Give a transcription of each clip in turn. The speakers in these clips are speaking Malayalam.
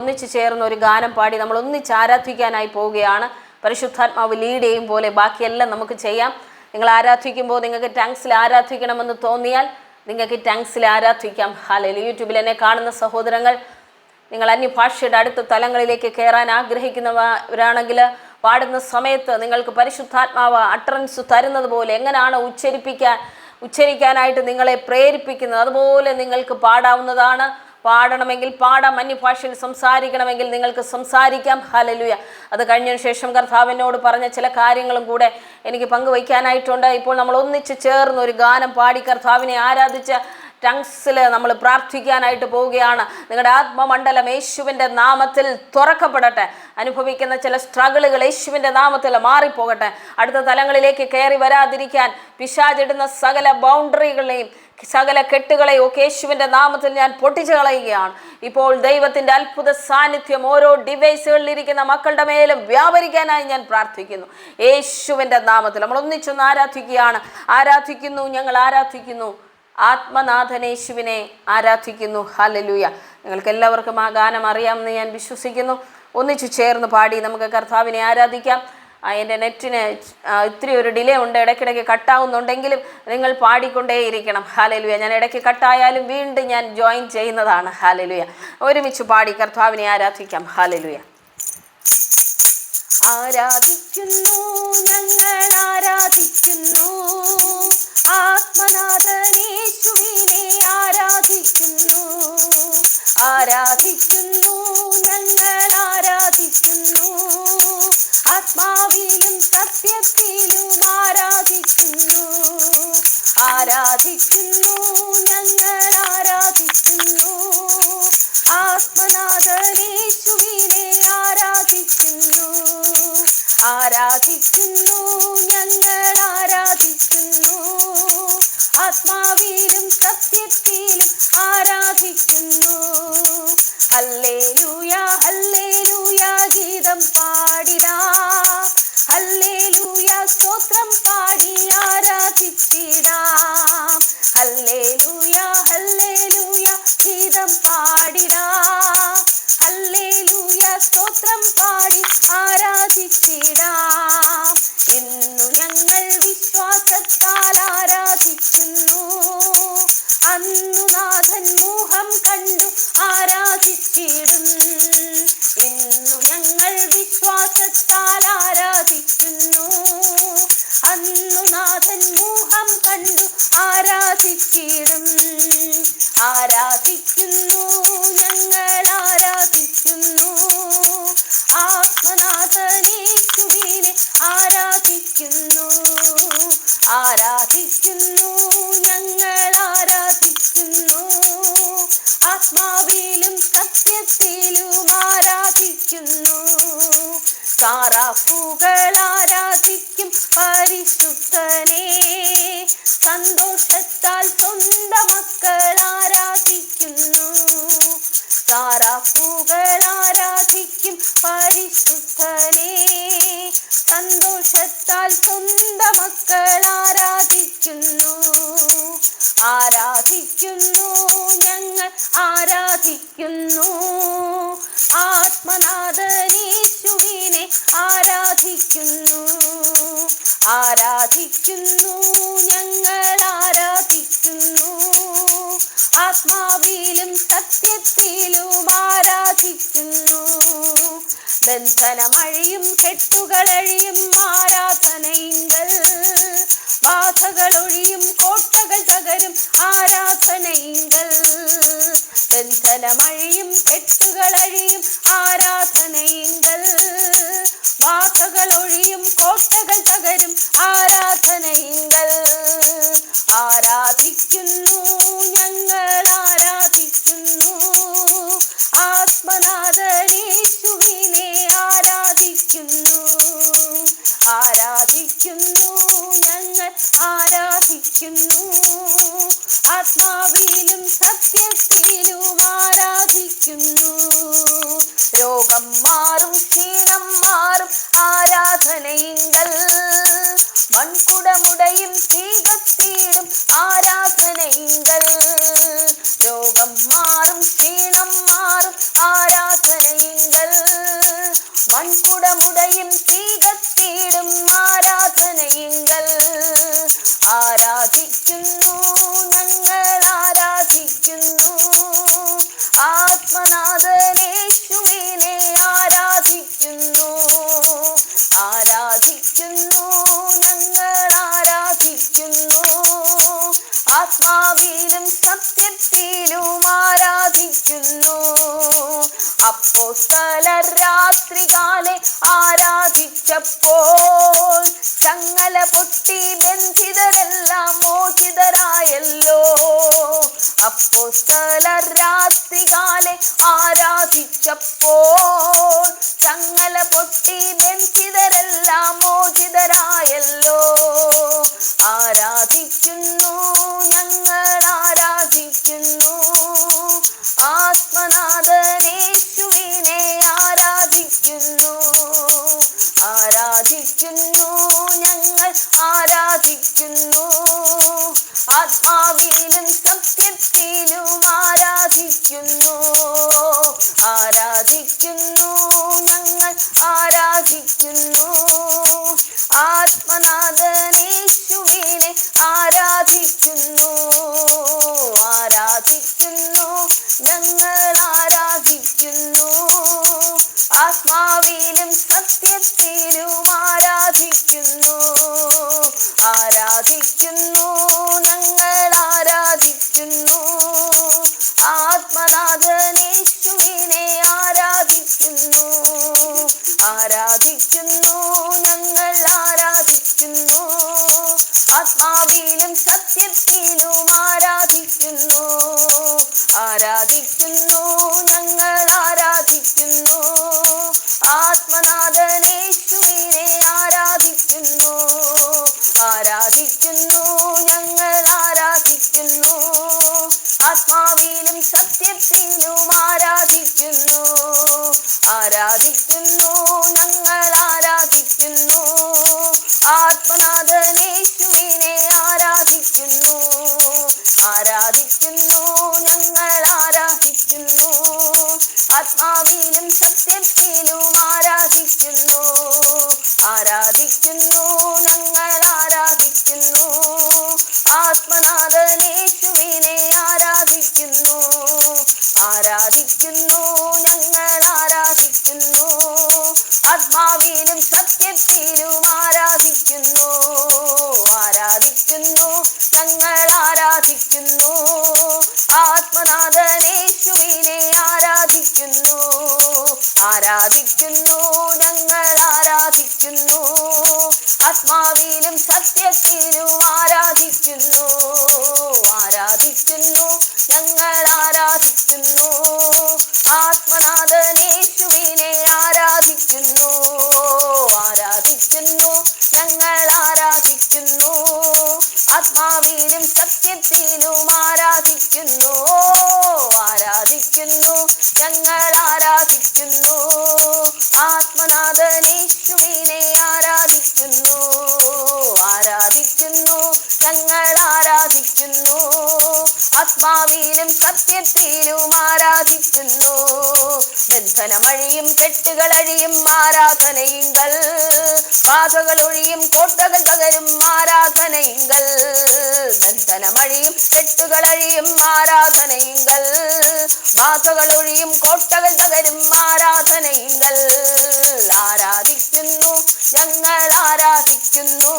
ഒന്നിച്ചു ചേർന്ന് ഒരു ഗാനം പാടി നമ്മൾ ഒന്നിച്ച് ആരാധിക്കാനായി പോവുകയാണ്. പരിശുദ്ധാത്മാവ് ലീഡ് ചെയ്യും പോലെ ബാക്കിയെല്ലാം നമുക്ക് ചെയ്യാം. നിങ്ങൾ ആരാധിക്കുമ്പോൾ നിങ്ങൾക്ക് ടങ്സിൽ ആരാധിക്കണമെന്ന് തോന്നിയാൽ നിങ്ങൾക്ക് ടങ്സിൽ ആരാധിക്കാം. ഹല്ലേലൂയ. യൂട്യൂബിൽ എന്നെ കാണുന്ന സഹോദരങ്ങൾ, നിങ്ങൾ അന്യഭാഷയുടെ അടുത്ത തലങ്ങളിലേക്ക് കയറാൻ ആഗ്രഹിക്കുന്നവരാണെങ്കിൽ പാടുന്ന സമയത്ത് നിങ്ങൾക്ക് പരിശുദ്ധാത്മാവ് അട്ടറൻസ് തരുന്നത് പോലെ എങ്ങനെയാണ് ഉച്ചരിക്കാനായിട്ട് നിങ്ങളെ പ്രേരിപ്പിക്കുന്നത് അതുപോലെ നിങ്ങൾക്ക് പാടാവുന്നതാണ്. പാടണമെങ്കിൽ പാടാം, അന്യഭാഷയിൽ സംസാരിക്കണമെങ്കിൽ നിങ്ങൾക്ക് സംസാരിക്കാം. ഹല്ലേലൂയ. അത് കഴിഞ്ഞതിന് ശേഷം കർത്താവിനോട് പറഞ്ഞ ചില കാര്യങ്ങളും കൂടെ എനിക്ക് പങ്കുവയ്ക്കാനായിട്ടുണ്ട്. ഇപ്പോൾ നമ്മൾ ഒന്നിച്ച് ചേർന്ന് ഒരു ഗാനം പാടി കർത്താവിനെ ആരാധിച്ച ടങ്സിൽ നമ്മൾ പ്രാർത്ഥിക്കാനായിട്ട് പോവുകയാണ്. നിങ്ങളുടെ ആത്മമണ്ഡലം യേശുവിൻ്റെ നാമത്തിൽ തുറക്കപ്പെടട്ടെ. അനുഭവിക്കുന്ന ചില സ്ട്രഗിളുകൾ യേശുവിൻ്റെ നാമത്തിൽ മാറിപ്പോകട്ടെ. അടുത്ത തലങ്ങളിലേക്ക് കയറി വരാതിരിക്കാൻ പിശാചിടുന്ന സകല ബൗണ്ടറികളെയും സകല കെട്ടുകളെയും ഒക്കെ യേശുവിൻ്റെ നാമത്തിൽ ഞാൻ പൊട്ടിച്ചു കളയുകയാണ്. ഇപ്പോൾ ദൈവത്തിൻ്റെ അത്ഭുത സാന്നിധ്യം ഓരോ ഡിവൈസുകളിലിരിക്കുന്ന മക്കളുടെ മേലും വ്യാപരിക്കാനായി ഞാൻ പ്രാർത്ഥിക്കുന്നു. യേശുവിൻ്റെ നാമത്തിൽ നമ്മൾ ഒന്നിച്ചൊന്ന് ആരാധിക്കുന്നു. ഞങ്ങൾ ആരാധിക്കുന്നു. ആത്മനാഥനേശുവിനെ ആരാധിക്കുന്നു. ഹല്ലേലൂയ. നിങ്ങൾക്ക് എല്ലാവർക്കും ആ ഗാനം അറിയാമെന്ന് ഞാൻ വിശ്വസിക്കുന്നു. ഒന്നിച്ചു ചേർന്ന് പാടി നമുക്ക് കർത്താവിനെ ആരാധിക്കാം. എൻ്റെ നെറ്റിന് ഇത്തിരി ഒരു ഡിലേ ഉണ്ട്, ഇടയ്ക്കിടയ്ക്ക് കട്ടാവുന്നുണ്ടെങ്കിലും നിങ്ങൾ പാടിക്കൊണ്ടേയിരിക്കണം. ഹല്ലേലൂയ. ഞാൻ ഇടയ്ക്ക് കട്ടായാലും വീണ്ടും ഞാൻ ജോയിൻ ചെയ്യുന്നതാണ്. ഹല്ലേലൂയ. ഒരുമിച്ച് പാടി കർത്താവിനെ ആരാധിക്കാം. ഹല്ലേലൂയ. ആരാധിക്കുന്നു, ഞങ്ങൾ ആരാധിക്കുന്നു. ആത്മനാഥനേശുവിനെ ആരാധിക്കുന്നു. ഞങ്ങൾ ആരാധിക്കുന്നു. ആത്മാവിലും സത്യത്തിലും ആരാധിക്കുന്നു. ഞങ്ങൾ ആരാധിക്കുന്നു. ആത്മനാഥനേശുവിനെ ആരാധിക്കുന്നു. ഞങ്ങൾ ആരാധിക്കുന്നു. ആത്മാവിലും സത്യത്തിലും ആരാധിക്കുന്നു. ഹല്ലേലൂയ, ഹല്ലേലൂയ ഗീതം പാടിടാം. ഹല്ലേലൂയ സ്തോത്രം പാടി ആരാധിച്ചിടാം. ഹല്ലേലൂയ, ഹല്ലേലൂയ ഗീതം പാടിടാം. ഹല്ലേലൂയ സ്തോത്രം പാടി ആരാധിച്ചിടാം. ഇന്നു ഞങ്ങൾ വിശ്വാസത്താൽ ആരാധിക്കുന്നു. അന്നു നാഥൻ മോഹം കണ്ടു ആരാധിച്ചിടും. ഇന്നു ഞങ്ങൾ വിശ്വാസത്താൽ ആരാധിക്കുന്നു. അന്നു നാഥൻ മോഹം കണ്ടു ആരാധിച്ചിടും. ഞങ്ങൾ ആരാധിക്കുന്നു. ആത്മനാഥനേശുവിനെ ആരാധിക്കുന്നു. ഞങ്ങൾ ആരാധിക്കുന്നു. ആത്മാവിലും സത്യത്തിലും ആരാധിക്കുന്നു. സാറാഫുകൾ ആരാധിക്കും പരിശുദ്ധനെ. സന്തോഷത്താൽ സ്വന്തം മക്കൾ ആരാധിക്കുന്നു. സാറാഫുകൾ ആരാധിക്കും പരിശുദ്ധനെ. സന്തോഷത്താൽ സ്വന്തം മക്കൾ ആരാധിക്കുന്നു. ഞങ്ങൾ ആരാധിക്കുന്നു. ആത്മനാഥനേശുവിനെ ആരാധിക്കുന്നു. ഞങ്ങൾ ആരാധിക്കുന്നു. ആത്മാവിലും സത്യത്തിലും ആരാധിക്കുന്നു. ബന്ധനമഴിയും കെട്ടുകളഴിയും ആരാധനയിങ്കൽ. ബാധകളൊഴിയും കോട്ടകൾ തകരും ആരാധനയിങ്കൽ. ബന്ധനമഴിയും കെട്ടുകളഴിയും ആരാധനയിങ്കൽ. ബാധകളൊഴിയും കോട്ടകൾ തകരും ആരാധനയിങ്കൽ. ഞങ്ങൾ ആരാധിക്കുന്നു. ആത്മനാഥനേശുവിനെ ആരാധിക്കുന്നു. ഞങ്ങൾ ആരാധിക്കുന്നു. ആത്മാവിലും സത്യത്തിലും ആരാധിക്കുന്നു. രോഗം മാറും, ക്ഷീണം മാറും ആരാധനയിങ്കൽ. മൺകുടമുടയും തീകത്തിയിടും ആരാധനയിങ്കൽ. രോഗം മാറും, ക്ഷീണം മാറും ആരാധനയിങ്കൽ വൻകുടമുടയും തീ കത്തിയിടും ആരാധനയിങ്കൽ ആരാധിക്കുന്നു ഞങ്ങൾ ആരാധിക്കുന്നു ആത്മനാഥനേശുവിനെ ആരാധിക്കുന്നു ആരാധിക്കുന്നു ഞങ്ങൾ ആരാധിക്കുന്നു ആത്മാവിലും സത്യത്തിലും ആരാധിക്കുന്നു അപ്പോസ്തലർ രാത്രികാലെ ആരാധിച്ചപ്പോൾ ചങ്ങല പൊട്ടി ബന്ധിതരെല്ലാം മോചിതരായല്ലോ അപ്പോസ്തലർ രാത്രികാലെ ആരാധിച്ചപ്പോൾ ചങ്ങല പൊട്ടി ബന്ധിതരെല്ലാം മോചിതരായല്ലോ ആരാധിക്കുന്നു ഞങ്ങൾ ആരാധിക്കുന്നു ആത്മനാഥനേശുവിനെ ആരാധിക്കുന്നു ആരാധിക്കുന്നു ഞങ്ങൾ ആരാധിക്കുന്നു ആത്മാവിലും സത്യത്തിലും ആരാധിക്കുന്നു ആരാധിക്കുന്നു ഞങ്ങൾ ആരാധിക്കുന്നു ആത്മനാഥനേശുവിനെ ആരാധിക്കുന്നു ആരാധിക്കുന്നു ഞങ്ങൾ ആരാധിക്കുന്നു ആത്മാവിലും സത്യത്തിലും ആരാധിക്കുന്നു ആരാധിക്കുന്നു ഞങ്ങൾ ആരാധിക്കുന്നു ആത്മനാഥനേശുവിനെ ആരാധിക്കുന്നു ആരാധിക്കുന്നു ഞങ്ങൾ ആരാധിക്കുന്നു ആത്മാവിലും സത്യത്തിലും ആരാധിക്കുന്നു ആരാധിക്കുന്നു ഞങ്ങൾ ആരാധിക്കുന്നു ആത്മനാഥനേശുവിനെ ആരാധിക്കുന്നു ആരാധിക്കുന്നു ഞങ്ങൾ ആരാധിക്കുന്നു ആത്മാവിലും സത്യത്തിലും ആരാധിക്കുന്നു ആരാധിക്കുന്നു ഞങ്ങൾ ആരാധിക്കുന്നു ആത്മനാഥനേശുവിനെ ആരാധിക്കുന്നു ആരാധിക്കുന്നു ഞങ്ങൾ ആരാധിക്കുന്നു ആത്മാവിലും സത്യത്തിലും ആരാധിക്കുന്നു ആരാധിക്കുന്നു ഞങ്ങൾ ആരാധിക്കുന്നു ആത്മനാഥനേശുവിനെ ആരാധിക്കുന്നു ആരാധിക്കുന്നു ഞങ്ങൾ ആരാധിക്കുന്നു ആത്മാവിലും സത്യത്തിലും ആരാധിക്കുന്നു ആരാധിക്കുന്നു ഞങ്ങൾ ആരാധിക്കുന്നു ആത്മനാഥനേശുവിനെ ആരാധിക്കുന്നു ആരാധിക്കുന്നു ഞങ്ങൾ ആരാധിക്കുന്നു ആത്മാവിലും സത്യത്തിലും ആരാധിക്കുന്നു ആരാധിക്കുന്നു ഞങ്ങൾ ആരാധിക്കുന്നു ആത്മനാഥനേശുവിനെ ആരാധിക്കുന്നു ആരാധിക്കുന്നു ഞങ്ങൾ ആരാധിക്കുന്നു ആത്മാവിലും സത്യത്തിലും ആരാധിക്കുന്നു ആരാധിക്കുന്നു ഞങ്ങൾ ആരാധിക്കുന്നു ആത്മനാഥനേശുവിനെ ആരാധിക്കുന്നു ആരാധിക്കുന്നു ഞങ്ങൾ ആരാധിക്കുന്നു ആത്മാവിലും സത്യത്തിലും ആരാധിക്കുന്നു ബന്ധനമഴിയും കെട്ടുകളഴിയും ആരാധനയിങ്കൽ ബാധകളൊഴിയും കോട്ടകൾ തകരും ആരാധനയിങ്കൽ ബന്ധനമഴിയും കെട്ടുകളഴിയും ആരാധനയിങ്കൽ ബാധകളൊഴിയും കോട്ടകൾ തകരും ആരാധനയിങ്കൽ ആരാധിക്കുന്നു ഞങ്ങൾ ആരാധിക്കുന്നു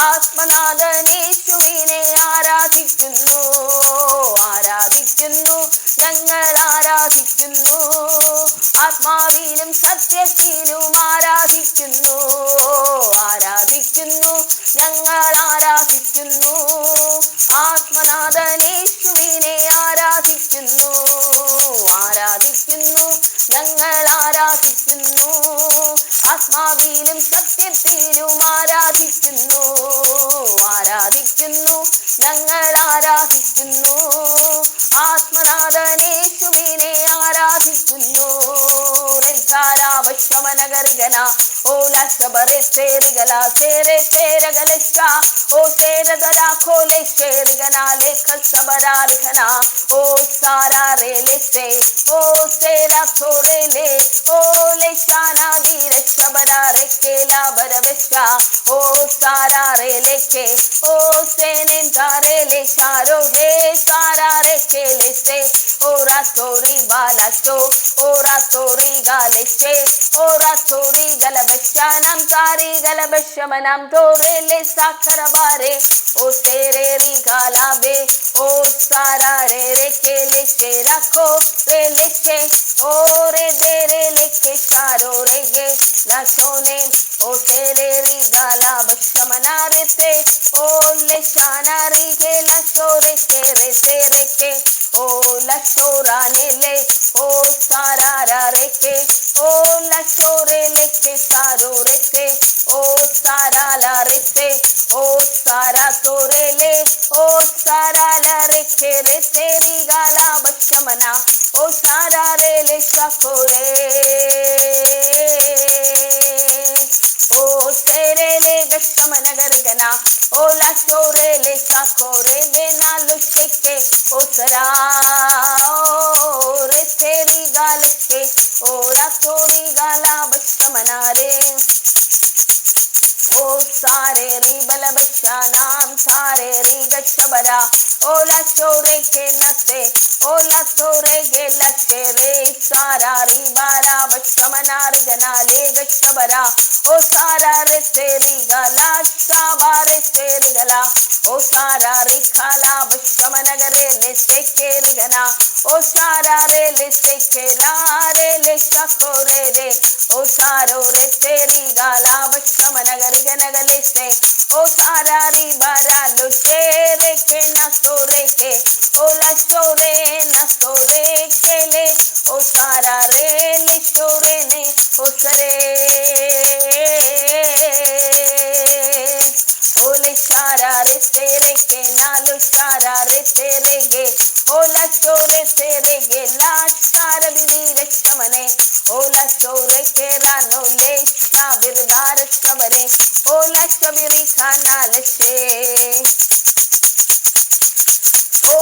ആത്മനാഥനേശുവിനെ ആരാധിക്കുന്നു ആരാധിക്കുന്നു ഞങ്ങൾ ആരാധിക്കുന്നു ആത്മാവിലും സത്യത്തിലും ആരാധിക്കുന്നു ആരാധിക്കുന്നു ഞങ്ങൾ ആരാധിക്കുന്നു ആത്മനാഥനേശുവിനെ ആരാധിക്കുന്നു ആരാധിക്കുന്നു ഞങ്ങൾ ആരാധിക്കുന്നു ആത്മാവിലും സത്യത്തിലും ആരാധിക്കുന്നു ആരാധിക്കുന്നു ഞങ്ങൾ ആരാധിക്കുന്നു ആത്മനാഥനേശുവിനെ ആരാധിക്കുന്നു ഓല ശബരെ സേരിഗല സേരെ സേരഗലശ ഓ സേരഗല കോലെ സേരിഗനാലെ കസബരാരിഖന ഓ സാരാരേലെസെ ഓ സേരാ തോരേലെ ഓ ലേശാനാ ധീരെ ശബരാരെ കേല ബരബശ ഓ സാരാരേലെക്കെ ഓ സേനെൻ താരേലെ ശാരോ ഹേ സാരാരെ കേലെസെ ഓരാ തോരി ബാലശോ ഓരാ തോരി ഗാലെസെ ഓരാ തോരി ഗലബശാനം താരി ഗലബശമനം തോരേലെ സാഖരബാരെ ओ तेरे री गालाबे ओ सारा रे रे के लेके रखो रे लेके ओ रे दे रे लेके सारो रे गे ना सोने ओ तेरे री गाला बक्षमना रे ते ओ ले शाना री के लसो रे के ओ लसो राने ले ओ सारा रा रे के ओ लसो रे लेके सारो रे के ओ सारा ला रे ते ओ सारा तोरे ले ओ सारा ला रे के रे तेरी गाला बक्षमना ओ सारा रे ले सकोरे ओ तेरे ले गक्षमन गरगना ओ ला शोरे ले सकोरे बेना लुके ओ सरा रे तेरी गाल के ओ रा तोरी गाला बक्षमना रे ओ सारे री बलबशानाम सारे री गशबरा ओला शोरे के नसे ओला तोरे गे लसे रे सारा री बारा बशमना रे गना ले गशबरा ओ सारा रे तेरी गला साबारे तेरी गला ओ सारा रे खाला बशमन गरे ले से के रे गना ओ सारा रे ले से के ला रे ले सकोरे रे ओ सारो रे तेरी गाला बशमन गरे गनगले से ओ सारा री बारा लो शेरे के न सोरे के ओ लशोरे न सोरे के ले ओ सारा रे लिशोरे ने ओ सरे ओ ले सारा रे तेरे के नालो सारा रे तेरे गे ओ लशोरे तेरे गे ला सार बिरी रक्षमने ओ लशोरे के रानो ले बिरदार सबरे ओ लशबिरी खाना लशे ओ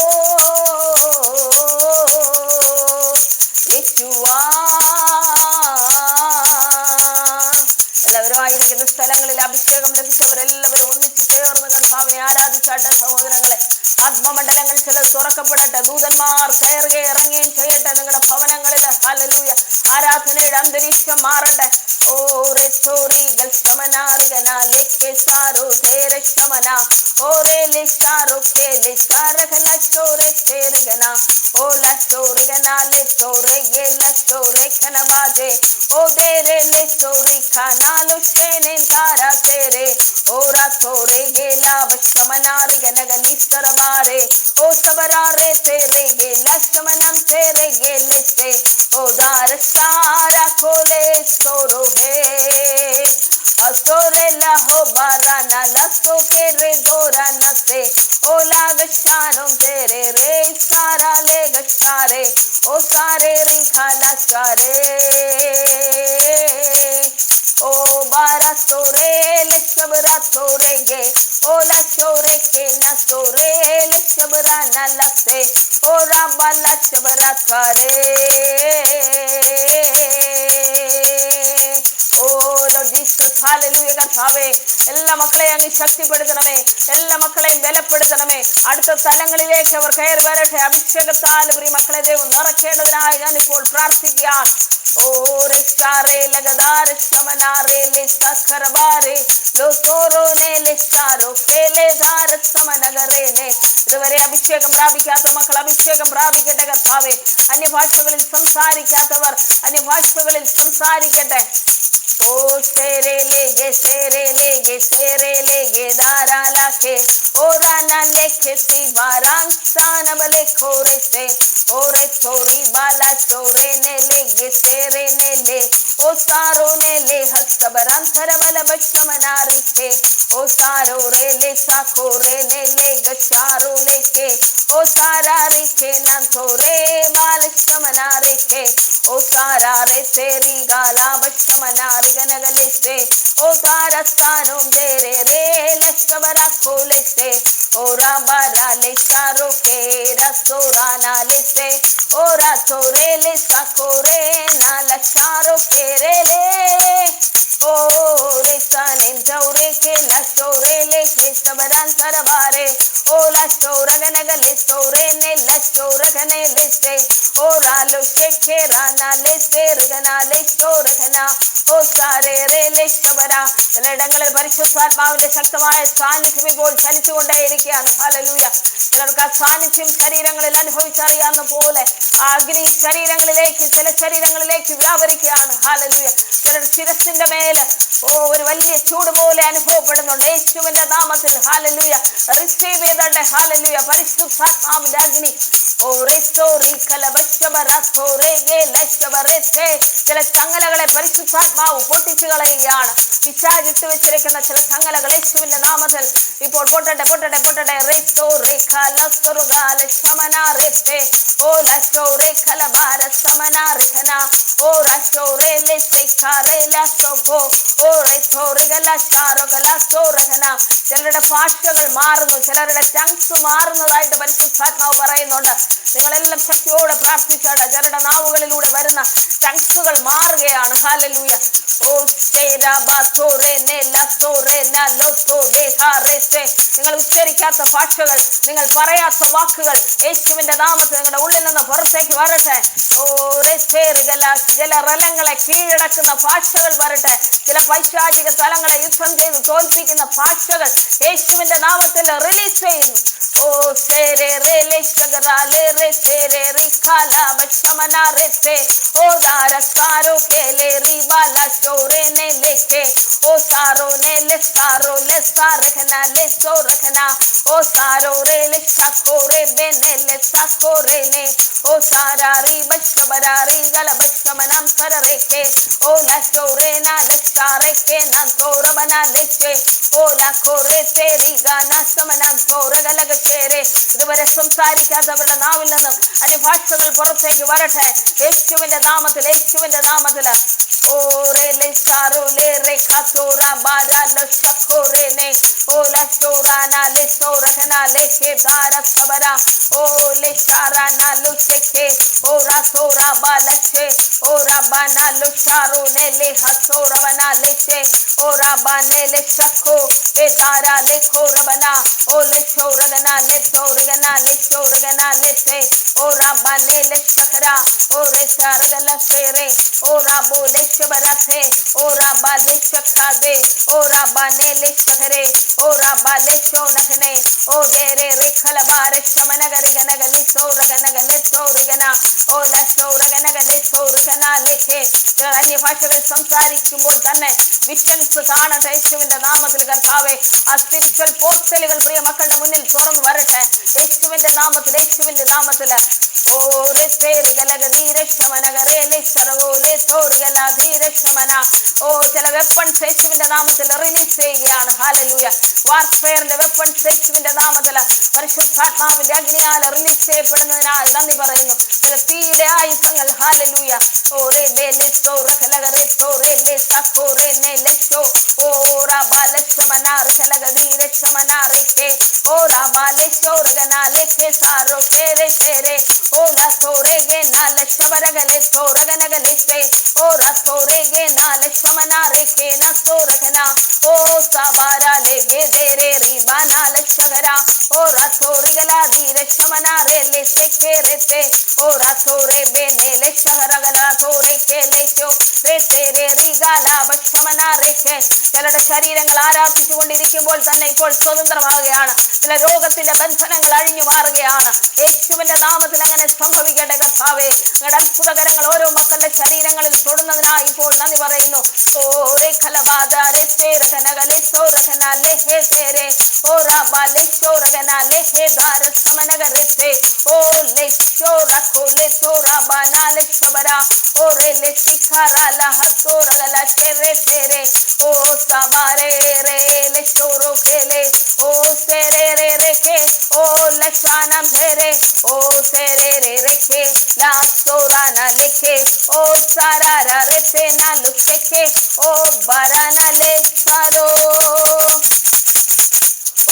യേശുവാ എല്ലാവരും ആയിരിക്കുന്ന സ്ഥലങ്ങളിൽ അഭിഷേകം ലഭിച്ചവരെല്ലാവരും ഒന്നിച്ചു ചേർന്ന് കർത്താവിനെ ആരാധിച്ചാട്ടെ സഹോദരങ്ങളെ. ആത്മമണ്ഡലങ്ങൾ ചിലർ തുറക്കപ്പെടട്ടെ, ദൂതന്മാർ കയറുക ഇറങ്ങുകയും ചെയ്യട്ടെ നിങ്ങളുടെ ഭവനങ്ങളിൽ. ഹല്ലേലൂയ. ആരാധനയുടെ അന്തരീക്ഷം മാറട്ടെ. ഓരെ തോറികൾ ശമനാർഗന ലെക്കെ സാരോ തേരെ ശമന ഓരെ ലെ സാരോ കെ ലെ സാരഗല ചോരെ തേർഗന ഓല ചോർഗന ലെ ചോരെ ഗെ ല ചോരെ കനബാജെ ഓ ദേരെ ലെ ചോറി ഖനാലു ഷേനെ താര തേരെ ഓരാ തോരെ ഗെ ല ബശമനാർഗന ഗലി സർമാരെ ഓ സബരാരെ തേരെ ഗെ ല ശമനം തേരെ ഗെ ലെ സേ ओ दार सारा खोले सोरो है असोरे लाहो बारा ना लतो के रे गोरा नसे ओ लाग शानो तेरे रे सारा ले गशारे ओ सारे री खाला सारे ओ बारा सोरे ले शबरा तोरे गे ओ ला चोरे के ना सोरे ले शबरा ना लसे ओ राबा ला शबरा तारे കർത്താവേ എല്ലാ മക്കളെയും അങ്ങ് ശക്തിപ്പെടുത്തണമേ, എല്ലാ മക്കളെയും ബലപ്പെടുത്തണമേ. അടുത്ത തലങ്ങളിലേക്ക് അവർ കയറി വരട്ടെ. അഭിഷേകത്താൽ പ്രിയ മക്കളെ ദൈവം നിറയ്ക്കേണ്ടതിനായി ഞാനിപ്പോൾ പ്രാർത്ഥിക്കാം. ഇതുവരെ അഭിഷേകം പ്രാപിക്കാത്ത മക്കൾ അഭിഷേകം പ്രാപിക്കട്ടെ കർത്താവേ. അന്യഭാഷകളിൽ സംസാരിക്കാത്തവർ അന്യഭാഷകളിൽ സംസാരിക്കട്ടെ. ओ सेरे लेगे दारा के ओरा ना लेके सी बारांग सान बले खोरे से ओरे थोरी बाला चोरे ने लेगे सेरे ने ले O saro ne le haskabarantara bala bashmanarike. O saro re le sakore ne le gacharo leke. O sararike nantore balashmanarike. O sarare teri gala bashmanariganagaleche. O sarastanum dere re lashkabarakole. Ora bara le saro ke rasorana lese. Ora tore le sakore na la saro ke rele. Ore sanen taure ke la sore le ke sabaran tarabare. Ola sora ganaga le sore ne la sora gane lese. Ora lo sheke rana lese rgana le sora gana. O sare re le sabara. ചിലയിടങ്ങളിൽ പരിശുദ്ധാത്മാവിന്റെ ശക്തമായ സാന്നിധ്യം ഇപ്പോൾ ചലിച്ചുകൊണ്ടേയിരിക്കുകയാണ്. ഹല്ലേലൂയ. ചിലർക്ക് ആ സാന്നിധ്യം ശരീരങ്ങളിൽ അനുഭവിച്ചറിയാവുന്ന പോലെ ആ അഗ്നി ശരീരങ്ങളിലേക്ക്, ചില ശരീരങ്ങളിലേക്ക് വ്യാപരിക്കുകയാണ്. ഹല്ലേലൂയ. ചിലർ ശിരസിന്റെ മേല് ഒരു വലിയ ചൂട് പോലെ അനുഭവപ്പെടുന്നുണ്ട്. യേശുവിന്റെ നാമത്തിൽ ഹല്ലേലൂയ റിസീവ് ചെയ്തോട്ടെ. ഹല്ലേലൂയ. പരിശുദ്ധാത്മാവിന്റെ അഗ്നി ചില ചങ്ങലകളെ പരിശുദ്ധാത്മാവ് പൊട്ടിച്ചു കളയുകയാണ്. പിശാചിട്ട് വെച്ചിരിക്കുന്ന ചില ചങ്ങലകൾ യേശുവിന്റെ നാമത്തിൽ ഇപ്പോൾ പൊട്ടട്ടെ പൊട്ടട്ടെ പൊട്ടട്ടെ. ചിലരുടെ ഭാഷകൾ മാറുന്നു, ചിലരുടെ ടങ്സ് മാറുന്നതായിട്ട് പരിശുദ്ധാത്മാവ് പറയുന്നുണ്ട്. നിങ്ങളെല്ലാം ശക്തിയോടെ പ്രാർത്ഥിച്ചോട്ടെ. ചിലരുടെ നാവുകളിലൂടെ വരുന്ന ടങ്സുകൾ മാറുകയാണ്. ഹല്ലേലൂയ. നിങ്ങൾ ഉച്ചരിക്കാത്ത ഭാഷകൾ, നിങ്ങൾ പറയാത്ത വാക്കുകൾ യേശുവിന്റെ നാമത്തിൽ നിങ്ങളുടെ ഉള്ളിൽ നിന്ന് പുറത്തേക്ക് വരട്ടെ. ജലറലങ്ങളെ കീഴടക്കുന്ന ഭാഷകൾ വരട്ടെ. ചില പൈശാചിക തലങ്ങളെ യുദ്ധം ചെയ്ത് തോൽപ്പിക്കുന്ന ഭാഷകൾ യേശുവിന്റെ നാമത്തിൽ റിലീസ് ചെയ്യുന്നു. O sere rele shagarale re sere rikala bashmana rete. O dara saro kele ribala shore ne leke. O saro ne le saro le sarakana le sorakana. O saro re le shakore bene le sakore ne. O sarari bashbarari gala bashmanam sarareke. O la shore na le sareke nan tora bana leke. O la kore teri gana samanan tora galaga. ഇതുവരെ സംസാരിക്കാത്തവരുടെ നാവിൽ നിന്നും അന്യഭാഷകൾ പുറത്തേക്ക് വരട്ടെ. യേശുവിന്റെ നാമത്തിൽ, യേശുവിന്റെ നാമത്തിൽ. ഓരേ സാരോ ലേ റേ ഖത്തോറാ ബാരാ ലഷഖോരേ നെ ഓല ഷോറാനാ ലേ സോറഹനാ ലേ കെ ദാരാ സബരാ ഓലേ ഷാറാനാ ലുഷെകെ ഓറാ സോറാ ബാലഷെ ഓറാ ബാനാ ലുഷാറോ നെ ലേ ഹസോറവനാ ലേഷെ ഓറാ ബാനെ ലേ ഷഖോ ലേ ദാരാ ലേ ഖോറബനാ ഓലേ ഷോറഗനാ ലേ ഷോറഗനാ ലേ ഷോറഗനാ ലേഷെ ഓറാ ബാനെ ലേ ഷഖറാ ഓരേ ഷാറഗല ഷേറെ ഓറാ ബോലേ ശബരത്തെ ഓറാ ബാലേ ഷഖാദേ ഓറാ ബാനെ ലേ ഷഖരെ ഓറാ ബാലേ ഷോനഖനെ ഓ ദേരേ റേ ഖലബാരെ ശമനഗരി ഗനഗലി സോറഗനഗലേ സോറഗന ഓല സോറഗനഗലേ സോറഗന ലേഖേ. അന്യഭാഷകൾ സംസാരിക്കുമ്പോൾ തന്നെ വിഷൻസ് കാണട്ടെ. യേശുവിന്റെ നാമത്തിൽ കർത്താവേ, ആ സ്പിരിച്വൽ പോർട്ടലുകൾ പ്രിയ മക്കളുടെ മുന്നിൽ തുറന്നു വരട്ടെ. യേശുവിന്റെ നാമത്തിൽ, യേശുവിന്റെ നാമത്തിൽ. ഓരേ ഓ ചില വെപ്പൺസ് യേശുവിന്റെ നാമത്തിൽ റിലീസ് ചെയ്യുകയാണ്. ഹല്ലേലൂയ. വാർഫെയറിന്റെ വെപ്പൺസ് യേശുവിന്റെ നാമത്തിൽ പരിശുദ്ധാത്മാവിന്റെ അഗ്നിയാൽ റിലീസ് ചെയ്യപ്പെടുന്നതിനാൽ നന്ദി പറയുന്നു. ചില തീയുടെ ആയുധങ്ങൾ ഹല്ലേലൂയ. ഓരേ ബേലെ സോറഖലഗരെ സോറേലെ സഖോറേനെ ലെഷോ ഓറാ ബാലശമനാർ ഖലഗദീരെ ശമനാരേകെ ഓറാ ബാലശോറഗനാലേകെ സാരോ കേരെ കേരെ ഓലാ സോറേഗെ നാല ശബരഗലെ സോറഗനഗലേഷെ ഓറാ സോറേഗെ നാല ശമനാരേകെ ന സോറഗന ഓ സബാരാലെ ഗേദേരെ റിബാനാല ശഗരാ ഓറാ സോറിഗലാദീരെ ശമനാരേലെ സെക്കേരെത്തെ ഓറാ സോറേ ബേനെലെ ശഹരഗലാ സോറേകെ ലേഷോ റേതേരെ റിഗാല ബക്ഷമനാരേകെ. ചിലരുടെ ശരീരങ്ങൾ ആരാധിച്ചുകൊണ്ടിരിക്കുമ്പോൾ തന്നെ ഇപ്പോൾ സ്വതന്ത്രമാകുകയാണ്. ചില രോഗത്തിന്റെ ബന്ധനങ്ങൾ അഴിഞ്ഞു മാറുകയാണ്. യേശുവിന്റെ നാമത്തിൽ അങ്ങനെ തന്നെ സംഭവിക്കട്ടെ കർത്താവേ. നിങ്ങളുടെ അത്ഭുതകരങ്ങൾ ഓരോ മക്കളുടെ ശരീരങ്ങളിൽ തൊടുന്നതിനായി ഇപ്പോൾ നന്ദി പറയുന്നു. ഓരേ കലബാദാരെ സേരകനകലെ സോരകനാലെ ഹേ തേരെ ഓറാബാലെ സോരകനാലെ ഹേ ദാരസമനഗരത്തെ ഓ ലെച്ചോറഖോലെ സോറാബാനാലെ ശബരാ ഓരേ ലെച്ചിഖാറാല ഹസോരഗല ഷെരെ തേരെ ഓ സബാരെ രെ ലെച്ചോറോ ഖേലെ ഓ സെരെ രെ രഖേ ഓ ലച്ചാനം ധേരെ ഓ സെരെ രെ രഖേ ലാ സോറാന ലെഖേ ഓ സാരാര രത്തെ നാ ലുഖേ ഓ ബരാന ലെ സാരോ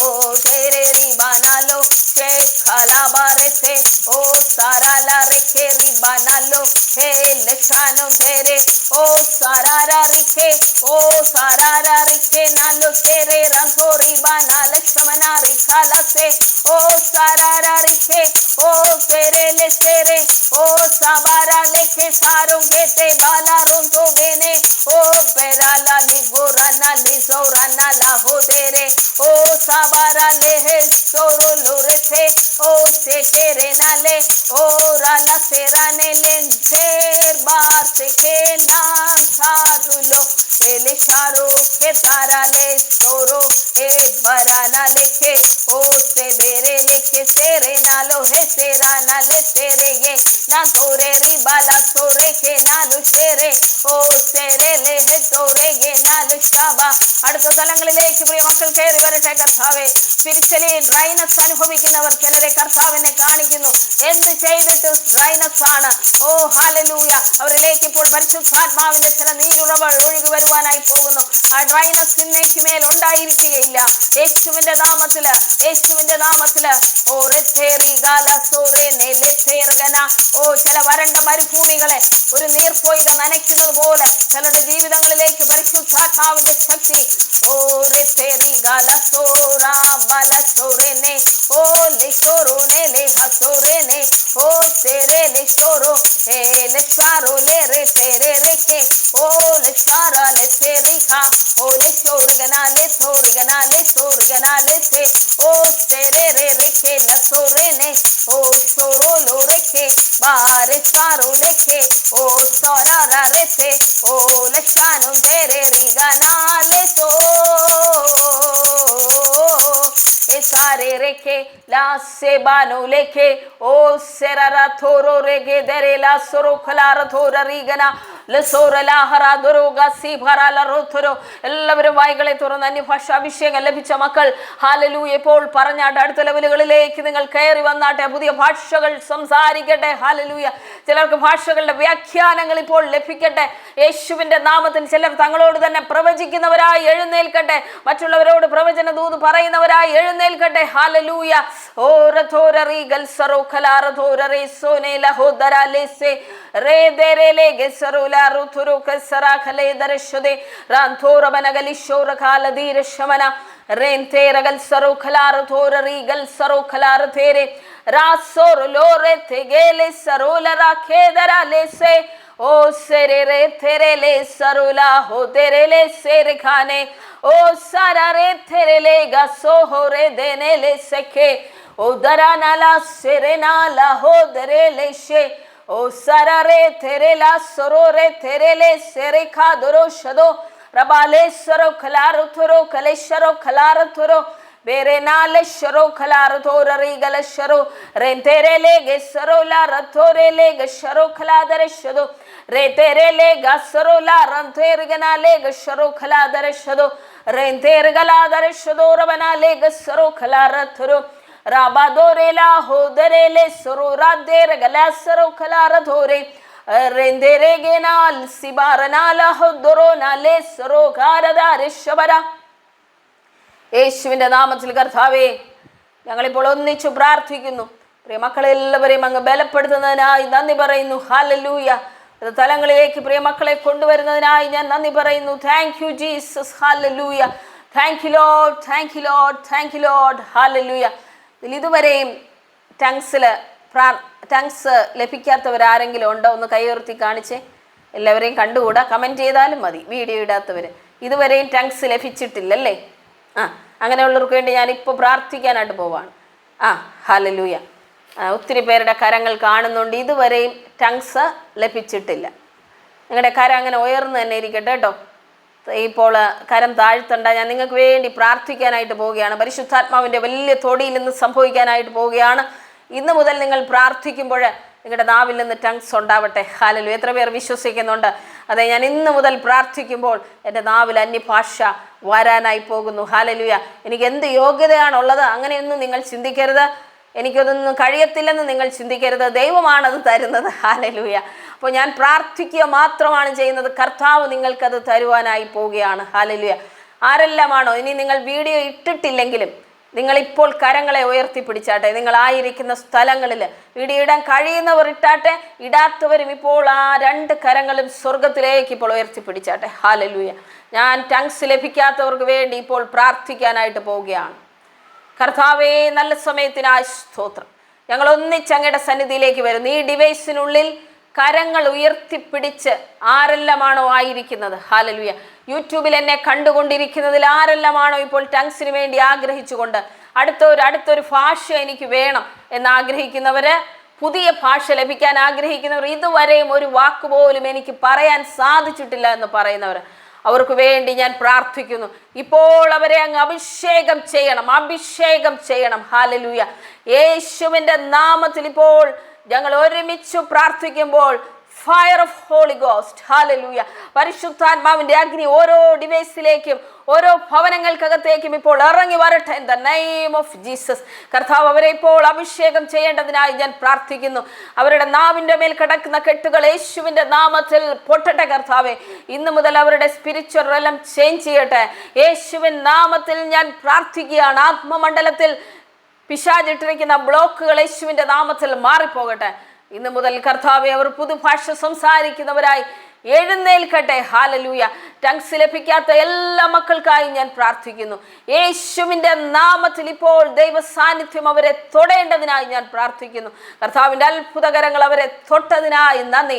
ओ तेरे रिबाना लो के खाला बारते ओ सारा ला रखे रिबाना लो हे लछानो तेरे ओ सारा रा रिखे ओ सारा रा रिखे नालो तेरे रंगो रिबाना लक्ष्मणा रिखाला से ओ सारा रा रिखे ओ तेरे ले तेरे ओ साबारा लेके सारो गेते बाला रोंतो बेने ओ बेराला लिगोरा ना ले जोरा ना ला हो तेरे ओ साबारा ले है सोरो लोरे थे ओ से केरे नाले ओ राला सेरा ने लेन तेर बार से के नाम सारुलो केले शारो के तारा ले सोरो हे बराना लेके ओ से बेरे लेके सेरे नालो है सेरा नाले सेरे गे ना तोरे रिबाला सोरे के नालो सेरे ओ सेरे ले है तोरे गे नालो शाबा. അടുത്ത തലങ്ങളിലേക്ക് പ്രിയ മക്കൾ കയറി വരട്ടെ കർത്താവേ. സ്പിരിച്വലി ഡ്രൈനസ് അനുഭവിക്കുന്നവർ ചിലരെ കർത്താവിനെ കാണിക്കുന്നു. എന്ത് ചെയ്തിട്ടും ഡ്രൈനസ് ആണ്. ഓ ഹല്ലേലൂയ. അവരിലേക്ക് ഇപ്പോൾ പരിശുദ്ധാത്മാവിന്റെ ചില നീരുറവകൾ ഒഴുകി വരുവാനായി പോകുന്നു. ആ ഡ്രൈനസ് ഇന്നേക്ക് മേൽ ഉണ്ടായിരിക്കുകയില്ല. യേശുവിന്റെ നാമത്തില്, യേശുവിന്റെ നാമത്തില്. ഓ ഓ ചില വരണ്ട മരുഭൂമികളെ ഒരു നീർപ്പൊയ്ക നനയ്ക്കുന്നത് പോലെ ചിലരുടെ ജീവിതങ്ങളിലേക്ക് പരിശുദ്ധാത്മാവിന്റെ ശക്തി ഓ റെത്തേറി ഗാല സോറാ ബല സോറേനെ ഓ ലെഷോറോനെ ലെ ഹസോറേനെ ഓ തെരെ ലെഷോറോ ഏ ലെഷാറോ ലെ റെ തെരെ റെക്കെ ഓ ലെഷാറാ ലെ തെറിഖാ ഓ ലെഷോർഗനാ ലെ തോർഗനാ ലെ തോർഗനാ ലെ തെ ഓ തെരെ റെ റെക്കെ ലസോറേനെ ഓ ഷോറോ ലോ റെക്കെ ബാരെ സാറോ ലെക്കെ ഓ സോറാ റെ തെ ഓ ലെഷാനോ തെരെ റിഗനാ ലെ തോ सारे रेखे ला से बानो लेखे ओ सेरारा थोरो रेगे दरे ला सोरो खलार थोर रीगना ലസോറലാ ഹറാ ദുരോഗ സീഭറാല റോഥരോ. എല്ലാവരും വായികളെ തുറന്ന് അന്യഭാഷ അഭിഷേകം ലഭിച്ച മക്കൾ ഹല്ലേലൂയ ഇപ്പോൾ പറഞ്ഞാട്ടെ. അടുത്ത ലെവലുകളിലേക്ക് നിങ്ങൾ കയറി വന്നാട്ടെ. പുതിയ ഭാഷകൾ സംസാരിക്കട്ടെ. ഹല്ലേലൂയ. ചിലർക്ക് ഭാഷകളുടെ വ്യാഖ്യാനങ്ങൾ ഇപ്പോൾ ലഭിക്കട്ടെ യേശുവിന്റെ നാമത്തിൽ. ചിലർ തങ്ങളോട് തന്നെ പ്രവചിക്കുന്നവരായി എഴുന്നേൽക്കട്ടെ. മറ്റുള്ളവരോട് പ്രവചന ദൂത് പറയുന്നവരായി എഴുന്നേൽക്കട്ടെ. ഹല്ലേലൂയ. ഓരഥോരറി ഗൽസറോഖലാറഥോരറെ സോനെ ലഹോദരാലേസെ റേ ദേരേലെ ഗസറോല റുഥുരു കസറാ ഖലേ ദർശദേ റാൻഥോര ബനഗലിശോര ഖാലദീര ശമന റേൻതേര ഗൽസറോ ഖലാറഥോരറി ഗൽസറോഖലാറ തേരെ റാസോർ ലോറെ തെഗേലെ സരോല റാഖേദരാലേസെ ओ सेरे रे तेरे ले सरोला हो तेरे ले सेरे खाने ओ सारा रे तेरे ले गसो हो रे देने ले सके ओ दरा नाला सेरे नाला हो दरे ले शे ओ सारा रे तेरे ला सरो रे तेरे ले सेरे खा दरो शदो रबाले सरो खलार थरो कलेशरो खलार थरो बेरे नाले शरो खलार थोर रीगल शरो रे तेरे ले गे सरो ला रथोरे ले गे शरो खला दरे शदो रे तेरे ले गा सरो ला रंथेर गना ले गे शरो खला दरे शदो रे तेर गला दरे शदो रबना ले गे सरो खला रथरो राबा दोरे ला हो दरे ले सरो रा देर गला सरो खला रथोरे रे तेरे गे नाल सिबार नाला हो दोरो नाले सरो कारदारे शबरा. യേശുവിൻ്റെ നാമത്തിൽ കർത്താവേ ഞങ്ങളിപ്പോൾ ഒന്നിച്ചു പ്രാർത്ഥിക്കുന്നു. പ്രിയ മക്കളെല്ലാവരെയും അങ്ങ് ബലപ്പെടുത്തുന്നതിനായി നന്ദി പറയുന്നു. ഹല്ലേലൂയ. തലങ്ങളിലേക്ക് പ്രിയ മക്കളെ കൊണ്ടുവരുന്നതിനായി ഞാൻ നന്ദി പറയുന്നു. Thank you Jesus. Hallelujah. Thank U Lord, thank you Lord, thank you Lord. Hallelujah. ഇതുവരെയും ടങ്സ് ലഭിക്കാത്തവരാരെങ്കിലും ഉണ്ടോ? ഒന്ന് കൈയുയർത്തി കാണിച്ചേ. എല്ലാവരെയും കണ്ടുകൂടാ, കമൻറ്റ് ചെയ്താലും മതി. വീഡിയോ ഇടാത്തവർ ഇതുവരെയും ടങ്സ് ലഭിച്ചിട്ടില്ലല്ലേ? അങ്ങനെയുള്ളവർക്ക് വേണ്ടി ഞാനിപ്പോൾ പ്രാർത്ഥിക്കാനായിട്ട് പോവാണ്. ഹല്ലേലൂയ. ഒത്തിരി പേരുടെ കരങ്ങൾ കാണുന്നുണ്ട്, ഇതുവരെയും ടങ്സ് ലഭിച്ചിട്ടില്ല. നിങ്ങളുടെ കരം അങ്ങനെ ഉയർന്നു തന്നെ ഇരിക്കട്ടെ കേട്ടോ. ഇപ്പോൾ കരം താഴ്ത്തണ്ട. ഞാൻ നിങ്ങൾക്ക് വേണ്ടി പ്രാർത്ഥിക്കാനായിട്ട് പോവുകയാണ്. പരിശുദ്ധാത്മാവിൻ്റെ വലിയ തൊടിയിൽ നിന്ന് സംഭവിക്കാനായിട്ട് പോവുകയാണ്. ഇന്ന് മുതൽ നിങ്ങൾ പ്രാർത്ഥിക്കുമ്പോൾ നിങ്ങളുടെ നാവിൽ നിന്ന് ടങ്സ് ഉണ്ടാവട്ടെ. ഹല്ലേലൂയ. എത്ര പേർ വിശ്വസിക്കുന്നുണ്ട്? അതെ, ഞാൻ ഇന്ന് മുതൽ പ്രാർത്ഥിക്കുമ്പോൾ എൻ്റെ നാവിൽ അന്യഭാഷ വരാനായി പോകുന്നു. ഹല്ലേലൂയ. എനിക്ക് എന്ത് യോഗ്യതയാണുള്ളത് അങ്ങനെയൊന്നും നിങ്ങൾ ചിന്തിക്കരുത്. എനിക്കതൊന്നും കഴിയത്തില്ലെന്ന് നിങ്ങൾ ചിന്തിക്കരുത്. ദൈവമാണത് തരുന്നത്. ഹല്ലേലൂയ. അപ്പോൾ ഞാൻ പ്രാർത്ഥിക്കുക മാത്രമാണ് ചെയ്യുന്നത്. കർത്താവ് നിങ്ങൾക്കത് തരുവാനായി പോവുകയാണ്. ഹല്ലേലൂയ. ആരെല്ലാമാണോ, ഇനി നിങ്ങൾ വീഡിയോ ഇട്ടിട്ടില്ലെങ്കിലും നിങ്ങളിപ്പോൾ കരങ്ങളെ ഉയർത്തിപ്പിടിച്ചാട്ടെ. നിങ്ങളായിരിക്കുന്ന സ്ഥലങ്ങളിൽ വീഡിയോ ഇടാൻ കഴിയുന്നവർ ഇട്ടാട്ടെ, ഇടാത്തവരും ഇപ്പോൾ ആ 2 കരങ്ങളും സ്വർഗത്തിലേക്ക് ഇപ്പോൾ ഉയർത്തിപ്പിടിച്ചാട്ടെ. ഹല്ലേലൂയ. ഞാൻ ടങ്സ് ലഭിക്കാത്തവർക്ക് വേണ്ടി ഇപ്പോൾ പ്രാർത്ഥിക്കാനായിട്ട് പോവുകയാണ്. കർത്താവേ, നല്ല സമയത്തിനായി സ്തോത്രം. ഞങ്ങൾ ഒന്നിച്ച് അങ്ങയുടെ സന്നിധിയിലേക്ക് വരുന്നു. ഈ ഡിവൈസിനുള്ളിൽ കരങ്ങൾ ഉയർത്തിപ്പിടിച്ച് ആരെല്ലാമാണോ ആയിരിക്കുന്നത്, ഹല്ലേലൂയ, യൂട്യൂബിൽ എന്നെ കണ്ടുകൊണ്ടിരിക്കുന്നതിൽ ആരെല്ലാമാണോ ഇപ്പോൾ ടങ്സിന് വേണ്ടി ആഗ്രഹിച്ചുകൊണ്ട് അടുത്തൊരു ഭാഷ എനിക്ക് വേണം എന്നാഗ്രഹിക്കുന്നവര്, പുതിയ ഭാഷ ലഭിക്കാൻ ആഗ്രഹിക്കുന്നവർ, ഇതുവരെയും ഒരു വാക്കുപോലും എനിക്ക് പറയാൻ സാധിച്ചിട്ടില്ല എന്ന് പറയുന്നവർ, അവർക്ക് വേണ്ടി ഞാൻ പ്രാർത്ഥിക്കുന്നു. ഇപ്പോൾ അവരെ അങ്ങ് അഭിഷേകം ചെയ്യണം. ഹല്ലേലൂയ. യേശുവിൻ്റെ നാമത്തിൽ ഇപ്പോൾ ഞങ്ങൾ ഒരുമിച്ച് പ്രാർത്ഥിക്കുമ്പോൾ fire of holy ghost, hallelujah, പരിശുദ്ധാത്മാവിൻ്റെ അഗ്നി ഓരോ ഡിവൈസിലേക്കും ഓരോ ഭവനങ്ങൾക്കകത്തേക്കും ഇപ്പോൾ ഇറങ്ങി വരട്ടെ. In the name of Jesus. കർത്താവ് അവരെ ഇപ്പോൾ അഭിഷേകം ചെയ്യേണ്ടതിനായി ഞാൻ പ്രാർത്ഥിക്കുന്നു. അവരുടെ നാവിൻ്റെ മേൽ കിടക്കുന്ന കെട്ടുകൾ യേശുവിൻ്റെ നാമത്തിൽ പൊട്ടട്ടെ. കർത്താവെ, ഇന്ന് മുതൽ അവരുടെ സ്പിരിച്വൽ റെലം ചേഞ്ച് ചെയ്യട്ടെ. യേശുവിൻ നാമത്തിൽ ഞാൻ പ്രാർത്ഥിക്കുകയാണ്. ആത്മമണ്ഡലത്തിൽ പിശാചിട്ടിരിക്കുന്ന ബ്ലോക്കുകൾ യേശുവിൻ്റെ നാമത്തിൽ മാറിപ്പോകട്ടെ. ഇന്ന് മുതൽ കർത്താവെ, അവർ പുതുഭാഷ സംസാരിക്കുന്നവരായി എഴുന്നേൽക്കട്ടെ. ഹല്ലേലൂയ. ടങ്സ് ലഭിക്കാത്ത എല്ലാ മക്കൾക്കായി ഞാൻ പ്രാർത്ഥിക്കുന്നു. യേശുവിൻ്റെ നാമത്തിൽ ഇപ്പോൾ ദൈവ സാന്നിധ്യം അവരെ തൊടേണ്ടതിനായി ഞാൻ പ്രാർത്ഥിക്കുന്നു. കർത്താവിൻ്റെ അത്ഭുതകരങ്ങൾ അവരെ തൊട്ടതിനായി നന്ദി.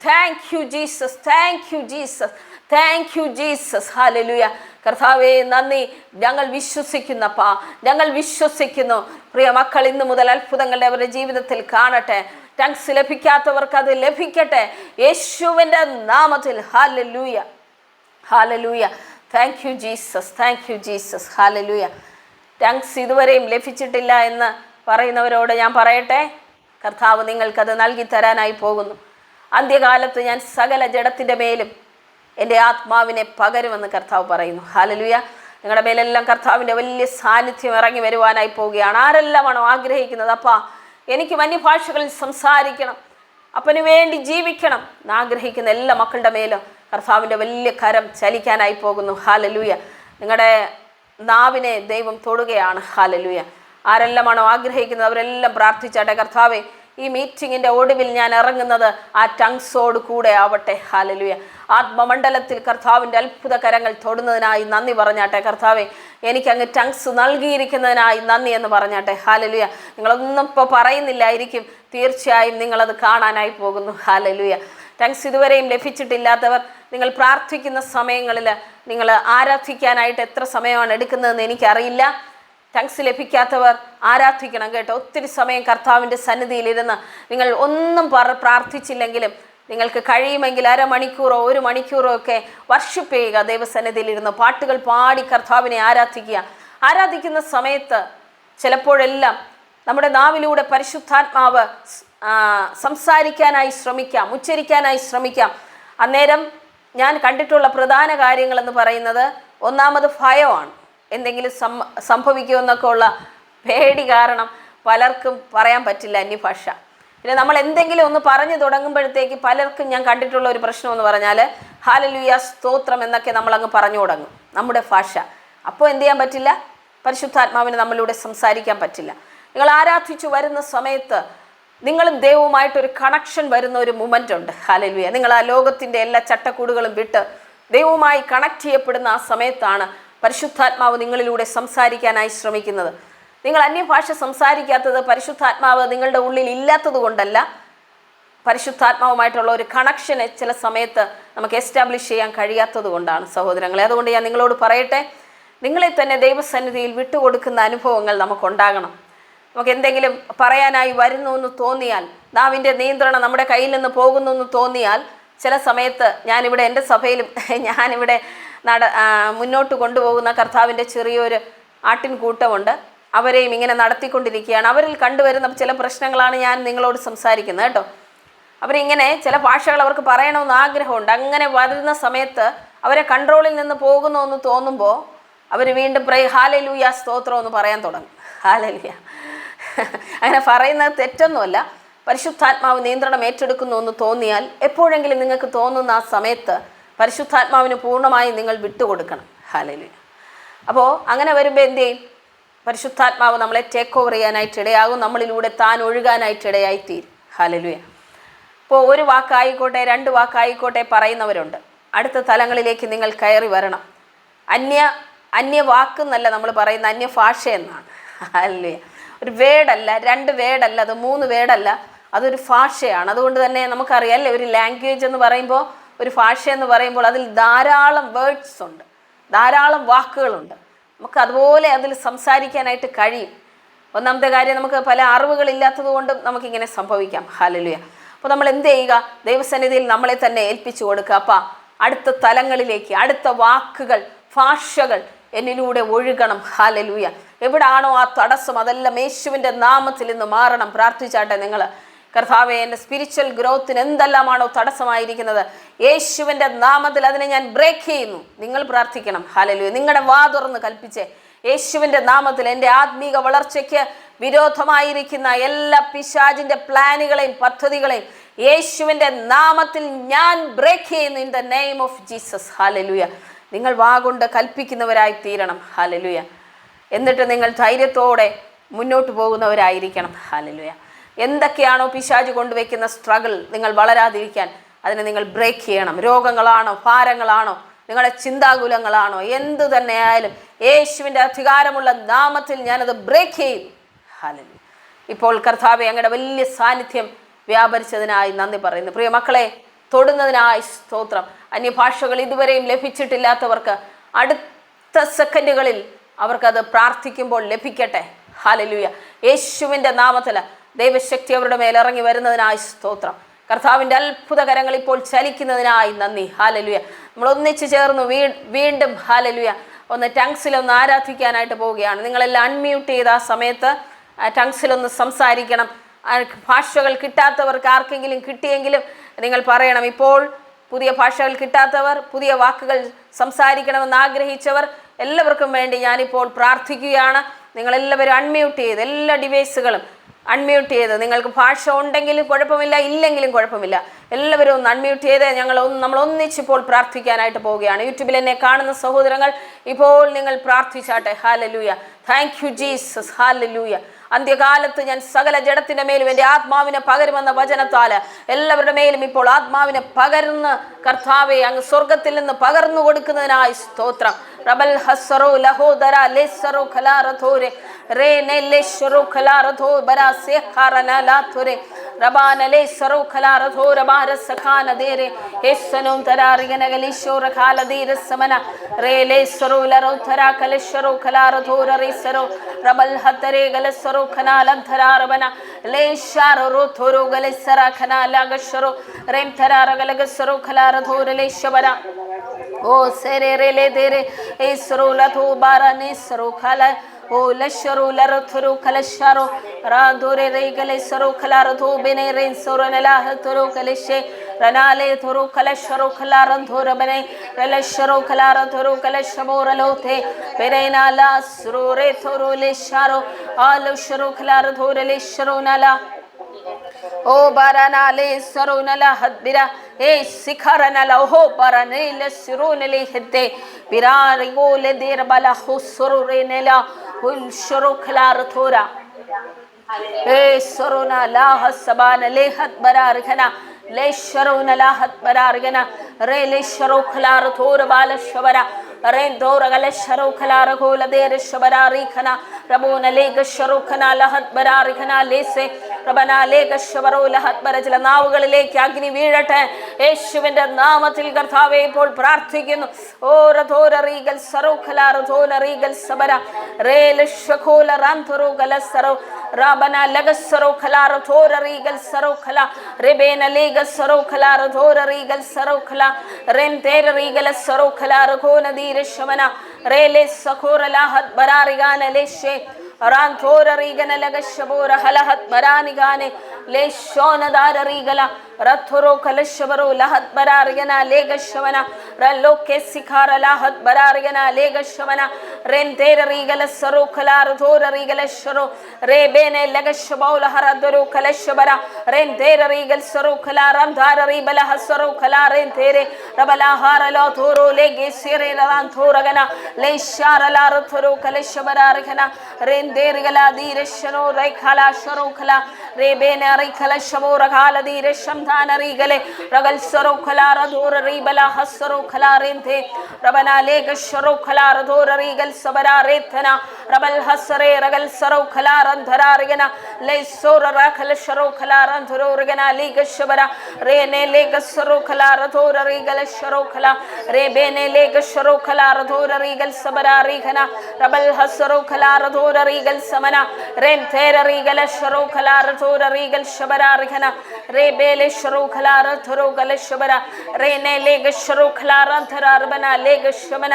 Thank you Jesus, thank you Jesus, thank you Jesus. Hallelujah. കർത്താവേ, നന്ദി. ഞങ്ങൾ വിശ്വസിക്കുന്നു. പ്രിയ മക്കൾ, ഇന്ന് മുതൽ അത്ഭുതങ്ങളുടെ അവരുടെ ജീവിതത്തിൽ കാണട്ടെ. ടങ്സ് ലഭിക്കാത്തവർക്ക് അത് ലഭിക്കട്ടെ യേശുവിൻ്റെ നാമത്തിൽ. Hallelujah, hallelujah. Thank you Jesus, thank you Jesus. Hallelujah. Tongues ഇതുവരെയും ലഭിച്ചിട്ടില്ല എന്ന് പറയുന്നവരോട് ഞാൻ പറയട്ടെ, കർത്താവ് നിങ്ങൾക്കത് നൽകി തരാനായി പോകുന്നു. അന്ത്യകാലത്ത് ഞാൻ സകല ജഡത്തിൻ്റെ മേലും എൻ്റെ ആത്മാവിനെ പകരുമെന്ന് കർത്താവ് പറയുന്നു. ഹല്ലേലൂയ. നിങ്ങളുടെ മേലെല്ലാം കർത്താവിൻ്റെ വലിയ സാന്നിധ്യം ഇറങ്ങി വരുവാനായി പോവുകയാണ്. ആരെല്ലാമാണോ ആഗ്രഹിക്കുന്നത്, അപ്പാ എനിക്ക് അന്യഭാഷകളിൽ സംസാരിക്കണം, അപ്പന് വേണ്ടി ജീവിക്കണം എന്നാഗ്രഹിക്കുന്ന എല്ലാ മക്കളുടെ മേലും കർത്താവിൻ്റെ വലിയ കരം ചലിക്കാനായി പോകുന്നു. ഹല്ലേലൂയ. നിങ്ങളുടെ നാവിനെ ദൈവം തൊടുകയാണ്. ഹല്ലേലൂയ. ആരെല്ലാമാണോ ആഗ്രഹിക്കുന്നത് അവരെല്ലാം പ്രാർത്ഥിച്ചാട്ടെ. കർത്താവെ, ഈ മീറ്റിങ്ങിൻ്റെ ഒടുവിൽ ഞാൻ ഇറങ്ങുന്നത് ആ ടങ്സോട് കൂടെ ആവട്ടെ. ഹല്ലേലൂയ. ആത്മമണ്ഡലത്തിൽ കർത്താവിൻ്റെ അത്ഭുത കരങ്ങൾ തൊടുന്നതിനായി നന്ദി പറഞ്ഞാട്ടെ. കർത്താവെ, എനിക്കങ്ങ് ടങ്സ് നൽകിയിരിക്കുന്നതിനായി നന്ദി എന്ന് പറഞ്ഞാട്ടെ. ഹല്ലേലൂയ. നിങ്ങളൊന്നും ഇപ്പോൾ പറയുന്നില്ലായിരിക്കും, തീർച്ചയായും നിങ്ങളത് കാണാനായി പോകുന്നു. ഹല്ലേലൂയ. ടങ്സ് ഇതുവരെയും ലഭിച്ചിട്ടില്ലാത്തവർ, നിങ്ങൾ പ്രാർത്ഥിക്കുന്ന സമയങ്ങളിൽ നിങ്ങൾ ആരാധിക്കാനായിട്ട് എത്ര സമയമാണ് എടുക്കുന്നതെന്ന് എനിക്കറിയില്ല. ടങ്സ് ലഭിക്കാത്തവർ ആരാധിക്കണം കേട്ടോ. ഒത്തിരി സമയം കർത്താവിൻ്റെ സന്നിധിയിലിരുന്ന് നിങ്ങൾ ഒന്നും പ്രാർത്ഥിച്ചില്ലെങ്കിലും നിങ്ങൾക്ക് കഴിയുമെങ്കിൽ 1/2 മണിക്കൂറോ 1 മണിക്കൂറോ ഒക്കെ വർഷിപ്പ് ചെയ്യുക. ദൈവസന്നിധിയിലിരുന്ന് പാട്ടുകൾ പാടി കർത്താവിനെ ആരാധിക്കുന്ന സമയത്ത് ചിലപ്പോഴെല്ലാം നമ്മുടെ നാവിലൂടെ പരിശുദ്ധാത്മാവ് സംസാരിക്കാനായി ശ്രമിക്കാം, ഉച്ചരിക്കാനായി ശ്രമിക്കാം. അന്നേരം ഞാൻ കണ്ടിട്ടുള്ള പ്രധാന കാര്യങ്ങളെന്ന് പറയുന്നത്, ഒന്നാമത് ഭയമാണ്. എന്തെങ്കിലും സംഭവിക്കുമെന്നൊക്കെ ഉള്ള പേടി കാരണം പലർക്കും പറയാൻ പറ്റില്ല അന്യഭാഷ. പിന്നെ നമ്മൾ എന്തെങ്കിലും ഒന്ന് പറഞ്ഞു തുടങ്ങുമ്പോഴത്തേക്ക് പലർക്കും ഞാൻ കണ്ടിട്ടുള്ള ഒരു പ്രശ്നം എന്ന് പറഞ്ഞാൽ, ഹല്ലേലൂയ, സ്തോത്രം എന്നൊക്കെ നമ്മളങ്ങ് പറഞ്ഞു തുടങ്ങും നമ്മുടെ ഭാഷ. അപ്പോൾ എന്ത് ചെയ്യാൻ പറ്റില്ല? പരിശുദ്ധാത്മാവിന് നമ്മളിലൂടെ സംസാരിക്കാൻ പറ്റില്ല. നിങ്ങൾ ആരാധിച്ചു വരുന്ന സമയത്ത് നിങ്ങളും ദൈവവുമായിട്ടൊരു കണക്ഷൻ വരുന്ന ഒരു മൊമെൻ്റ് ഉണ്ട്. ഹല്ലേലൂയ. നിങ്ങൾ ആ ലോകത്തിൻ്റെ എല്ലാ ചട്ടക്കൂടുകളും വിട്ട് ദൈവവുമായി കണക്ട് ചെയ്യപ്പെടുന്ന ആ സമയത്താണ് പരിശുദ്ധാത്മാവ് നിങ്ങളിലൂടെ സംസാരിക്കാനായി ശ്രമിക്കുന്നത്. നിങ്ങൾ അന്യഭാഷ സംസാരിക്കാത്തത് പരിശുദ്ധാത്മാവ് നിങ്ങളുടെ ഉള്ളിൽ ഇല്ലാത്തത് കൊണ്ടല്ല, പരിശുദ്ധാത്മാവുമായിട്ടുള്ള ഒരു കണക്ഷനെ ചില സമയത്ത് നമുക്ക് എസ്റ്റാബ്ലിഷ് ചെയ്യാൻ കഴിയാത്തത് കൊണ്ടാണ് സഹോദരങ്ങളെ. അതുകൊണ്ട് ഞാൻ നിങ്ങളോട് പറയട്ടെ, നിങ്ങളെ തന്നെ ദൈവസന്നിധിയിൽ വിട്ടുകൊടുക്കുന്ന അനുഭവങ്ങൾ നമുക്കുണ്ടാകണം. നമുക്ക് എന്തെങ്കിലും പറയാനായി വരുന്നു എന്ന് തോന്നിയാൽ, നാവിൻ്റെ നിയന്ത്രണം നമ്മുടെ കയ്യിൽ നിന്ന് പോകുന്നു എന്ന് തോന്നിയാൽ, ചില സമയത്ത് ഞാനിവിടെ എൻ്റെ സഭയിലും ഞാനിവിടെ മുന്നോട്ട് കൊണ്ടുപോകുന്ന കർത്താവിൻ്റെ ചെറിയൊരു ആട്ടിൻകൂട്ടമുണ്ട്. അവരെയും ഇങ്ങനെ നടത്തിക്കൊണ്ടിരിക്കുകയാണ്. അവരിൽ കണ്ടുവരുന്ന ചില പ്രശ്നങ്ങളാണ് ഞാൻ നിങ്ങളോട് സംസാരിക്കുന്നത് കേട്ടോ. അവരിങ്ങനെ ചില ഭാഷകൾ അവർക്ക് പറയണമെന്ന് ആഗ്രഹമുണ്ട്. അങ്ങനെ വരുന്ന സമയത്ത് അവരെ കൺട്രോളിൽ നിന്ന് പോകുന്നു എന്ന് തോന്നുമ്പോൾ അവർ വീണ്ടും ഹല്ലേലൂയ സ്തോത്രം എന്ന് പറയാൻ തുടങ്ങും. ഹല്ലേലൂയ. അങ്ങനെ പറയുന്നത് തെറ്റൊന്നുമല്ല. പരിശുദ്ധാത്മാവ് നിയന്ത്രണം ഏറ്റെടുക്കുന്നു എന്ന് തോന്നിയാൽ, എപ്പോഴെങ്കിലും നിങ്ങൾക്ക് തോന്നുന്ന ആ സമയത്ത് പരിശുദ്ധാത്മാവിന് പൂർണ്ണമായും നിങ്ങൾ വിട്ടുകൊടുക്കണം. ഹല്ലേലൂയ. അപ്പോൾ അങ്ങനെ വരുമ്പോൾ എന്ത് ചെയ്യും? പരിശുദ്ധാത്മാവ് നമ്മളെ ടേക്ക് ഓവർ ചെയ്യാനായിട്ട് ഇടയാകും. നമ്മളിലൂടെ താൻ ഒഴുകാനായിട്ട് ഇടയായിത്തീരും. ഹല്ലേലൂയ. ഇപ്പോൾ ഒരു വാക്കായിക്കോട്ടെ 2 വാക്കായിക്കോട്ടെ പറയുന്നവരുണ്ട്. അടുത്ത തലങ്ങളിലേക്ക് നിങ്ങൾ കയറി വരണം. അന്യ വാക്കെന്നല്ല നമ്മൾ പറയുന്ന അന്യഭാഷ എന്നാണ്. ഹല്ലേലൂയ. ഒരു വേർഡല്ല, 2 വേർഡല്ല, അത് 3 വേർഡല്ല, അതൊരു ഭാഷയാണ്. അതുകൊണ്ട് തന്നെ നമുക്കറിയാം അല്ലേ, ഒരു ലാംഗ്വേജ് എന്ന് പറയുമ്പോൾ, ഒരു ഭാഷ എന്ന് പറയുമ്പോൾ അതിൽ ധാരാളം വേർഡ്സ് ഉണ്ട്, ധാരാളം വാക്കുകളുണ്ട്. നമുക്ക് അതുപോലെ അതിൽ സംസാരിക്കാനായിട്ട് കഴിയും. ഒന്നാമത്തെ കാര്യം, നമുക്ക് പല അറിവുകളില്ലാത്തത് കൊണ്ടും നമുക്കിങ്ങനെ സംഭവിക്കാം. ഹല്ലേലൂയ. അപ്പോൾ നമ്മൾ എന്ത് ചെയ്യുക? ദൈവസന്നിധിയിൽ നമ്മളെ തന്നെ ഏൽപ്പിച്ചു കൊടുക്കുക. അപ്പം അടുത്ത തലങ്ങളിലേക്ക്, അടുത്ത വാക്കുകൾ, ഭാഷകൾ എന്നിലൂടെ ഒഴുകണം. ഹല്ലേലൂയ. എവിടാണോ ആ തടസ്സം, അതെല്ലാം യേശുവിൻ്റെ നാമത്തിൽ നിന്ന് മാറണം. പ്രാർത്ഥിച്ചാട്ടെ നിങ്ങൾ. കർത്താവേ, എൻ്റെ സ്പിരിച്വൽ ഗ്രോത്തിന് എന്തെല്ലാമാണോ തടസ്സമായിരിക്കുന്നത്, യേശുവിൻ്റെ നാമത്തിൽ അതിനെ ഞാൻ ബ്രേക്ക് ചെയ്യുന്നു. നിങ്ങൾ പ്രാർത്ഥിക്കണം. ഹല്ലേലൂയ. നിങ്ങളുടെ വാ തുറന്ന് കൽപ്പിച്ചേ, യേശുവിൻ്റെ നാമത്തിൽ എൻ്റെ ആത്മീക വളർച്ചയ്ക്ക് വിരോധമായിരിക്കുന്ന എല്ലാ പിശാചിൻ്റെ പ്ലാനുകളെയും പദ്ധതികളെയും യേശുവിൻ്റെ നാമത്തിൽ ഞാൻ ബ്രേക്ക് ചെയ്യുന്നു. In the name of Jesus. Hallelujah. നിങ്ങൾ വാ കൊണ്ട് കൽപ്പിക്കുന്നവരായി തീരണം. ഹല്ലേലൂയ. എന്നിട്ട് നിങ്ങൾ ധൈര്യത്തോടെ മുന്നോട്ട് പോകുന്നവരായിരിക്കണം. ഹല്ലേലൂയ. എന്തൊക്കെയാണോ പിശാച് കൊണ്ടുവയ്ക്കുന്ന സ്ട്രഗിൾ, നിങ്ങൾ വളരാതിരിക്കാൻ അതിനെ നിങ്ങൾ ബ്രേക്ക് ചെയ്യണം. രോഗങ്ങളാണോ, ഭാരങ്ങളാണോ, നിങ്ങളുടെ ചിന്താകുലങ്ങളാണോ, എന്തു തന്നെയായാലും യേശുവിൻ്റെ അധികാരമുള്ള നാമത്തിൽ ഞാനത് ബ്രേക്ക് ചെയ്യും. ഹല്ലേലൂയ. ഇപ്പോൾ കർത്താവേ, അങ്ങയുടെ വലിയ സാന്നിധ്യം വ്യാപരിച്ചതിനായി നന്ദി പറയുന്നു. പ്രിയ മക്കളെ, തൊടുന്നതിനായി സ്തോത്രം. അന്യഭാഷകൾ ഇതുവരെയും ലഭിച്ചിട്ടില്ലാത്തവർക്ക് അടുത്ത സെക്കൻഡുകളിൽ അവർക്കത് പ്രാർത്ഥിക്കുമ്പോൾ ലഭിക്കട്ടെ. ഹല്ലേലൂയ. യേശുവിൻ്റെ നാമത്തിൽ ദൈവശക്തി അവരുടെ മേൽ ഇറങ്ങി വരുന്നതിനായി സ്തോത്രം. കർത്താവിൻ്റെ അത്ഭുതകരങ്ങൾ ഇപ്പോൾ ചലിക്കുന്നതിനായി നന്ദി. ഹല്ലേലൂയ. നമ്മൾ ഒന്നിച്ചു ചേർന്ന് വീണ്ടും ഹല്ലേലൂയ ഒന്ന് ടങ്സിലൊന്ന് ആരാധിക്കാനായിട്ട് പോവുകയാണ്. നിങ്ങളെല്ലാം അൺമ്യൂട്ട് ചെയ്ത ആ സമയത്ത് ടങ്സിലൊന്ന് സംസാരിക്കണം. ഭാഷകൾ കിട്ടാത്തവർക്ക്, ആർക്കെങ്കിലും കിട്ടിയെങ്കിലും നിങ്ങൾ പറയണം. ഇപ്പോൾ പുതിയ ഭാഷകൾ കിട്ടാത്തവർ, പുതിയ വാക്കുകൾ സംസാരിക്കണമെന്ന് ആഗ്രഹിച്ചവർ എല്ലാവർക്കും വേണ്ടി ഞാനിപ്പോൾ പ്രാർത്ഥിക്കുകയാണ്. നിങ്ങളെല്ലാവരും അൺമ്യൂട്ട് ചെയ്ത്, എല്ലാ ഡിവൈസുകളും അൺമ്യൂട്ട് ചെയ്ത്, നിങ്ങൾക്ക് ഭാഷ ഉണ്ടെങ്കിലും കുഴപ്പമില്ല, ഇല്ലെങ്കിലും കുഴപ്പമില്ല, എല്ലാവരും ഒന്ന് അൺമ്യൂട്ട് ചെയ്ത് നമ്മൾ ഒന്നിച്ചിപ്പോൾ പ്രാർത്ഥിക്കാനായിട്ട് പോവുകയാണ്. യൂട്യൂബിൽ എന്നെ കാണുന്ന സഹോദരങ്ങൾ, ഇപ്പോൾ നിങ്ങൾ പ്രാർത്ഥിച്ചാട്ടെ. Hallelujah. Thank you Jesus. Hallelujah. അന്ത്യകാലത്ത് ഞാൻ സകല ജഡത്തിൻ്റെ മേലും എൻ്റെ ആത്മാവിനെ പകരുമെന്ന വചനത്താൽ എല്ലാവരുടെ മേലും ഇപ്പോൾ ആത്മാവിനെ പകർന്ന് കർത്താവെ അങ്ങ് സ്വർഗത്തിൽ നിന്ന് പകർന്നു കൊടുക്കുന്നതിനായി സ്തോത്രം. റബൽ ഹസ്സറോ ലഹോദര ലേസറോ ഖലാറഥോരെ റേ നെല്ലേശ്വറോ ഖലാറഥോ ബരാ സേഖാറന ലാഥോരെ റബാന ലേസറോ ഖലാറഥോ റബാര സഖാന ദേരെ ഹേസനോ തരാറിഗനഗലിശോറ ഖാലദീര സമന റേ ലേസറോ ലറോ തരാ കലേശ്വറോ ഖലാറഥോ റേസറോ റബൽ ഹത്തരേ ഗലസറോ ഖനാലധരാറബന ലേശാറോ റോഥോരോ ഗലസറ ഖനാലഗശറോ റേം തരാറഗലഗസറോ ഖലാറഥോ ലേശബര ഓ സെരെ റേലെ ദേരെ ഏസറോ ലഥോ ബാരനെ സറോ ഖല ഓ ലശറോ ലറഥറോ ഖലശറോ റാദോരെ റേ ഗലസറോ ഖലാറഥോ ബെനെ റേൻ സറോ നലാഹതറോ ഖലശെ റനാലെ ഥറോ ഖലശറോ ഖലാറന്ധോര ബനെ റലശറോ ഖലാറഥറോ ഖലശമോറലോഥെ ബെനൈനാല സറോ റേ ഥറോ ലേശറോ ആലശറോ ഖലാറഥോ ലേശറോ നല ഓ ബാരാനാലെ സറോനല ഹദ്ബിര ഏ സിഖറനല ഓ ബാരാനല സിറോനലെ ഹദ്ദെ ബിരാരിഗോലെ ദേർബല ഹോ സറോറേനല ഹുൽ ശറോ ഖലാറഥോര ഏ സറോനല ഹസബാനലെ ഹദ്ബരാർഖന ലേ ശറോനല ഹദ്ബരാർഖന റേ ലേ ശറോ ഖലാറഥോര ബാല ശബര റേന്തോര ഗലശറോ ഖലാറഖോല ദേര ശബരാറിഖന റബോന ലേഗ ശറോ ഖന ലഹദ് ബരാറിഖന ലേസെ ചില നാവുകളിലേക്ക് അഗ്നി വീഴട്ടെ യേശുവിന്റെ നാമത്തിൽ കർത്താവേ ഇപ്പോൾ പ്രാർത്ഥിക്കുന്നു. ഓ രഥോര റീഗൽ സറോഖല രഥോന റീഗൽ സബര റേല ഷഖോല റാന്തറോ ഗലസറോ റാബന ലഗസറോ ഖലാ രഥോര റീഗൽ സറോ ഖല റെബേന ലേഗ സറോ ഖലാ രഥോര റീഗൽ സറോ ഖല റെം തേര റീഗൽ സറോ ഖലാ രഘോന ദീര ശമന റേലെ സഖോര ലാഹത് ബരാറിഗാന ലേശേ റാന്തോര റീഗന ലഗശബോര ഹലഹത് ബരാനിഗാനെ ലേശോന ദാര റീഗല ರಥರೋ ಕಲಶವರೋ ಲಹತ್ ಬರಾರಿಗನ ಲೇಗಶವನ ರಲ್ಲೋಕೆ ಸಿಖಾರ ಲಹತ್ ಬರಾರಿಗನ ಲೇಗಶವನ ರೆಂತೇರ ರೀಗಲ ಸರೋ ಖಲಾರ ಥೋರ ರೀಗಲ ಶರೋ ರೇ ಬೇನೆ ಲಗಶಬೌಲ ಹರದರೋ ಕಲಶಬರ ರೆಂತೇರ Regal ಸರೋ ಖಲಾರಂ Dhaara ರೀಬಲ ಹಸರೋ Qala ರೆಂತೇರೆ ರಬಲ ಹಾರಲೋ Thoreau ಲೇಗೆ ಸೇರೆ ರಲಾನ್ ಥೋರಗನ ಲೇಶಾರ ಲಾರ thorough ಕಲಶಬರ ಅರ್ಘನ ರೆಂದೇರಿಗಲ ದೀರಶನೋ Rai Qala ಶರೋ ಖಲಾ ರೇ ಬೇನೆ ರೈ ಖಲಶಮೋ ರಘಾಲ ದೀರಶಂ ರೀಗಲೆ ರಗಲ್ ಸರೋ ಖಲಾರ ಧೋರ ರೀಬಲ ಹಸರೋ ಖಲಾರೆಂತೆ ರಬನ ಲೇಗ ಶರೋ ಖಲಾರ ಧೋರ ರೀಗಲ್ ಸಬರ ರೇಥನ ರಬಲ್ ಹಸರೆ ರಗಲ್ ಸರೋ ಖಲಾರಂಧರಾರಿಗನ ಲೈ ಸೋರ ರಖಲ ಶರೋ ಖಲಾರಂಧರೋರಿಗನ ಲೀಗ ಶಬರ ರೇನೆ ಲೇಗ ಸರೋ ಖಲಾರ ಧೋರ ರೀಗಲ ಶರೋ ಖಲಾ ರೇ ಬೇನೆ ಲೇಗ ಶರೋ ಖಲಾರ ಧೋರ ರೀಗಲ್ ಸಬರ ರೀಘನ ರಬಲ್ ಹಸರೋ ಖಲಾರ ಧೋರ ರೀಗಲ್ ಸಮನ ರೇನ್ ಥೇರ ರೀಗಲ ಶರೋ ಖಲಾರ ಧೋರ ರೀಗಲ್ ಶಬರ ರಿಘನ ರೇ ಬೇಲೆ ಶರೋ ಖಲಾರ ಥರೋ ಗಲ ಶಬರ ರೇನೆ ಲೇಗ ಶರೋ ಖಲಾರಂಧರ ಅರ್ಬನ ಲೇಗ ಶಮನ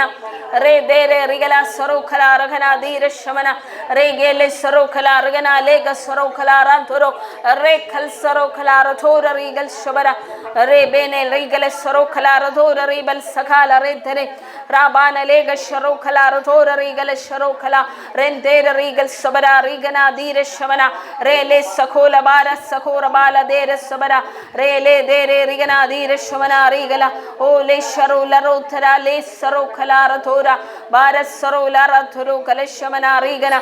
ರೇ ದೇರೆ ರಿಗಲ ಸರೋ ಖಲಾರಘನ ದೀರ ಶಮನ ರೇ ಗೆಲೆ ಸರೋ ಖಲಾರಘನ ಲೇಗ ಸರೋ ಖಲಾರಂಥರೋ ರೇ ಖಲ್ ಸರೋ ಖಲಾರ ಥೋರ ರೀಗಲ್ ಶಬರ ರೇ ಬೇನೆ ರೀಗಲ ಸರೋ ಖಲಾರ ಧೋರ ರೀಬಲ್ ಸಖಾಲ ರೇಧರೆ ರಾಬಾನ ಲೇಗ ಶರೋ ಖಲಾರ ಧೋರ ರೀಗಲ ಶರೋ ಖಲಾ ರೇನ್ ದೇರ ರೀಗಲ್ ಸಬರ ರೀಗನ ದೀರ ಶಮನ ರೇ ಲೇ ಸಖೋಲ ಬಾಲ ಸಖೋರ ಬಾಲ ದೇರ ಸಬರ ರೇ ಲೇ ದೇರೆ ರಿಗನ ದೀರ ಶಮನ ರೀಗಲ ಓ ಲೇ ಶರೋ ಲರೋ ಥರ ಲೇ ಸರೋ ಖಲಾರ ಥೋರ ಬಾರ ಸರೋ ಲರ ಥರೋ ಕಲ ಶಮನ ರೀಗನ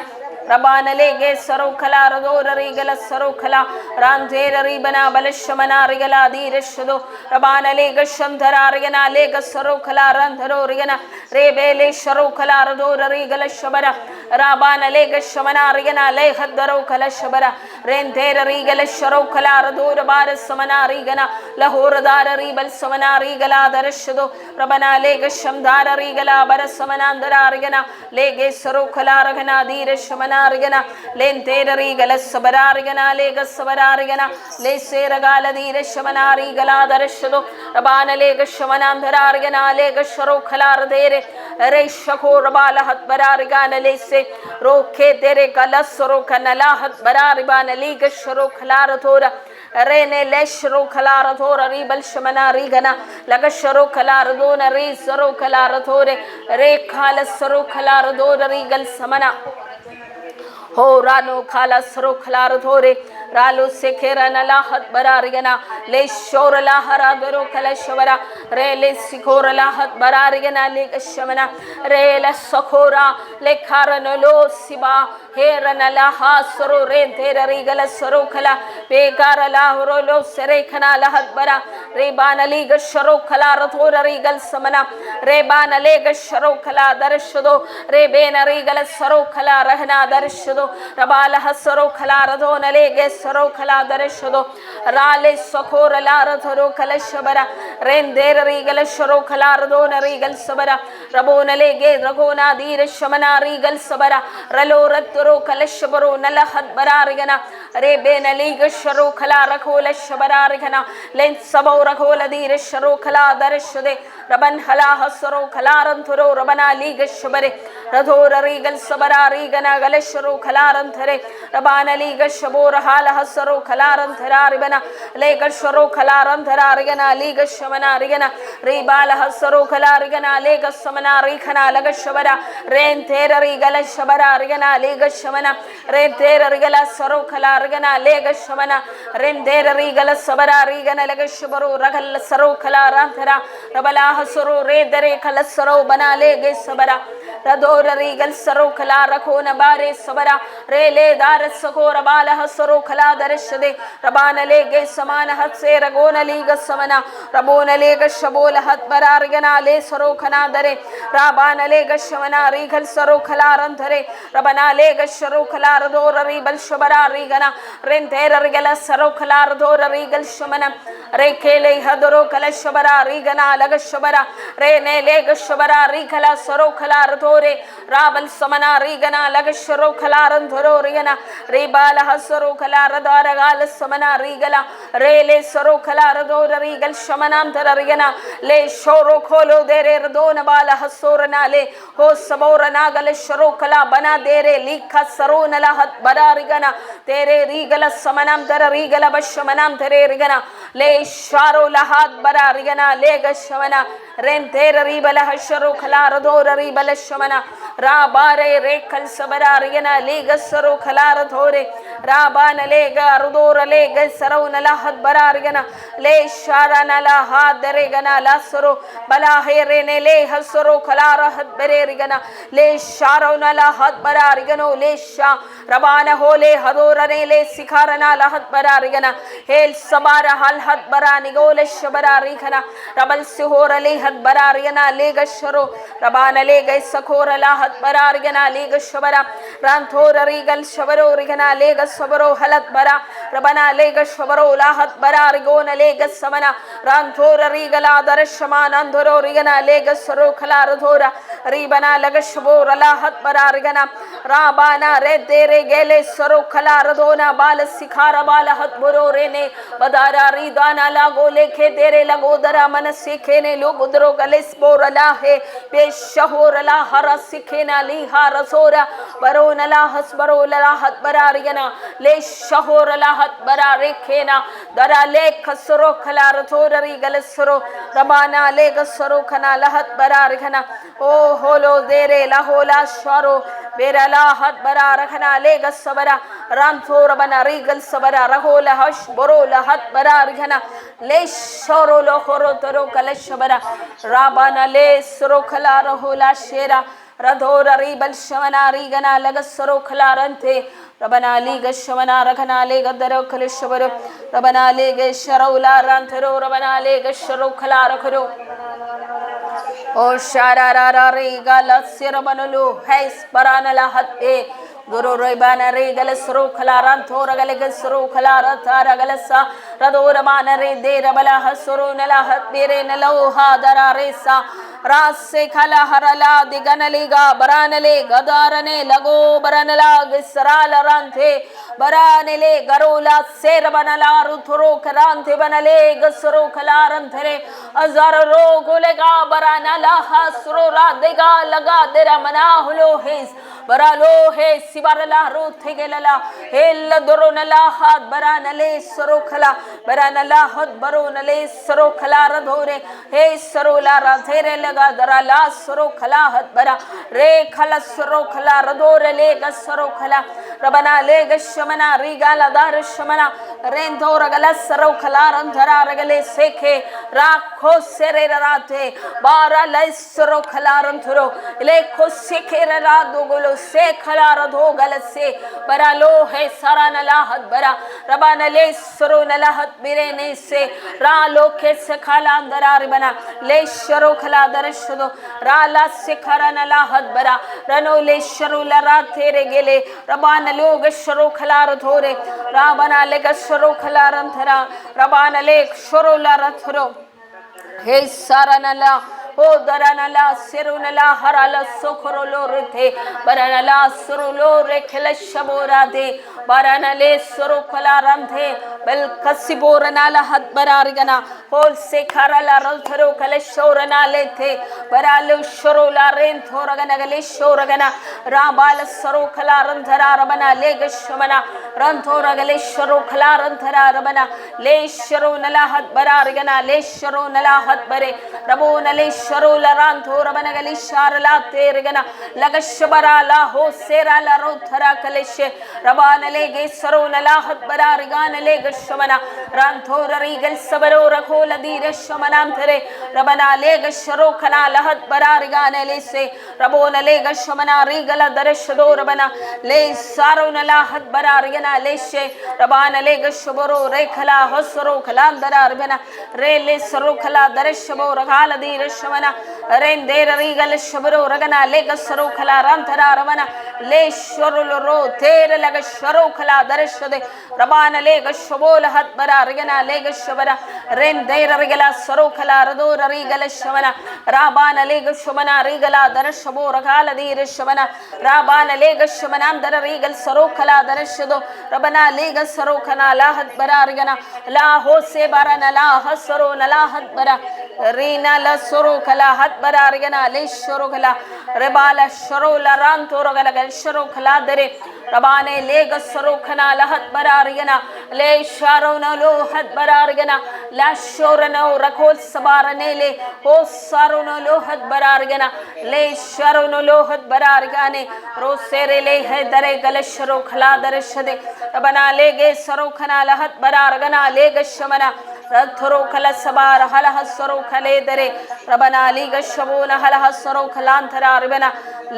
ರಬಾನಲೆಗೆ ಸರೋ ಖಲಾರ ಧೋರ ರೀಗಲ ಸರೋ ಖಲಾ ರಾಂಧೇರ ರೀಬನ ಬಲಶಮನ ರಿಗಲ ದೀರಶದು ರಬಾನಲೆಗ ಶಂಧರ ರಿಗನ ಲೇಗ ಸರೋ ಖಲಾರಂಧರೋ ರಿಗನ ರೇ ಬೇಲೆ ಶರೋ ಖಲಾರ ಧೋರ ರೀಗಲ ಶಬರ ರಾಬಾನಲೆಗ ಶಮನ ರಿಗನ ಲೇ ಹದ್ದರೋ ಖಲ ಶಬರ ರೇಂಧೇರ ರೀಗಲ ಶರೋ ಖಲಾರ ಧೋರ ಬಾರ ಸಮನ ರೀಗನ ಲಹೋರದಾರ ರೀಬಲ್ ಸಮನ ರೀಗಲ ದರಶದು ರಬನ ಲೇಗ ಶಂಧಾರ ರೀಗಲ ಬರ ಸಮನಾಂದರ ರಿಗನ ಲೇಗೆ ಸರೋ ಖಲಾರಘನ ದೀರ ಶಮನ ರಿಗನ ಲೇಂತೇರ ರೀಗಲ ಸಬರಾರಿಗನ ಲೇಗ ಸಬರಾರಿಗನ ಲೇ ಸೇರಗಾಲ ದೀರ ಶಮನಾರಿಗಲ ದರಶದು ರಬಾನ ಲೇಗ ಶಮನಾಂಧರಾರಿಗನ ಲೇಗ ಶರೋ ಖಲಾರ ದೇರೆ ರೇ ಶಖೋ ರಬಾಲ ಹತ್ ಬರಾರಿಗಾನ ಲೇಸೆ ರೋಖೆ ತೆರೆ ಕಲ ಸರೋ ಕನಲ ಹತ್ ಬರಾರಿಬಾನ ಲೀಗ ಶರೋ ಖಲಾರ ಥೋರ ರೇನೆ ಲೇ ಶರೋ ಖಲಾರ ಥೋರ ರೀಬಲ್ ಶಮನ ರೀಗನ ಲಗ ಶರೋ ಖಲಾರ ದೋನ ರೀ ಸರೋ ಖಲಾರ ಥೋರೆ ರೇ ಖಾಲ ಸರೋ ಖಲಾರ ದೋರ ರೀಗಲ್ ಸಮನ हो रानो खाला सरो खलार धोरे रालो सेखेरा नला हत बरारिगना ले शोर लाहरा दरो कलशवरा रे ले सिखोर लाहत बरारिगना ले कशमना रे ल सखोरा ले खारन लो सिबा हेर नला हा सरो रे तेर रिगल सरो खला बेकार लाहरो लो सरे खना लहत बरा रे बानली ग शरो खला रथोर रिगल समना रे बानले ग शरो खला दर्शदो रे बेन रिगल सरो खला रहना दर्शदो रबाल हसरो खला रधो नलेगे सरो खला दर्शदो राले सखोर लार थरो कलशबरा रेन देर रिगल शरो खला रधो नरिगल सबरा रबो नलेगे रघोना दीर शमना रिगल सबरा रलो रत्रो कलशबरो नलहत बरारिगना रे बेनलीग शरो खला रखोल शबरारिगना लेन सबो रखोल दीर शरो खला दर्शदे रबन हला हसरो खला रंथरो रबना लीग शबरे रधोर रिगल सबरा रिगना गलशरो खला रंथरे रबानली गशबोर हाल हसरो खलारंथरा रिबना लेगशरो खलारंथरा रिगना लीगशमना रिगना रिबाल हसरो खला रिगना लेगसमना रिखना लगशबरा रेन तेर रिगल शबरा रिगना लेगशमना रेन तेर रिगल सरो खला रिगना लेगशमना रेन तेर रिगल सबरा रिगना लगशबरो रगल सरो खलारंथरा रबला हसरो रे दरे खलसरो बना लेगे सबरा रदोर रिगल सरो खला रखो न बारे सबरा रे ले दार सको रबाल हसरो खला दर्शदे रबान लेगे समान हत से रगोन लीग समना रबोन लेग शबो lahat bararigana le soro khana dare rabana le gashmana rigal soro khalaran dare rabana le gashro khalar dor ribal shbara rigana rentera rigala soro khalar dor rigal shmana re kele hadoro kala shbara rigana laga shbara re ne le gashbara rigala soro khalar dore rabal samana rigana laga shro khalaran doro rigana ribala hasoro khalar dara gal samana rigala re le soro khalar dor rigal shmanam dara rigana le shoro kholo dere ردون بالا حسورنا لے ہو سبورنا گل شروکلا بنا دیرے لیکھا سرون لہت بڑا رگنا تیرے ریگل سمنام در ریگل بشمنام تیرے رگنا لے شارو لہت بڑا رگنا لے گشمنا رین تیر ریبل شروکلا ردور ریبل شمنا را بارے ریکل سبرا رگنا لے گسرو کھلا ردورے را بان لے گا ردور لے گا سرون لہت بڑا رگنا لے شارنا لہت درے گنا لسرو بلا ہے le hasoro khalara had bererigana le sharona la had bararigano le sha rabana hole hadorane le sikharana la had bararigana hel sabara hal had barani gole shabararigana rabal sihora le had bararigana le gashro rabana le gai sakhora la had bararigana le gashabara ranthora rigal shabaro rigana le gasabaro halat bara rabana le gashabaro la had bararigona le gasamana ranthora rigala darshman andoro rigana lega soro khalar dhora ribana lagashbor lahat barargana rabana re dere gele soro khalar dhona bal sikhara balahat borore ne badara ridana lago lekhe dere lagodara man sikhene logudro gales bor lahe beshahor la hara sikhena li harasora barona la hasbaro lahat barargana le shahor lahat barare khena dara lekh soro khalar dhora rigal soro rabana lega soro khana lahat bararkhana o holo dere la hola sharo bera lahat bararkhana lega sabara ranthor bana rigal sabara rahola hash boro lahat bararkhana le shoro lo khoro toro kalashbara rabana le soro khala rahola shera radhor ribal shwana rigana laga soro khala rante rabana liga shwana rakhana lega daro kalashbara rabana lega sharola ranthoro rabana lega sharo khala rakhro o shararara regala sirabanulu heis baranala hatte guru roibana regala suru khalaran thora galega suru khalara tara galasa radora bana re dera bala hasuru nala hatere nalo hadara resa rasse khala harala diganaliga baranale gadarane lago baranala gisral ranthe baranele garola serbanala ruthuru karanthe banale gasuru khalaran thare azar ro golega baranala hasuru radega laga dera manahulo his baralo he sibarala ruthgelala hel doronala had baranale sorokhala baranala had baronale sorokhala radhore he sorola radhere laga darala sorokhala had bara re khala sorokhala radhore lega sorokhala rabana lega shamana rigala dar shamana rendora gala sorokhala randhara ragale sekhe rakho sere rate bara lai sorokhala randhoro lekho sekhe rado golo se khalar dho galase baralo hai sarana lahat bara rabana le suruna lahat birene se ralo ke se khala andarar bana le sharo khala darshdo rala se kharana lahat bara rano le sharo la ratere gele rabana log sharo khalar dhore rabana le sharo khalaram thara rabana le sharo la rathro he sarana la o daranala serunala harala sokorolo rthe baranala surolo rekhla shaborade baranale surukala ramthe bel kasiborana la had bararigana hol se kharala ralthro kala shorana lethe baralu shorola ren thoragana gale shoragana rabal surukala ranthara rabana legashmana ranthora gale shorukala ranthara rabana le shorunala had bararigana le shorunala had bare rabona le sharola ranthor rabana gale sharala tergana lagashabara la ho sera la rothara kaleshe rabana lege sarona la had bararigana lege shomana ranthora regal sabaro rakhola dire shomanam thare rabana lega sharokana lahat bararigana lese rabona lega shomana regala darashdo rabana le sarona lahat bararigana lese rabana lega shoboro rekhala hosro khalandara rabana re le sarokhala darashbo rakhala dire shomana rendera regal shabaro ragana lega sarokhala rantara rabana le shorolo tere lega sharokhala darashde rabana lega shobola hat bararigana lega shabara rendera regala sarokhala radora regala shabana rabana lega shomana regala darashbo rakhala dire shabana rabana lega shomana dara regal sarokhala darashdo rabana lega sarokana la hat bararigana la hose barana la hasro la hat bara rina la sarokhala hat bararigana le shorokhala rebala sharola ranto rogala sharokhala dare rabane lega sarokana la hat bararigana le sharona lo hat bararigana la shorana rakol sabaranele o sarona lo hat bararigana le sharono lo hat bararigane rosere le hedare gal sharokhala dare shade rabana lege sarokana la hat bararigana lega shamana rathoro khala sabar hala hasro khale dare rabana liga shabona hala hasro khalantara rabana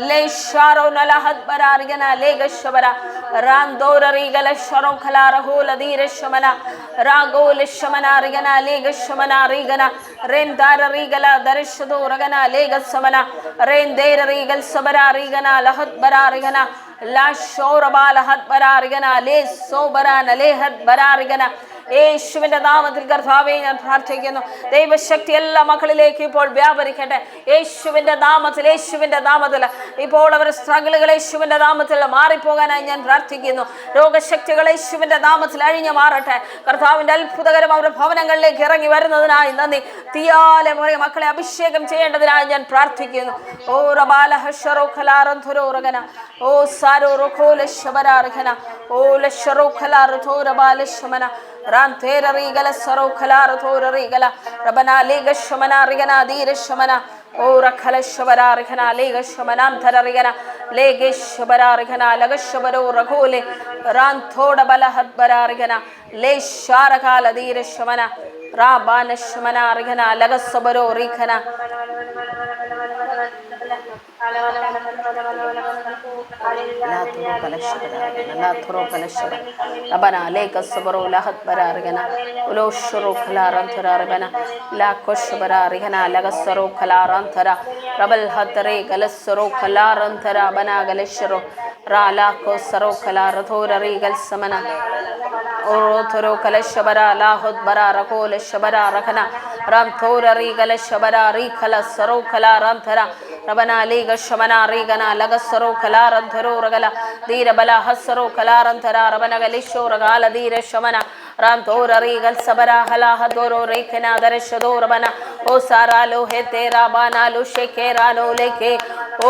le sharona la hat bararigana lega shabara randora rigala sharo khala rahul adire shamana ragol shamana rigana lega shamana rigana rendara rigala darishdo ragana lega samana rendera rigal sabara rigana lahat bararigana la shoraba lahat bararigana le sobarana le hat bararigana യേശുവിന്റെ നാമത്തിൽ കർത്താവേ ഞാൻ പ്രാർത്ഥിക്കുന്നു ദൈവശക്തി എല്ലാ മക്കളിലേക്ക് ഇപ്പോൾ വ്യാപരിക്കട്ടെ യേശുവിന്റെ നാമത്തിൽ ഇപ്പോൾ അവരുടെ സ്ട്രഗിളുകൾ യേശുവിന്റെ നാമത്തിൽ മാറിപ്പോകാനായി ഞാൻ പ്രാർത്ഥിക്കുന്നു രോഗശക്തികൾ യേശുവിന്റെ നാമത്തിൽ അഴിഞ്ഞു മാറട്ടെ കർത്താവിന്റെ അത്ഭുതകരം അവരുടെ ഭവനങ്ങളിലേക്ക് ഇറങ്ങി വരുന്നതിനായി നന്ദി തീയാലെ മക്കളെ അഭിഷേകം ചെയ്യേണ്ടതിനായി ഞാൻ പ്രാർത്ഥിക്കുന്നു ഓ റബാലഹശറോ ഖലാറന്ധുരോറഗന ഓ സാരോ റഖോല ശബരാർഖന ഓ ലശറോ ഖലാറധോ റബാലശമന rantera rigala saro khalara thora rigala rabana lega shamana rigana dire shamana ora khala shabara rigana lega shamana thara rigana lege shabara rigana laga shabaro rakhole ran thoda bala hat bara rigana le shara khala dire shamana rabana shamana rigana laga sabaro rigana la thoro kalashara rabana leka sabaro lahat barargana ulo shuru khalaran thara rabana la koshbara rigana lagasaro khalaran thara rabal hatre galasaro khalaran thara bana galashro ra la ko saro khalar thora rigal samana o thoro kalashabara la hud bara rakol shabara rakana ram thora rigal shabara ri khala saro khalaran thara rabana lega shamana rigana lagasaro khalaran tharo ragala dira bala hasaro khalaran thara rabana galisho ragala dira shamana ram thora rigal sabara hala hadoro rekena darshado rabana o sara lo he tera bana lo shekera no leke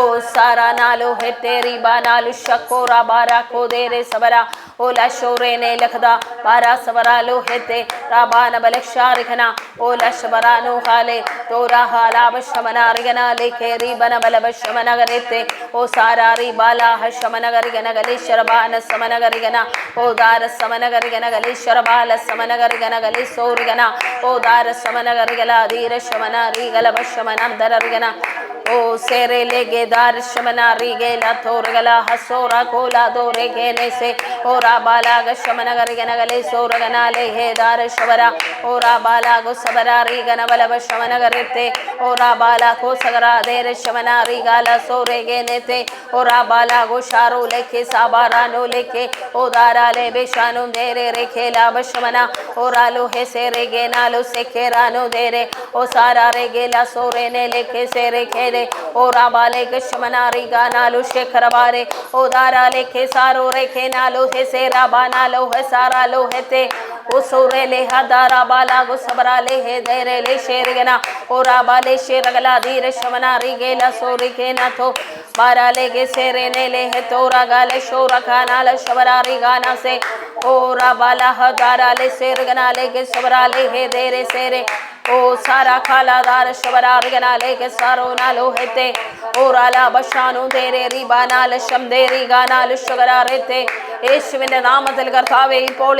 o sara na lo he teri bana lo shakora bara ko dere sabara o la shore ne lakhda bara sabara lo he te rabana balaksharikhana o la shabara no khale tora hala bashamana rigana leke ri bana balabashamana garete o sara ri bala hashamana garigana galishara bana samana garigana o dara samana garigana galishara bala samana garigana galisorigana o dara samana garigala dira shamana rigala bashamana darigana o sere lege dar shamana rigela torgala hasora kola dore gene se ora bala gashamana garigana galisorigana lehe dar shabara ora bala go sabara rigana bala bashamana garete ora bala ko sagara dere shamana rigala sore gene te ora bala go sharo leke sabara no leke o dara le beshanu dere rekela bashamana ora lo he sere gena lo sekera no dere o sara regela sore ne leke sere kele ora bale gashamana rigana lo shekhara bare o dara leke saro rekena lo he sera bana lo he sara lo hete o sore le hadara bala go sabra le he dere le shergena ora bale shergala dire shamana rigela sore kena to bara lege sere ne le he tora gale shora kana la shabara rigana se ora bala hadara le sergana lege sabra le he dere sere o sara khala dar shabara rigana lege saro na lo hete ora la bashanu dere ribana la shamderi gana la shagara rete യേശുവിൻ്റെ നാമത്തിൽ കർത്താവേ ഇപ്പോൾ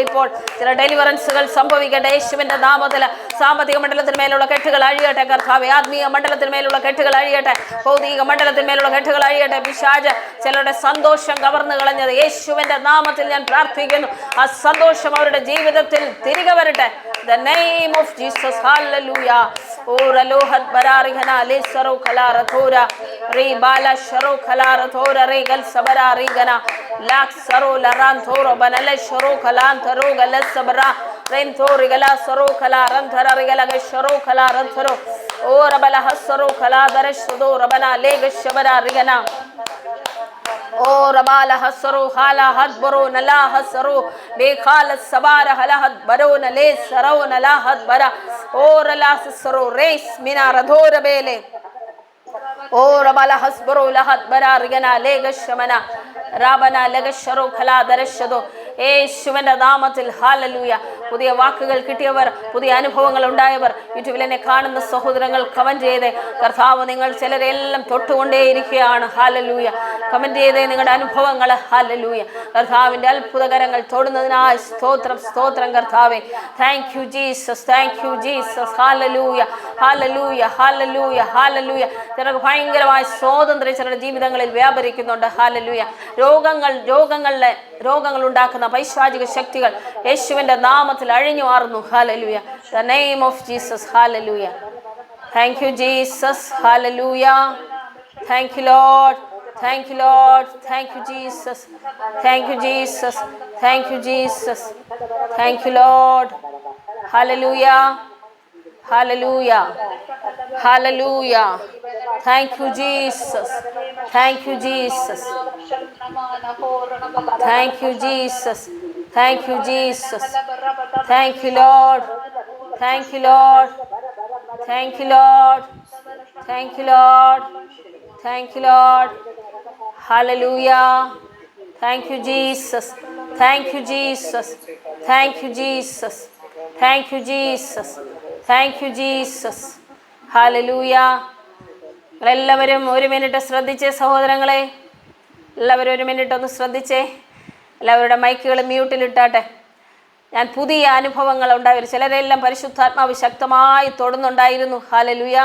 ചില ഡെലിവറൻസുകൾ സംഭവിക്കട്ടെ യേശുവിൻ്റെ നാമത്തിൽ. സാമ്പത്തിക മണ്ഡലത്തിന്മേലുള്ള കെട്ടുകൾ അഴിയട്ടെ കർത്താവേ. ആത്മീയ മണ്ഡലത്തിന്മേലുള്ള കെട്ടുകൾ അഴിയട്ടെ. ഭൗതിക മണ്ഡലത്തിന്മേലുള്ള കെട്ടുകൾ അഴിയട്ടെ. പിശാച് ചിലരുടെ സന്തോഷം കവർന്നു കളഞ്ഞത് യേശുവിൻ്റെ നാമത്തിൽ ഞാൻ പ്രാർത്ഥിക്കുന്നു. ആ സന്തോഷം അവരുടെ ജീവിതത്തിൽ തിരികെ വരട്ടെ. The name of Jesus. Hallelujah. Ora lohat bararigana le saro khalara thora re bala sharo khalara thora re gal sabara rigana lak saro laran thora banale sharo khalan tharo gal sabara ren thori gala saro khalaran thara rigala ga sharo khalaran tharo ora bala hasaro khala darashdo rabana le ga shabara rigana O rabala hasaro hala had baro nala hasaro bekhal sabara hala had baro nale saro nala had bara o rala hasaro reis minara dhora bele o rabala hasbaro lahad bara rigana lega shamana rabana lega sharo khala darashdo യേശുവിൻ്റെ നാമത്തിൽ ഹല്ലേലൂയ. പുതിയ വാക്കുകൾ കിട്ടിയവർ, പുതിയ അനുഭവങ്ങൾ ഉണ്ടായവർ, യൂട്യൂബിൽ എന്നെ കാണുന്ന സഹോദരങ്ങൾ കമൻറ്റ് ചെയ്തേ. കർത്താവ് നിങ്ങൾ ചിലരെല്ലാം തൊട്ടുകൊണ്ടേയിരിക്കുകയാണ്. ഹല്ലേലൂയ. കമൻറ്റ് ചെയ്തേ നിങ്ങളുടെ അനുഭവങ്ങൾ. ഹല്ലേലൂയ. കർത്താവിൻ്റെ അത്ഭുതകരങ്ങൾ തൊടുന്നതിനായി സ്തോത്രം, സ്തോത്രം കർത്താവേ. Thank you Jesus, thank you Jesus. Hallelujah, hallelujah, hallelujah, hallelujah. ചിലർക്ക് ഭയങ്കരമായ സ്വാതന്ത്ര്യം ചിലരുടെ ജീവിതങ്ങളിൽ വ്യാപരിക്കുന്നുണ്ട്. ഹല്ലേലൂയ. രോഗങ്ങൾ ഉണ്ടാക്കുന്ന പൈശാചിക ശക്തികൾ യേശുവിൻ്റെ നാമത്തിൽ അഴിഞ്ഞു മാറുന്നു. Hallelujah. The name of Jesus. Hallelujah. Thank you Jesus. Hallelujah. Thank you Lord. Thank you Lord. Thank you Jesus. Thank you Jesus. Thank you Jesus. Thank you Lord. Hallelujah. Hallelujah. Hallelujah. Thank you Jesus. Thank you Jesus. Thank you Jesus. Thank you Jesus. Thank you Lord. Thank you Lord. Thank you Lord. Thank you Lord. Thank you Lord. Hallelujah. Thank you Jesus. Thank you Jesus. Thank you Jesus. Thank you Jesus. Thank you Jesus. Hallelujah. എല്ലാവരും ഒരു മിനിറ്റ് ശ്രദ്ധിച്ചേ സഹോദരങ്ങളെ. എല്ലാവരും ഒരു മിനിറ്റ് ഒന്ന് ശ്രദ്ധിച്ചേ. എല്ലാവരുടെ മൈക്കുകൾ മ്യൂട്ടിലിട്ടാട്ടെ. ഞാൻ പുതിയ അനുഭവങ്ങൾ ഉണ്ടായിരുന്നു. ചിലരെല്ലാം പരിശുദ്ധാത്മാവ് ശക്തമായി തൊടുന്നുണ്ടായിരുന്നു. ഹല്ലേലൂയ.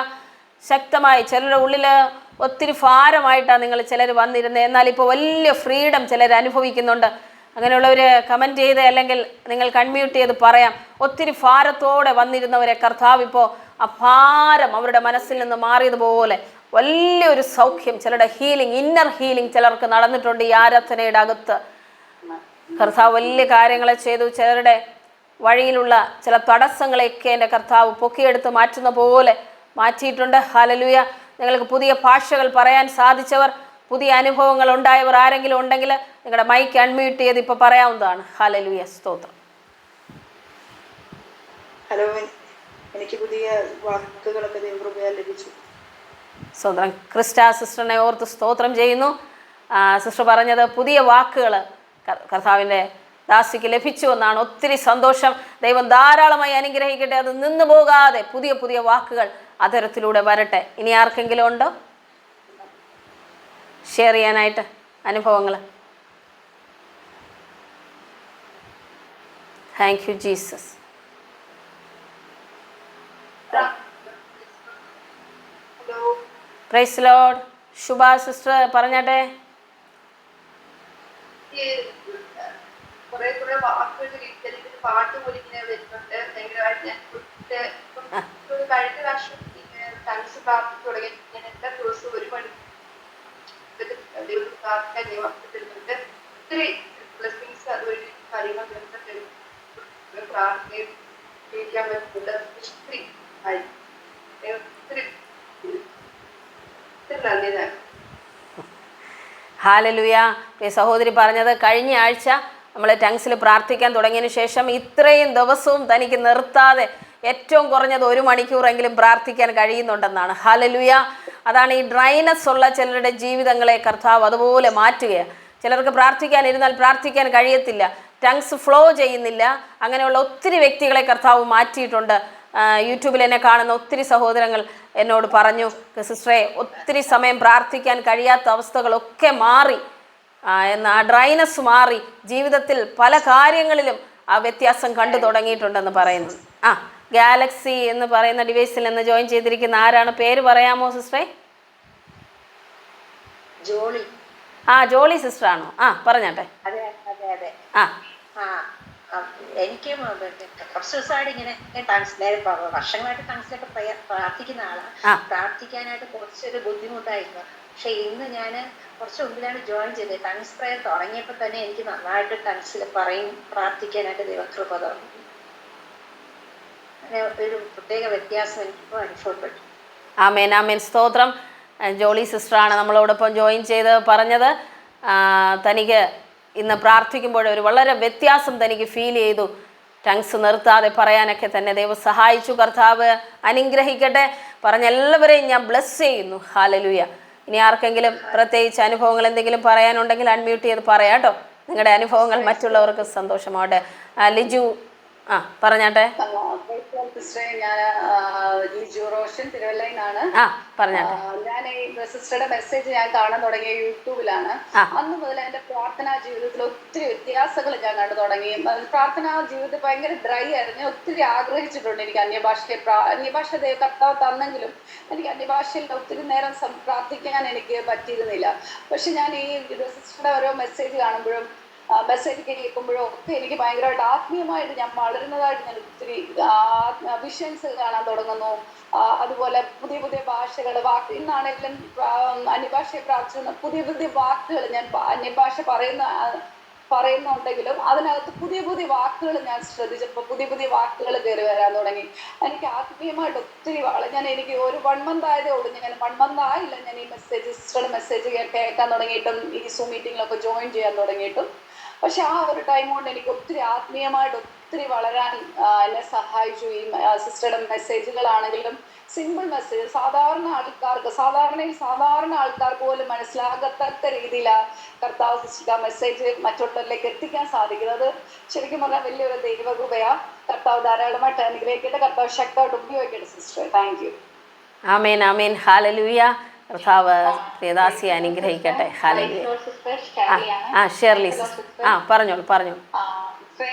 ശക്തമായി ചിലരുടെ ഉള്ളിൽ ഒത്തിരി ഭാരമായിട്ടാണ് ചിലർ വന്നിരുന്നത്. എന്നാൽ ഇപ്പോൾ വലിയ ഫ്രീഡം ചിലർ അനുഭവിക്കുന്നുണ്ട്. അങ്ങനെയുള്ളവർ കമൻറ്റ് ചെയ്ത് അല്ലെങ്കിൽ നിങ്ങൾ കൺമ്യൂട്ട് ചെയ്ത് പറയാം. ഒത്തിരി ഭാരത്തോടെ വന്നിരുന്നവരെ കർത്താവ് ഇപ്പോൾ ആ ഭാരം അവരുടെ മനസ്സിൽ നിന്ന് മാറിയതുപോലെ വലിയൊരു സൗഖ്യം, ചിലരുടെ ഹീലിംഗ്, ഇന്നർ ഹീലിംഗ് ചിലർക്ക് നടന്നിട്ടുണ്ട്. ഈ ആരാധനയുടെ അകത്ത് കർത്താവ് വലിയ കാര്യങ്ങളെ ചെയ്തു. ചിലരുടെ വഴിയിലുള്ള ചില തടസ്സങ്ങളെയൊക്കെ എൻ്റെ കർത്താവ് പൊക്കിയെടുത്ത് മാറ്റുന്ന പോലെ മാറ്റിയിട്ടുണ്ട്. ഹല്ലേലൂയ. നിങ്ങൾക്ക് പുതിയ ഭാഷകൾ പറയാൻ സാധിച്ചവർ, പുതിയ അനുഭവങ്ങൾ ഉണ്ടായവർ ആരെങ്കിലും ഉണ്ടെങ്കിൽ നിങ്ങളുടെ മൈക്ക് അൺമ്യൂട്ട് ചെയ്ത് ഇപ്പോൾ പറയാവുന്നതാണ്. ഹല്ലേലൂയ. സ്തോത്രം. ഹലോ, എനിക്ക് പുതിയ വാക്കുകളൊക്കെ ദൈവകൃപയാൽ ലഭിച്ചു. സ്തോത്രം. ക്രിസ്റ്റ സിസ്റ്ററിനെ ഓർത്ത് സ്തോത്രം ചെയ്യുന്നു. സിസ്റ്റർ പറഞ്ഞത് പുതിയ വാക്കുകൾ കർത്താവിൻ്റെ ദാസിക്ക് ലഭിച്ചു എന്നാണ്. ഒത്തിരി സന്തോഷം. ദൈവം ധാരാളമായി അനുഗ്രഹിക്കട്ടെ. അത് നിന്നു പോകാതെ പുതിയ പുതിയ വാക്കുകൾ അതരത്തിലൂടെ വരട്ടെ. ഇനി ആർക്കെങ്കിലും ഉണ്ടോ ഷെയർ ചെയ്യാനായിട്ട് അനുഭവങ്ങൾ? Thank you Jesus. Praise Lord. Shubha sister പറഞ്ഞാട്ടെ. പാട്ട് പോലെ ഇങ്ങനെ വരുന്നുണ്ട്. ഭയങ്കരമായിട്ട് ഞാൻ കഴിഞ്ഞ പ്രാവശ്യം തനിച്ച് പ്രാർത്ഥിച്ചു തുടങ്ങി. ഞാൻ എല്ലാ ദിവസവും ഒരു മണി പ്രാർത്ഥിക്കാൻ തരുന്നുണ്ട്. ഒത്തിരി ബ്ലെസ്സിങ്സ് അതുവഴി കാര്യങ്ങൾ പ്രാർത്ഥനയിൽ ചെയ്യാൻ പറ്റുന്നുണ്ട്. ഒത്തിരി ആയി ഒത്തിരി നന്ദിതാണ്. ഹല്ലേലൂയ. സഹോദരി പറഞ്ഞത് കഴിഞ്ഞ ആഴ്ച നമ്മൾ ടങ്സിൽ പ്രാർത്ഥിക്കാൻ തുടങ്ങിയതിന് ശേഷം ഇത്രയും ദിവസവും തനിക്ക് നിർത്താതെ ഏറ്റവും കുറഞ്ഞത് 1 മണിക്കൂറെങ്കിലും പ്രാർത്ഥിക്കാൻ കഴിയുന്നുണ്ടെന്നാണ്. ഹല്ലേലൂയ. അതാണ് ഈ ഡ്രൈനസ് ഉള്ള ചിലരുടെ ജീവിതങ്ങളെ കർത്താവ് അതുപോലെ മാറ്റുകയാണ്. ചിലർക്ക് പ്രാർത്ഥിക്കാനിരുന്നാൽ പ്രാർത്ഥിക്കാൻ കഴിയത്തില്ല, ടങ്സ് ഫ്ലോ ചെയ്യുന്നില്ല. അങ്ങനെയുള്ള ഒത്തിരി വ്യക്തികളെ കർത്താവ് മാറ്റിയിട്ടുണ്ട്. യൂട്യൂബിൽ എന്നെ കാണുന്ന ഒത്തിരി സഹോദരങ്ങൾ എന്നോട് പറഞ്ഞു, സിസ്റ്ററെ ഒത്തിരി സമയം പ്രാർത്ഥിക്കാൻ കഴിയാത്ത അവസ്ഥകളൊക്കെ മാറി. ആ ഡ്രൈനസ് മാറി ജീവിതത്തിൽ പല കാര്യങ്ങളിലും ആ വ്യത്യാസം കണ്ടു തുടങ്ങിയിട്ടുണ്ടെന്ന് പറയുന്നു. ആ ഗാലക്സി എന്ന് പറയുന്ന ഡിവൈസിൽ നിന്ന് ജോയിൻ ചെയ്തിരിക്കുന്ന ആരാണ്? പേര് പറയാമോ സിസ്റ്ററെ? ജോളി. ജോളി സിസ്റ്റർ ആണോ? പറഞ്ഞാട്ടെ. അതെ അതെ അതെ. ആ എനിക്ക് കുറച്ച് ദിവസമായിട്ട് ഇങ്ങനെ വർഷങ്ങളായിട്ട് ടങ്സിലൊക്കെ പ്രാർത്ഥിക്കുന്ന ആളാണ്. പ്രാർത്ഥിക്കാനായിട്ട് കുറച്ചൊരു ബുദ്ധിമുട്ടായിരുന്നു. പക്ഷെ ഇന്ന് ഞാൻ കുറച്ച് മുമ്പിലാണ് ജോയിൻ ചെയ്തത്. ടങ്സ് പ്രയർ തുടങ്ങിയപ്പോൾ തന്നെ എനിക്ക് നന്നായിട്ട് ടങ്സിൽ പ്രാർത്ഥിക്കാനായിട്ട് ദൈവകൃപ തുടങ്ങി. ഒരു പ്രത്യേക വ്യത്യാസം എനിക്കിപ്പോൾ അനുഭവപ്പെട്ടു. ആമേൻ ആമേൻ സ്തോത്രം. ജോളി സിസ്റ്ററാണ് നമ്മളോടൊപ്പം ജോയിൻ ചെയ്ത് പറഞ്ഞത്. തനിക്ക് ഇന്ന് പ്രാർത്ഥിക്കുമ്പോൾ ഒരു വളരെ വ്യത്യാസം തനിക്ക് ഫീൽ ചെയ്തു. ടങ്സ് നിർത്താതെ പറയാനൊക്കെ തന്നെ ദൈവം സഹായിച്ചു. കർത്താവ് അനുഗ്രഹിക്കട്ടെ. പറഞ്ഞ എല്ലാവരെയും ഞാൻ ബ്ലെസ് ചെയ്യുന്നു. ഹല്ലേലൂയ. ഇനി ആർക്കെങ്കിലും പ്രത്യേകിച്ച് അനുഭവങ്ങൾ എന്തെങ്കിലും പറയാനുണ്ടെങ്കിൽ അൺമ്യൂട്ട് ചെയ്ത് പറയാം കേട്ടോ. നിങ്ങളുടെ അനുഭവങ്ങൾ മറ്റുള്ളവർക്ക് സന്തോഷമാവട്ടെ. ലിജു പറഞ്ഞാട്ടെ. ഞാൻ ലിജു റോഷൻ തിരുവല്ലയിലാണ്. ഞാൻ ഈ സിസ്റ്ററുടെ മെസ്സേജ് ഞാൻ കാണാൻ തുടങ്ങിയ യൂട്യൂബിലാണ്. അന്ന് മുതൽ എന്റെ പ്രാർത്ഥനാ ജീവിതത്തിൽ ഒത്തിരി വ്യത്യാസങ്ങൾ ഞാൻ കണ്ടു തുടങ്ങി. പ്രാർത്ഥനാ ജീവിതത്തിൽ ഭയങ്കര ഡ്രൈ ആയിരുന്നു. ഞാൻ ഒത്തിരി ആഗ്രഹിച്ചിട്ടുണ്ട് എനിക്ക് അന്യഭാഷ കർത്താവ് തന്നെങ്കിലും എനിക്ക് അന്യഭാഷയിൽ ഒത്തിരി നേരം പ്രാർത്ഥിക്കാൻ എനിക്ക് പറ്റിയിരുന്നില്ല. പക്ഷെ ഞാൻ ഈ സിസ്റ്ററുടെ ഓരോ മെസ്സേജ് കാണുമ്പോഴും മെസ്സേജ് കേൾക്കുമ്പോഴും ഒക്കെ എനിക്ക് ഭയങ്കരമായിട്ട് ആത്മീയമായിട്ട് ഞാൻ വളരുന്നതായിട്ട് ഞാൻ ഒത്തിരി വിഷൻസ് കാണാൻ തുടങ്ങുന്നു. അതുപോലെ പുതിയ പുതിയ ഭാഷകൾ ഇന്നാണെങ്കിലും അന്യഭാഷയെ പ്രാർത്ഥിക്കുന്ന പുതിയ പുതിയ വാക്കുകൾ ഞാൻ അന്യഭാഷ പറയുന്നുണ്ടെങ്കിലും അതിനകത്ത് പുതിയ പുതിയ വാക്കുകൾ ഞാൻ ശ്രദ്ധിച്ചപ്പോൾ പുതിയ പുതിയ വാക്കുകൾ കയറി വരാൻ തുടങ്ങി. എനിക്ക് ആത്മീയമായിട്ട് ഒത്തിരി എനിക്ക് ഒരു 1 month ആയതേ ഉള്ളൂ. ഞാൻ 1 month ആയില്ല ഞാൻ ഈ സിസ്റ്ററുടെ മെസ്സേജ് കേൾക്കാൻ തുടങ്ങിയിട്ടും ഈ സൂം മീറ്റിങ്ങിലൊക്കെ ജോയിൻ ചെയ്യാൻ തുടങ്ങിയിട്ടും. പക്ഷെ ആ ഒരു ടൈം കൊണ്ട് എനിക്ക് ഒത്തിരി ആത്മീയമായിട്ട് ഒത്തിരി വളരാൻ എന്നെ സഹായിച്ചു. ഈ സിസ്റ്ററുടെ മെസ്സേജുകളാണെങ്കിലും സിമ്പിൾ മെസ്സേജ് സാധാരണ ആൾക്കാർക്ക് പോലും മനസ്സിലാകത്തക്ക രീതിയിലാണ് കർത്താവ് സിസ്റ്റർ മെസ്സേജ് മറ്റുള്ളവരിലേക്ക് എത്തിക്കാൻ സാധിക്കുന്നത്. ശരിക്കും പറഞ്ഞാൽ വലിയൊരു ദൈവകൃപയാ. കർത്താവ് ധാരാളമായിട്ട് അനുഗ്രഹിക്കട്ടെ. കർത്താവ് ശക്തമായിട്ട് ഉപയോഗിക്കട്ടെ sister. Thank you. Amen amen hallelujah. കർത്താവ് പ്രിയദാസിയെ അനുഗ്രഹിക്കട്ടെ. ഹല്ലേലൂയ. ഷെർലി സിസ്റ്റർ പറഞ്ഞോളൂ.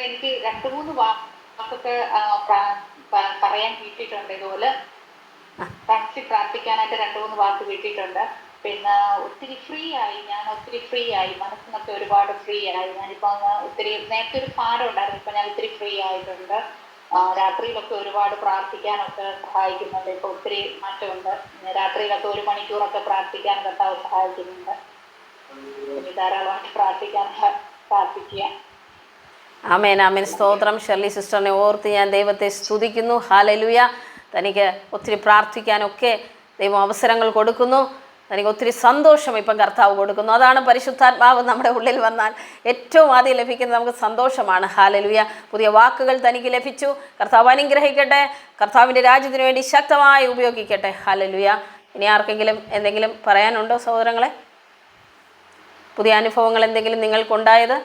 എനിക്ക് 2-3 വാക്കൊക്കെ പറയാൻ കിട്ടിയിട്ടുണ്ട്. ഇതുപോലെ പ്രാർത്ഥിക്കാനായിട്ട് 2-3 വാക്ക് കിട്ടിയിട്ടുണ്ട്. പിന്നെ ഒത്തിരി ഫ്രീ ആയി മനസ്സിനൊക്കെ ഒരുപാട് ഫ്രീ ആയി. ഞാനിപ്പോ ഒത്തിരി നേരത്തെ ഒരു ഭാരം ഉണ്ടായിരുന്നു. ഇപ്പൊ ഞാൻ ഒത്തിരി ഫ്രീ ആയിട്ടുണ്ട്. രാത്രിയിലൊക്കെ ഒരുപാട് പ്രാർത്ഥിക്കാനൊക്കെ സഹായിക്കുന്നുണ്ട്. ഇപ്പൊ ഒത്തിരി മാറ്റമുണ്ട്. രാത്രിയിലൊക്കെ 1 മണിക്കൂറൊക്കെ പ്രാർത്ഥിക്കാൻ കർത്താവ് സഹായിക്കുന്നുണ്ട്. ഇനി ധാരാളമായിട്ട് പ്രാർത്ഥിക്കുക. ആമേൻ ആമേൻ സ്തോത്രം. ഷെർലി സിസ്റ്ററിനെ ഓർത്ത് ഞാൻ ദൈവത്തെ സ്തുതിക്കുന്നു. ഹല്ലേലൂയ. തനിക്ക് ഒത്തിരി പ്രാർത്ഥിക്കാനൊക്കെ ദൈവം അവസരങ്ങൾ കൊടുക്കുന്നു. തനിക്ക് ഒത്തിരി സന്തോഷം ഇപ്പം കർത്താവ് കൊടുക്കുന്നു. അതാണ് പരിശുദ്ധാത്മാവ് നമ്മുടെ ഉള്ളിൽ വന്നാൽ ഏറ്റവും ആദ്യം ലഭിക്കുന്നത് നമുക്ക് സന്തോഷമാണ്. ഹല്ലേലൂയ. പുതിയ വാക്കുകൾ തനിക്ക് ലഭിച്ചു. കർത്താവ് അനുഗ്രഹിക്കട്ടെ. കർത്താവിൻ്റെ രാജ്യത്തിന് വേണ്ടി ശക്തമായി ഉപയോഗിക്കട്ടെ. ഹല്ലേലൂയ. ഇനി ആർക്കെങ്കിലും എന്തെങ്കിലും പറയാനുണ്ടോ സഹോദരങ്ങളെ? പുതിയ അനുഭവങ്ങൾ എന്തെങ്കിലും നിങ്ങൾക്കുണ്ടായത്?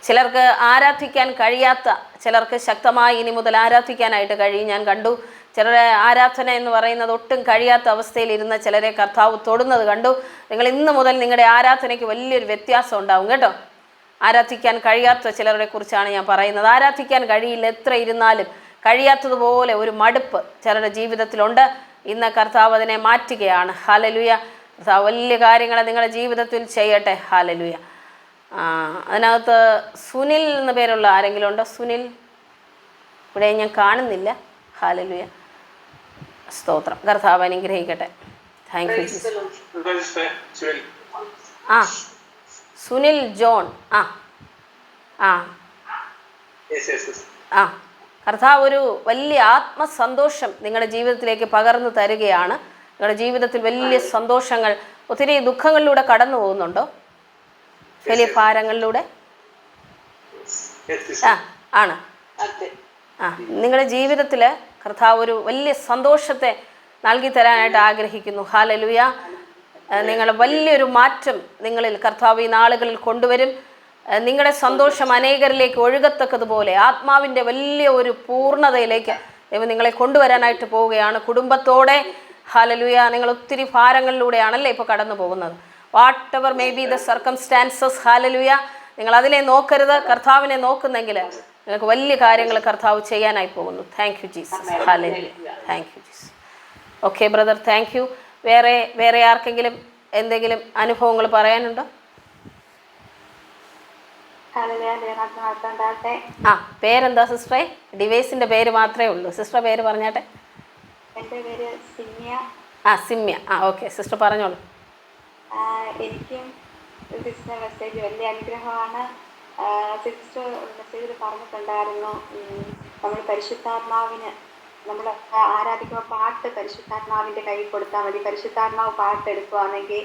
ചിലർക്ക് ആരാധിക്കാൻ കഴിയാത്ത ചിലർക്ക് ശക്തമായി ഇനി മുതൽ ആരാധിക്കാനായിട്ട് കഴിയും. ഞാൻ കണ്ടു ചിലരെ ആരാധന എന്ന് പറയുന്നത് ഒട്ടും കഴിയാത്ത അവസ്ഥയിലിരുന്ന ചിലരെ കർത്താവ് തൊടുന്നത് കണ്ടു. നിങ്ങൾ ഇന്ന് മുതൽ നിങ്ങളുടെ ആരാധനയ്ക്ക് വലിയൊരു വ്യത്യാസം ഉണ്ടാവും കേട്ടോ. ആരാധിക്കാൻ കഴിയാത്ത ചിലരെ കുറിച്ചാണ് ഞാൻ പറയുന്നത്. ആരാധിക്കാൻ കഴിയില്ല, എത്ര ഇരുന്നാലും കഴിയാത്തതുപോലെ ഒരു മടുപ്പ് ചിലരുടെ ജീവിതത്തിലുണ്ട്. ഇന്ന് കർത്താവ് അതിനെ മാറ്റുകയാണ്. ഹല്ലേലൂയ. കർത്താവ് വലിയ കാര്യങ്ങൾ നിങ്ങളുടെ ജീവിതത്തിൽ ചെയ്യട്ടെ. ഹല്ലേലൂയ. അതിനകത്ത് സുനിൽ എന്ന പേരുള്ള ആരെങ്കിലും ഉണ്ടോ? സുനിൽ ഇവിടെ ഞാൻ കാണുന്നില്ല. ഹല്ലേലൂയ. സ്തോത്രം. കർത്താവ് അനുഗ്രഹിക്കട്ടെ. Thank you. സുനിൽ ജോൺ. കർത്താവ് ഒരു വലിയ ആത്മസന്തോഷം നിങ്ങളുടെ ജീവിതത്തിലേക്ക് പകർന്നു തരികയാണ്. നിങ്ങളുടെ ജീവിതത്തിൽ വലിയ സന്തോഷങ്ങൾ, ഒത്തിരി ദുഃഖങ്ങളിലൂടെ കടന്നു പോകുന്നുണ്ടോ? വലിയ ഭാരങ്ങളിലൂടെ ആണ്. നിങ്ങളുടെ ജീവിതത്തിൽ കർത്താവ് ഒരു വലിയ സന്തോഷത്തെ നൽകി തരാനായിട്ട് ആഗ്രഹിക്കുന്നു. ഹല്ലേലൂയ. നിങ്ങളുടെ വലിയൊരു മാറ്റം നിങ്ങളിൽ കർത്താവ് ഈ നാളുകളിൽ കൊണ്ടുവരും. നിങ്ങളുടെ സന്തോഷം അനേകരിലേക്ക് ഒഴുകത്തക്കതുപോലെ ആത്മാവിൻ്റെ വലിയ ഒരു പൂർണ്ണതയിലേക്ക് ദൈവം നിങ്ങളെ കൊണ്ടുവരാനായിട്ട് പോവുകയാണ്. കുടുംബത്തോടെ ഹല്ലേലൂയ. നിങ്ങൾ ഒത്തിരി ഭാരങ്ങളിലൂടെയാണല്ലേ ഇപ്പോൾ കടന്നു പോകുന്നത്. What ever may be the circumstances, hallelujah, നിങ്ങൾ അതിനെ നോക്കരുത്, കർത്താവിനെ നോക്കുന്നെങ്കിൽ നിങ്ങൾക്ക് വലിയ കാര്യങ്ങൾ കർത്താവ് ചെയ്യാനായി പോകുന്നു. Thank you Jesus. Hallelujah. Thank you Jesus. Okay brother, thank you. വേറെ ആർക്കെങ്കിലും എന്തെങ്കിലും അനുഭവങ്ങൾ പറയാനുണ്ടോ? ആ, പേരെന്താ സിസ്റ്ററെ? ഡിവൈസിന്റെ പേര് മാത്രമേ ഉള്ളൂ. സിസ്റ്റർ പേര് പറഞ്ഞാട്ടെ. എൻ്റെ പേര് സിമ്യ. സിമ്യ. ഓക്കെ സിസ്റ്റർ പറഞ്ഞോളൂ. എനിക്കും സിസ്റ്റർ മെസ്സേജ് വലിയ അനുഗ്രഹമാണ്. സിസ്റ്റർ മെസ്സേജിൽ പറഞ്ഞിട്ടുണ്ടായിരുന്നു, നമ്മൾ പരിശുദ്ധാത്മാവിന് നമ്മൾ ആരാധിക്കുമ്പോൾ പാട്ട് പരിശുദ്ധാത്മാവിൻ്റെ കയ്യിൽ കൊടുത്താൽ മതി. പരിശുദ്ധാത്മാവ് പാട്ട് എടുക്കുകയാണെങ്കിൽ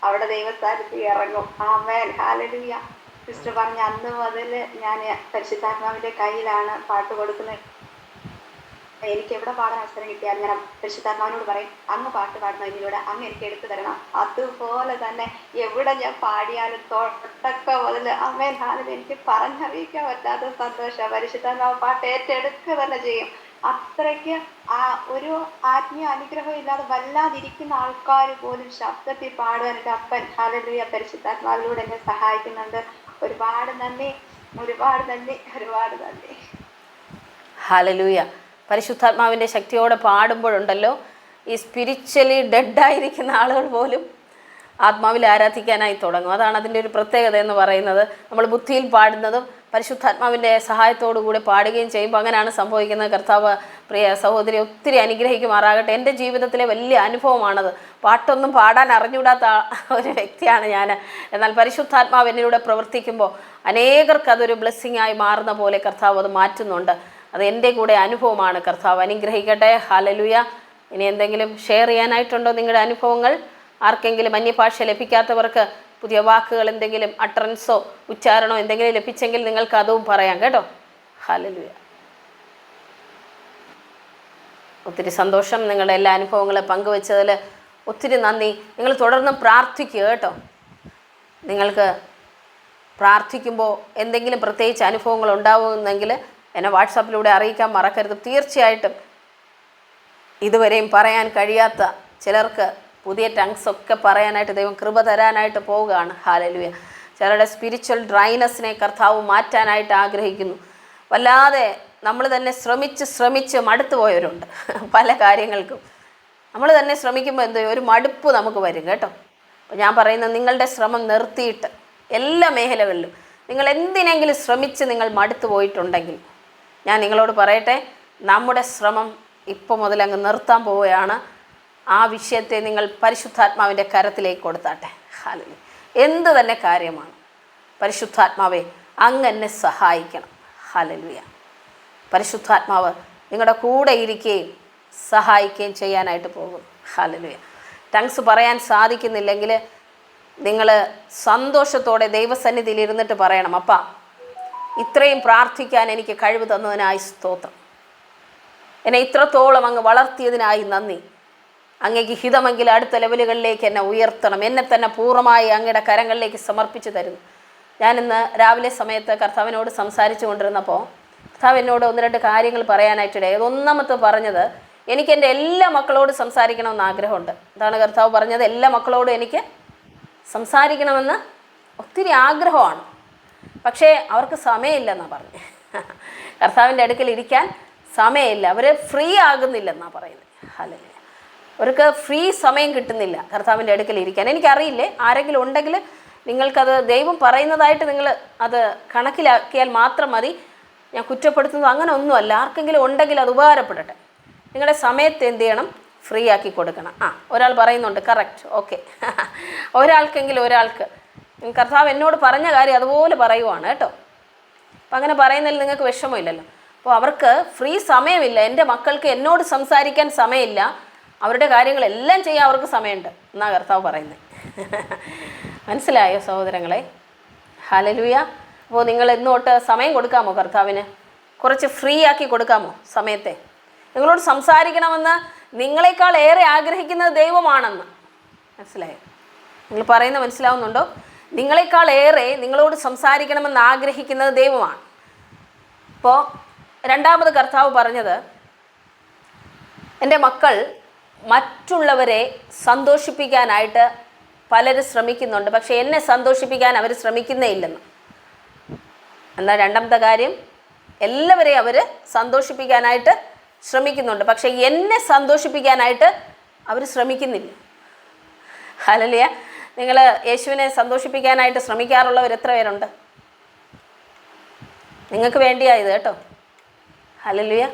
അവിടെ ദൈവസ്ഥാനത്ത് ഇറങ്ങും. ആമേൻ, ഹല്ലേലൂയ. സിസ്റ്റർ പറഞ്ഞ അന്ന് മുതൽ ഞാൻ പരിശുദ്ധാത്മാവിൻ്റെ കയ്യിലാണ് പാട്ട് കൊടുക്കുന്നത്. എനിക്ക് എവിടെ പാടാൻ അവസരം കിട്ടിയാൽ ഞാൻ പരിശുദ്ധാത്മാവിനോട് പറയും, അങ്ങ് പാട്ട് പാടുന്ന ഇതിലൂടെ അങ്ങ് എനിക്ക് എടുത്തു തരണം. അതുപോലെ തന്നെ എവിടെ ഞാൻ പാടിയാലും തൊട്ടൊക്കെ മുതൽ ആമേൻ, ഹല്ലേലൂയ, എനിക്ക് പറഞ്ഞറിയിക്കാൻ പറ്റാത്ത സന്തോഷം. പരിശുദ്ധാത്മാവ് പാട്ട് ഏറ്റെടുക്കുക തന്നെ ചെയ്യും. അത്രയ്ക്ക് ഒരു ആത്മീയ അനുഗ്രഹം ഇല്ലാതെ വല്ലാതിരിക്കുന്ന ആൾക്കാർ പോലും ശബ്ദത്തിൽ പാടുവാൻ എൻ്റെ അപ്പൻ ഹല്ലേലൂയ പരിശുദ്ധാത്മാവിലൂടെ എന്നെ സഹായിക്കുന്നുണ്ട്. ഒരുപാട് നന്ദി, ഒരുപാട് നന്ദി, ഒരുപാട് നന്ദി. ഹല്ലേലൂയ. പരിശുദ്ധാത്മാവിൻ്റെ ശക്തിയോടെ പാടുമ്പോഴുണ്ടല്ലോ, ഈ സ്പിരിച്വലി ഡെഡായിരിക്കുന്ന ആളുകൾ പോലും ആത്മാവിൽ ആരാധിക്കാനായി തുടങ്ങും. അതാണ് അതിൻ്റെ ഒരു പ്രത്യേകത എന്ന് പറയുന്നത്. നമ്മൾ ബുദ്ധിയിൽ പാടുന്നതും പരിശുദ്ധാത്മാവിൻ്റെ സഹായത്തോടു കൂടി പാടുകയും ചെയ്യുമ്പോൾ അങ്ങനെയാണ് സംഭവിക്കുന്നത്. കർത്താവ് പ്രിയ സഹോദരി ഒത്തിരി അനുഗ്രഹിക്കുമാറാകട്ടെ. എൻ്റെ ജീവിതത്തിലെ വലിയ അനുഭവമാണത്. പാട്ടൊന്നും പാടാൻ അറിഞ്ഞുകൂടാത്ത ഒരു വ്യക്തിയാണ് ഞാൻ. എന്നാൽ പരിശുദ്ധാത്മാവ് എന്നിലൂടെ പ്രവർത്തിക്കുമ്പോൾ അനേകർക്ക് അതൊരു ബ്ലെസ്സിങ് ആയി മാറുന്ന പോലെ കർത്താവ് അത് മാറ്റുന്നുണ്ട്. അത് എൻ്റെ കൂടെ അനുഭവമാണ്. കർത്താവ് അനുഗ്രഹിക്കട്ടെ. ഹല്ലേലൂയ. ഇനി എന്തെങ്കിലും ഷെയർ ചെയ്യാനായിട്ടുണ്ടോ നിങ്ങളുടെ അനുഭവങ്ങൾ? ആർക്കെങ്കിലും അന്യഭാഷ ലഭിക്കാത്തവർക്ക് പുതിയ വാക്കുകൾ എന്തെങ്കിലും അട്ടറൻസോ ഉച്ചാരണോ എന്തെങ്കിലും ലഭിച്ചെങ്കിൽ നിങ്ങൾക്ക് അതും പറയാം കേട്ടോ. ഹല്ലേലൂയ. ഒത്തിരി സന്തോഷം. നിങ്ങളുടെ എല്ലാ അനുഭവങ്ങളും പങ്കുവെച്ചതിൽ ഒത്തിരി നന്ദി. നിങ്ങൾ തുടർന്നും പ്രാർത്ഥിക്കുക കേട്ടോ. നിങ്ങൾക്ക് പ്രാർത്ഥിക്കുമ്പോൾ എന്തെങ്കിലും പ്രത്യേകിച്ച് അനുഭവങ്ങൾ ഉണ്ടാവുമെന്നെങ്കിൽ എന്നെ വാട്സാപ്പിലൂടെ അറിയിക്കാൻ മറക്കരുത്. തീർച്ചയായിട്ടും ഇതുവരെയും പറയാൻ കഴിയാത്ത ചിലർക്ക് പുതിയ ടങ്സൊക്കെ പറയാനായിട്ട് ദൈവം കൃപ തരാനായിട്ട് പോവുകയാണ്. ഹല്ലേലൂയ. ചിലരുടെ സ്പിരിച്വൽ ഡ്രൈനെസ്സിനെ കർത്താവ് മാറ്റാനായിട്ട് ആഗ്രഹിക്കുന്നു. വല്ലാതെ നമ്മൾ തന്നെ ശ്രമിച്ച് മടുത്തു പോയവരുണ്ട് പല കാര്യങ്ങൾക്കും. നമ്മൾ തന്നെ ശ്രമിക്കുമ്പോൾ എന്തോ ഒരു മടുപ്പ് നമുക്ക് വരും കേട്ടോ. അപ്പോൾ ഞാൻ പറയുന്നത്, നിങ്ങളുടെ ശ്രമം നിർത്തിയിട്ട് എല്ലാ മേഖലകളിലും നിങ്ങൾ എന്തിനെങ്കിലും ശ്രമിച്ച് നിങ്ങൾ മടുത്തു പോയിട്ടുണ്ടെങ്കിൽ ഞാൻ നിങ്ങളോട് പറയട്ടെ, നമ്മുടെ ശ്രമം ഇപ്പോൾ മുതൽ അങ്ങ് നിർത്താൻ പോവുകയാണ്. ആ വിഷയത്തെ നിങ്ങൾ പരിശുദ്ധാത്മാവിൻ്റെ കരത്തിലേക്ക് കൊടുത്താട്ടെ. ഹല്ലേലൂയ. എന്ത് തന്നെ കാര്യമാണ്, പരിശുദ്ധാത്മാവെ അങ്ങ് എന്നെ സഹായിക്കണം. ഹല്ലേലൂയ. പരിശുദ്ധാത്മാവ് നിങ്ങളുടെ കൂടെ ഇരിക്കുകയും സഹായിക്കുകയും ചെയ്യാനായിട്ട് പോകും. ഹല്ലേലൂയ. ടങ്സ് പറയാൻ സാധിക്കുന്നില്ലെങ്കിൽ നിങ്ങൾ സന്തോഷത്തോടെ ദൈവസന്നിധിയിൽ ഇരുന്നിട്ട് പറയണം, അപ്പാ ഇത്രയും പ്രാർത്ഥിക്കാൻ എനിക്ക് കഴിവ് തന്നതിനായി സ്തോത്രം. എന്നെ ഇത്രത്തോളം അങ്ങ് വളർത്തിയതിനായി നന്ദി. അങ്ങേക്ക് ഹിതമെങ്കിൽ അടുത്ത ലെവലുകളിലേക്ക് എന്നെ ഉയർത്തണം. എന്നെ തന്നെ പൂർണ്ണമായി അങ്ങയുടെ കരങ്ങളിലേക്ക് സമർപ്പിച്ച് തരുന്നു. ഞാനിന്ന് രാവിലെ സമയത്ത് കർത്താവിനോട് സംസാരിച്ചു കൊണ്ടിരുന്നപ്പോൾ കർത്താവ് എന്നോട് ഒന്ന് രണ്ട് കാര്യങ്ങൾ പറയാനായിട്ടിടയായി. ഒന്നാമത്തെ പറഞ്ഞത്, എനിക്ക് എൻ്റെ എല്ലാ മക്കളോടും സംസാരിക്കണമെന്ന് ആഗ്രഹമുണ്ട്. എന്താണ് കർത്താവ് പറഞ്ഞത്? എല്ലാ മക്കളോടും എനിക്ക് സംസാരിക്കണമെന്ന് ഒത്തിരി ആഗ്രഹമാണ്, പക്ഷേ അവർക്ക് സമയമില്ലെന്നാണ് പറഞ്ഞത്. കർത്താവിൻ്റെ അടുക്കൽ ഇരിക്കാൻ സമയമില്ല, അവർ ഫ്രീ ആകുന്നില്ലെന്നാണ് പറയുന്നത്. ഹല്ലേലൂയ. അവർക്ക് ഫ്രീ സമയം കിട്ടുന്നില്ല കർത്താവിൻ്റെ അടുക്കൽ ഇരിക്കാൻ. എനിക്കറിയില്ലേ, ആരെങ്കിലും ഉണ്ടെങ്കിൽ നിങ്ങൾക്കത് ദൈവം പറയുന്നതായിട്ട് നിങ്ങൾ അത് കണക്കിലാക്കിയാൽ മാത്രം മതി. ഞാൻ കുറ്റപ്പെടുത്തുന്നത് അങ്ങനെ ഒന്നുമല്ല. ആർക്കെങ്കിലും ഉണ്ടെങ്കിൽ അത് ഉപകാരപ്പെടട്ടെ. നിങ്ങളുടെ സമയത്ത് എന്ത് ചെയ്യണം? ഫ്രീ ആക്കി കൊടുക്കണം. ഒരാൾ പറയുന്നുണ്ട്, കറക്റ്റ്, ഓക്കെ. ഒരാൾക്ക് കർത്താവ് എന്നോട് പറഞ്ഞ കാര്യം അതുപോലെ പറയുവാണ് കേട്ടോ. അപ്പം അങ്ങനെ പറയുന്നതിൽ നിങ്ങൾക്ക് വിഷമമില്ലല്ലോ. അപ്പോൾ അവർക്ക് ഫ്രീ സമയമില്ല. എൻ്റെ മക്കൾക്ക് എന്നോട് സംസാരിക്കാൻ സമയമില്ല, അവരുടെ കാര്യങ്ങളെല്ലാം ചെയ്യാൻ അവർക്ക് സമയമുണ്ട് എന്നാ കർത്താവ് പറയുന്നത്. മനസ്സിലായോ സഹോദരങ്ങളെ? ഹല്ലേലൂയ. അപ്പോൾ നിങ്ങൾ ഇന്നോട്ട് സമയം കൊടുക്കാമോ കർത്താവിന്? കുറച്ച് ഫ്രീ ആക്കി കൊടുക്കാമോ സമയത്തെ? നിങ്ങളോട് സംസാരിക്കണമെന്ന് നിങ്ങളെക്കാൾ ഏറെ ആഗ്രഹിക്കുന്നത് ദൈവമാണെന്ന് മനസ്സിലായോ? നിങ്ങൾ പറയുന്നത് മനസ്സിലാവുന്നുണ്ടോ? നിങ്ങളെക്കാൾ ഏറെ നിങ്ങളോട് സംസാരിക്കണമെന്ന് ആഗ്രഹിക്കുന്നത് ദൈവമാണ്. അപ്പോൾ രണ്ടാമത് കർത്താവ് പറഞ്ഞത്, എൻ്റെ മക്കൾ മറ്റുള്ളവരെ സന്തോഷിപ്പിക്കാനായിട്ട് പലരും ശ്രമിക്കുന്നുണ്ട്, പക്ഷെ എന്നെ സന്തോഷിപ്പിക്കാൻ അവർ ശ്രമിക്കുന്നേ ഇല്ലെന്ന്. എന്നാൽ രണ്ടാമത്തെ കാര്യം, എല്ലാവരെയും അവർ സന്തോഷിപ്പിക്കാനായിട്ട് ശ്രമിക്കുന്നുണ്ട്, പക്ഷെ എന്നെ സന്തോഷിപ്പിക്കാനായിട്ട് അവർ ശ്രമിക്കുന്നില്ല. ഹല്ലേലൂയ. നിങ്ങൾ യേശുവിനെ സന്തോഷിപ്പിക്കാനായിട്ട് ശ്രമിക്കാറുള്ളവർ എത്ര പേരുണ്ട്? നിങ്ങൾക്ക് വേണ്ടിയായത് കേട്ടോ. ഹല്ലേലൂയ.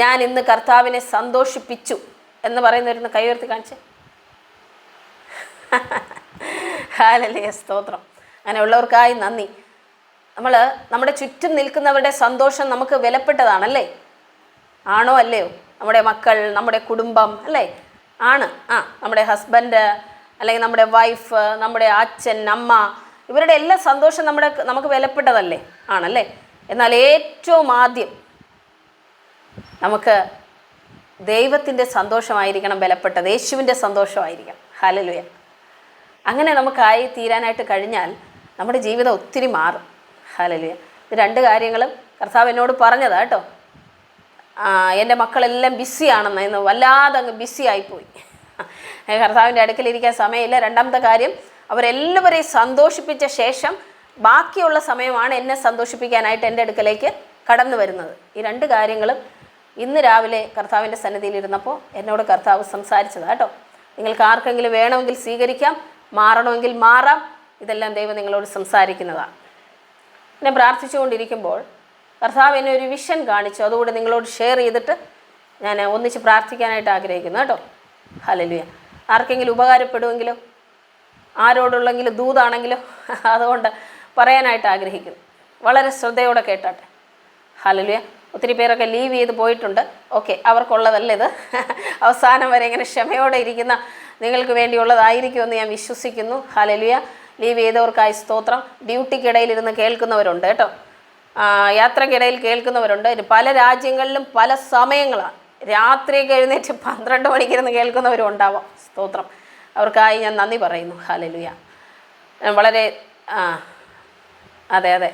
ഞാൻ ഇന്ന് കർത്താവിനെ സന്തോഷിപ്പിച്ചു എന്ന് പറയുന്നവരുന്ന് കൈ ഉയർത്തി കാണിച്ച്. ഹല്ലേലൂയ, സ്തോത്രം. അങ്ങനെയുള്ളവർക്കായി നന്ദി. നമ്മുടെ ചുറ്റും നിൽക്കുന്നവരുടെ സന്തോഷം നമുക്ക് വിലപ്പെട്ടതാണല്ലേ? ആണോ അല്ലയോ? നമ്മുടെ മക്കൾ, നമ്മുടെ കുടുംബം അല്ലേ? ആണ്. നമ്മുടെ ഹസ്ബൻഡ് അല്ലെങ്കിൽ നമ്മുടെ വൈഫ്, നമ്മുടെ അച്ഛൻ, അമ്മ, ഇവരുടെ എല്ലാ സന്തോഷം നമുക്ക് വിലപ്പെട്ടതല്ലേ? ആണല്ലേ? എന്നാൽ ഏറ്റവും ആദ്യം നമുക്ക് ദൈവത്തിൻ്റെ സന്തോഷമായിരിക്കണം വിലപ്പെട്ടത്, യേശുവിൻ്റെ സന്തോഷമായിരിക്കണം. ഹല്ലേലൂയ. അങ്ങനെ നമുക്കായി തീരാനായിട്ട് കഴിഞ്ഞാൽ നമ്മുടെ ജീവിതം ഒത്തിരി മാറും. ഹല്ലേലൂയ. ഇത് രണ്ട് കാര്യങ്ങളും കർത്താവ് എന്നോട് പറഞ്ഞതാണ് കേട്ടോ. എൻ്റെ മക്കളെല്ലാം ബിസിയാണെന്ന്, ഇന്ന് വല്ലാതെ അങ്ങ് ബിസി ആയിപ്പോയി. കർത്താവിൻ്റെ അടുക്കലിരിക്കാൻ സമയമില്ല. രണ്ടാമത്തെ കാര്യം, അവരെല്ലാവരെയും സന്തോഷിപ്പിച്ച ശേഷം ബാക്കിയുള്ള സമയമാണ് എന്നെ സന്തോഷിപ്പിക്കാനായിട്ട് എൻ്റെ അടുക്കലേക്ക് കടന്നു വരുന്നത്. ഈ രണ്ട് കാര്യങ്ങളും ഇന്ന് രാവിലെ കർത്താവിൻ്റെ സന്നിധിയിലിരുന്നപ്പോൾ എന്നോട് കർത്താവ് സംസാരിച്ചതാണ് കേട്ടോ. നിങ്ങൾക്ക് ആർക്കെങ്കിലും വേണമെങ്കിൽ സ്വീകരിക്കാം, മാറണമെങ്കിൽ മാറാം. ഇതെല്ലാം ദൈവം നിങ്ങളോട് സംസാരിക്കുന്നതാണ്. എന്നെ പ്രാർത്ഥിച്ചുകൊണ്ടിരിക്കുമ്പോൾ കർത്താവ് എന്നെ ഒരു വിഷൻ കാണിച്ചു. അതുകൂടെ നിങ്ങളോട് ഷെയർ ചെയ്തിട്ട് ഞാൻ ഒന്നിച്ച് പ്രാർത്ഥിക്കാനായിട്ട് ആഗ്രഹിക്കുന്നു കേട്ടോ. ഹല്ലേലൂയ. ആർക്കെങ്കിലും ഉപകാരപ്പെടുമെങ്കിലോ, ആരോടുള്ളെങ്കിലും ദൂതാണെങ്കിലോ, അതുകൊണ്ട് പറയാനായിട്ട് ആഗ്രഹിക്കുന്നു. വളരെ ശ്രദ്ധയോടെ കേട്ടാട്ടെ. ഹല്ലേലൂയ. ഒത്തിരി പേരൊക്കെ ലീവ് ചെയ്ത് പോയിട്ടുണ്ട്. ഓക്കെ, അവർക്കുള്ളതല്ല ഇത്. അവസാനം വരെ ഇങ്ങനെ ക്ഷമയോടെ ഇരിക്കുന്ന നിങ്ങൾക്ക് വേണ്ടിയുള്ളതായിരിക്കുമെന്ന് ഞാൻ വിശ്വസിക്കുന്നു. ഹല്ലേലൂയ. ലീവ് ചെയ്തവർക്കായി സ്തോത്രം. ഡ്യൂട്ടിക്കിടയിലിരുന്ന് കേൾക്കുന്നവരുണ്ട് കേട്ടോ. യാത്രക്കിടയിൽ കേൾക്കുന്നവരുണ്ട്. പല രാജ്യങ്ങളിലും പല സമയങ്ങളാണ്. രാത്രിയൊക്കെ എഴുന്നേറ്റ് 12 മണിക്കിരുന്ന് കേൾക്കുന്നവരും ഉണ്ടാവാം. സ്തോത്രം. അവർക്കായി ഞാൻ നന്ദി പറയുന്നു. ഹല്ലേലൂയ. വളരെ അതെ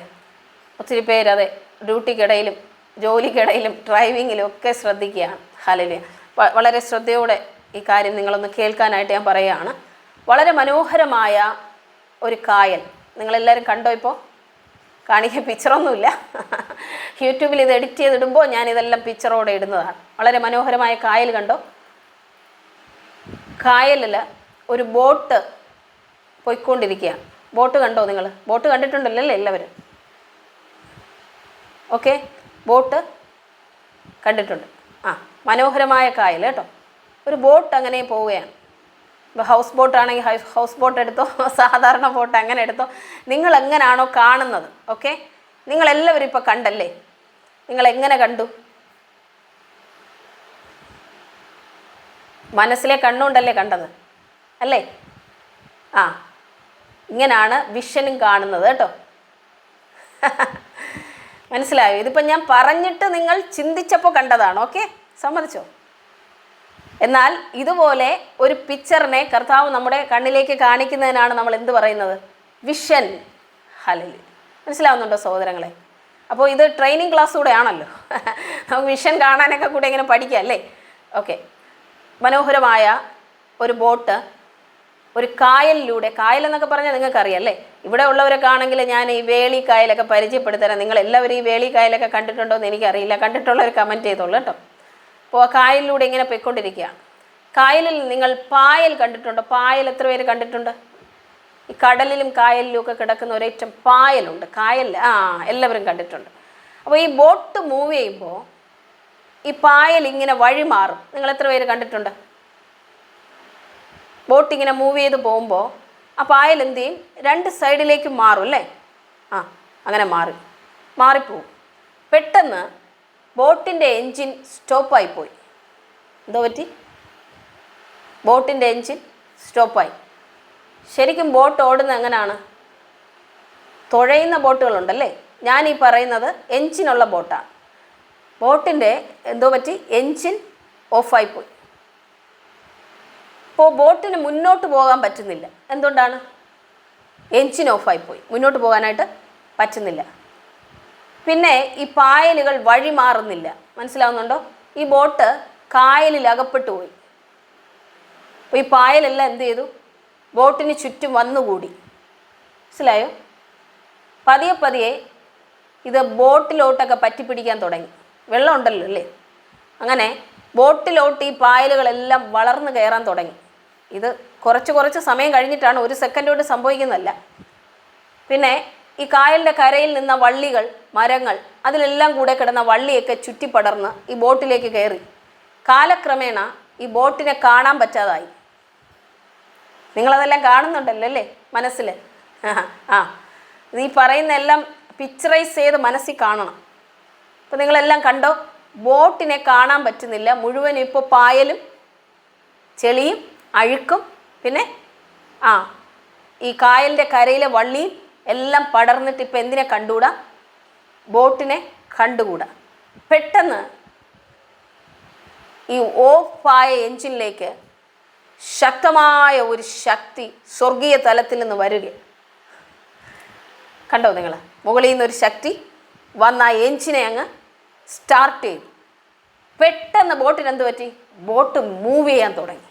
ഒത്തിരി പേര് ഡ്യൂട്ടിക്കിടയിലും ജോലിക്കിടയിലും ഡ്രൈവിങ്ങിലും ഒക്കെ ശ്രദ്ധിക്കുകയാണ്. ഹല്ലേലൂയ. വളരെ ശ്രദ്ധയോടെ ഈ കാര്യം നിങ്ങളൊന്ന് കേൾക്കാനായിട്ട് ഞാൻ പറയുകയാണ്. വളരെ മനോഹരമായ ഒരു കായൽ നിങ്ങളെല്ലാവരും കണ്ടോ? ഇപ്പോൾ കാണിക്കാൻ പിക്ചറൊന്നുമില്ല. യൂട്യൂബിൽ ഇത് എഡിറ്റ് ചെയ്തിടുമ്പോൾ ഞാനിതെല്ലാം പിക്ചറോടെ ഇടുന്നതാണ്. വളരെ മനോഹരമായ കായൽ കണ്ടോ? കായലിൽ ഒരു ബോട്ട് പോയിക്കൊണ്ടിരിക്കുകയാണ്. ബോട്ട് കണ്ടോ നിങ്ങൾ? ബോട്ട് കണ്ടിട്ടുണ്ടല്ലോ അല്ലേ എല്ലാവരും? ഓക്കെ, ബോട്ട് കണ്ടിട്ടുണ്ട്. മനോഹരമായ കായൽ കേട്ടോ. ഒരു ബോട്ട് അങ്ങനെ പോവുകയാണ്. ഇപ്പോൾ ഹൗസ് ബോട്ടാണെങ്കിൽ ഹൗസ് ബോട്ട് എടുത്തോ, സാധാരണ ബോട്ട് അങ്ങനെ എടുത്തോ, നിങ്ങൾ എങ്ങനെയാണോ കാണുന്നത്. ഓക്കെ, നിങ്ങളെല്ലാവരും ഇപ്പോൾ കണ്ടല്ലേ? നിങ്ങളെങ്ങനെ കണ്ടു? മനസ്സിലെ കണ്ണുകൊണ്ടല്ലേ കണ്ടത് അല്ലേ? ഇങ്ങനെയാണ് വിഷനും കാണുന്നത് കേട്ടോ. മനസ്സിലായോ? ഇതിപ്പോൾ ഞാൻ പറഞ്ഞിട്ട് നിങ്ങൾ ചിന്തിച്ചപ്പോൾ കണ്ടതാണ്. ഓക്കെ, സമ്മതിച്ചോ? എന്നാൽ ഇതുപോലെ ഒരു പിക്ചറിനെ കർത്താവ് നമ്മുടെ കണ്ണിലേക്ക് കാണിക്കുന്നതിനാണ് നമ്മൾ എന്ത് പറയുന്നത്? വിഷൻ. ഹല്ലേലൂയ. മനസ്സിലാവുന്നുണ്ടോ സഹോദരങ്ങളെ? അപ്പോൾ ഇത് ട്രെയിനിങ് ക്ലാസ് കൂടെ ആണല്ലോ. നമുക്ക് വിഷൻ കാണാനൊക്കെ കൂടെ ഇങ്ങനെ പഠിക്കാം അല്ലേ? ഓക്കെ, മനോഹരമായ ഒരു ബോട്ട് ഒരു കായലിലൂടെ, കായലെന്നൊക്കെ പറഞ്ഞാൽ നിങ്ങൾക്കറിയാം അല്ലേ? ഇവിടെ ഉള്ളവരൊക്കെ ആണെങ്കിൽ ഞാൻ ഈ വേളി കായലൊക്കെ പരിചയപ്പെടുത്തരാം. നിങ്ങളെല്ലാവരും ഈ വേളി കായലൊക്കെ കണ്ടിട്ടുണ്ടോ എന്ന് എനിക്കറിയില്ല. കണ്ടിട്ടുള്ളവർ കമൻറ്റ് ചെയ്തോളൂ കേട്ടോ. അപ്പോൾ ആ കായലിലൂടെ ഇങ്ങനെ പോയിക്കൊണ്ടിരിക്കുകയാണ്. കായലിൽ നിങ്ങൾ പായൽ കണ്ടിട്ടുണ്ടോ? പായൽ എത്ര പേര് കണ്ടിട്ടുണ്ട്? ഈ കടലിലും കായലിലും ഒക്കെ കിടക്കുന്ന ഒരേറ്റം പായലുണ്ട്. കായൽ എല്ലാവരും കണ്ടിട്ടുണ്ട്. അപ്പോൾ ഈ ബോട്ട് മൂവ് ചെയ്യുമ്പോൾ ഈ പായൽ ഇങ്ങനെ വഴി മാറും. നിങ്ങൾ എത്ര പേര് കണ്ടിട്ടുണ്ട്? ബോട്ട് ഇങ്ങനെ മൂവ് ചെയ്ത് പോകുമ്പോൾ ആ പായൽ എന്ത് ചെയ്യും? രണ്ട് സൈഡിലേക്ക് മാറും അല്ലേ? അങ്ങനെ മാറിപ്പോവും. പെട്ടെന്ന് ബോട്ടിൻ്റെ എൻജിൻ സ്റ്റോപ്പായിപ്പോയി. എന്തോ പറ്റി? ബോട്ടിൻ്റെ എൻജിൻ സ്റ്റോപ്പായി. ശരിക്കും ബോട്ട് ഓടുന്നത് എങ്ങനെയാണ്? തുഴയുന്ന ബോട്ടുകളുണ്ടല്ലേ? ഞാൻ ഈ പറയുന്നത് എൻജിനുള്ള ബോട്ടാണ്. ബോട്ടിൻ്റെ എന്തോ പറ്റി? എൻജിൻ ഓഫായിപ്പോയി. ഇപ്പോൾ ബോട്ടിന് മുന്നോട്ട് പോകാൻ പറ്റുന്നില്ല. എന്തുകൊണ്ടാണ്? എൻജിൻ ഓഫായിപ്പോയി, മുന്നോട്ട് പോകാനായിട്ട് പറ്റുന്നില്ല. പിന്നെ ഈ പായലുകൾ വഴി മാറുന്നില്ല. മനസ്സിലാവുന്നുണ്ടോ? ഈ ബോട്ട് കായലിൽ അകപ്പെട്ടു പോയി. അപ്പോൾ ഈ പായലെല്ലാം എന്ത് ചെയ്തു? ബോട്ടിന് ചുറ്റും വന്നുകൂടി. മനസ്സിലായോ? പതിയെ പതിയെ ഇത് ബോട്ടിലോട്ടൊക്കെ പറ്റിപ്പിടിക്കാൻ തുടങ്ങി. വെള്ളം ഉണ്ടല്ലോ അല്ലേ? അങ്ങനെ ബോട്ടിലോട്ട് ഈ പായലുകളെല്ലാം വളർന്നു കയറാൻ തുടങ്ങി. ഇത് കുറച്ച് സമയം കഴിഞ്ഞിട്ടാണ്, ഒരു സെക്കൻഡ് കൊണ്ട് സംഭവിക്കുന്നതല്ല. പിന്നെ ഈ കായലിൻ്റെ കരയിൽ നിന്ന വള്ളികൾ, മരങ്ങൾ, അതിലെല്ലാം കൂടെ കിടന്ന വള്ളിയൊക്കെ ചുറ്റിപ്പടർന്ന് ഈ ബോട്ടിലേക്ക് കയറി. കാലക്രമേണ ഈ ബോട്ടിനെ കാണാൻ പറ്റാതായി. നിങ്ങളതെല്ലാം കാണുന്നുണ്ടല്ലോ അല്ലേ മനസ്സിൽ? ഇത് ഈ പറയുന്ന എല്ലാം പിക്ചറൈസ് ചെയ്ത് മനസ്സിൽ കാണണം. അപ്പോൾ നിങ്ങളെല്ലാം കണ്ടോ? ബോട്ടിനെ കാണാൻ പറ്റുന്നില്ല. മുഴുവനും ഇപ്പോൾ പായലും ചെളിയും അഴുക്കും പിന്നെ ഈ കായലിൻ്റെ കരയിലെ വള്ളിയും എല്ലാം പടർന്നിട്ട് ഇപ്പം എന്തിനെ കണ്ടുകൂടാ? ബോട്ടിനെ കണ്ടുകൂടാ. പെട്ടെന്ന് ഈ ഓഫായ എഞ്ചിനിലേക്ക് ശക്തമായ ഒരു ശക്തി സ്വർഗീയ തലത്തിൽ നിന്ന് വരിക. കണ്ടോ നിങ്ങൾ? മുകളിൽ നിന്നൊരു ശക്തി വന്ന ആ എഞ്ചിനെ അങ്ങ് സ്റ്റാർട്ട് ചെയ്തു. പെട്ടെന്ന് ബോട്ടിന് എന്ത് പറ്റി? ബോട്ട് മൂവ് ചെയ്യാൻ തുടങ്ങി.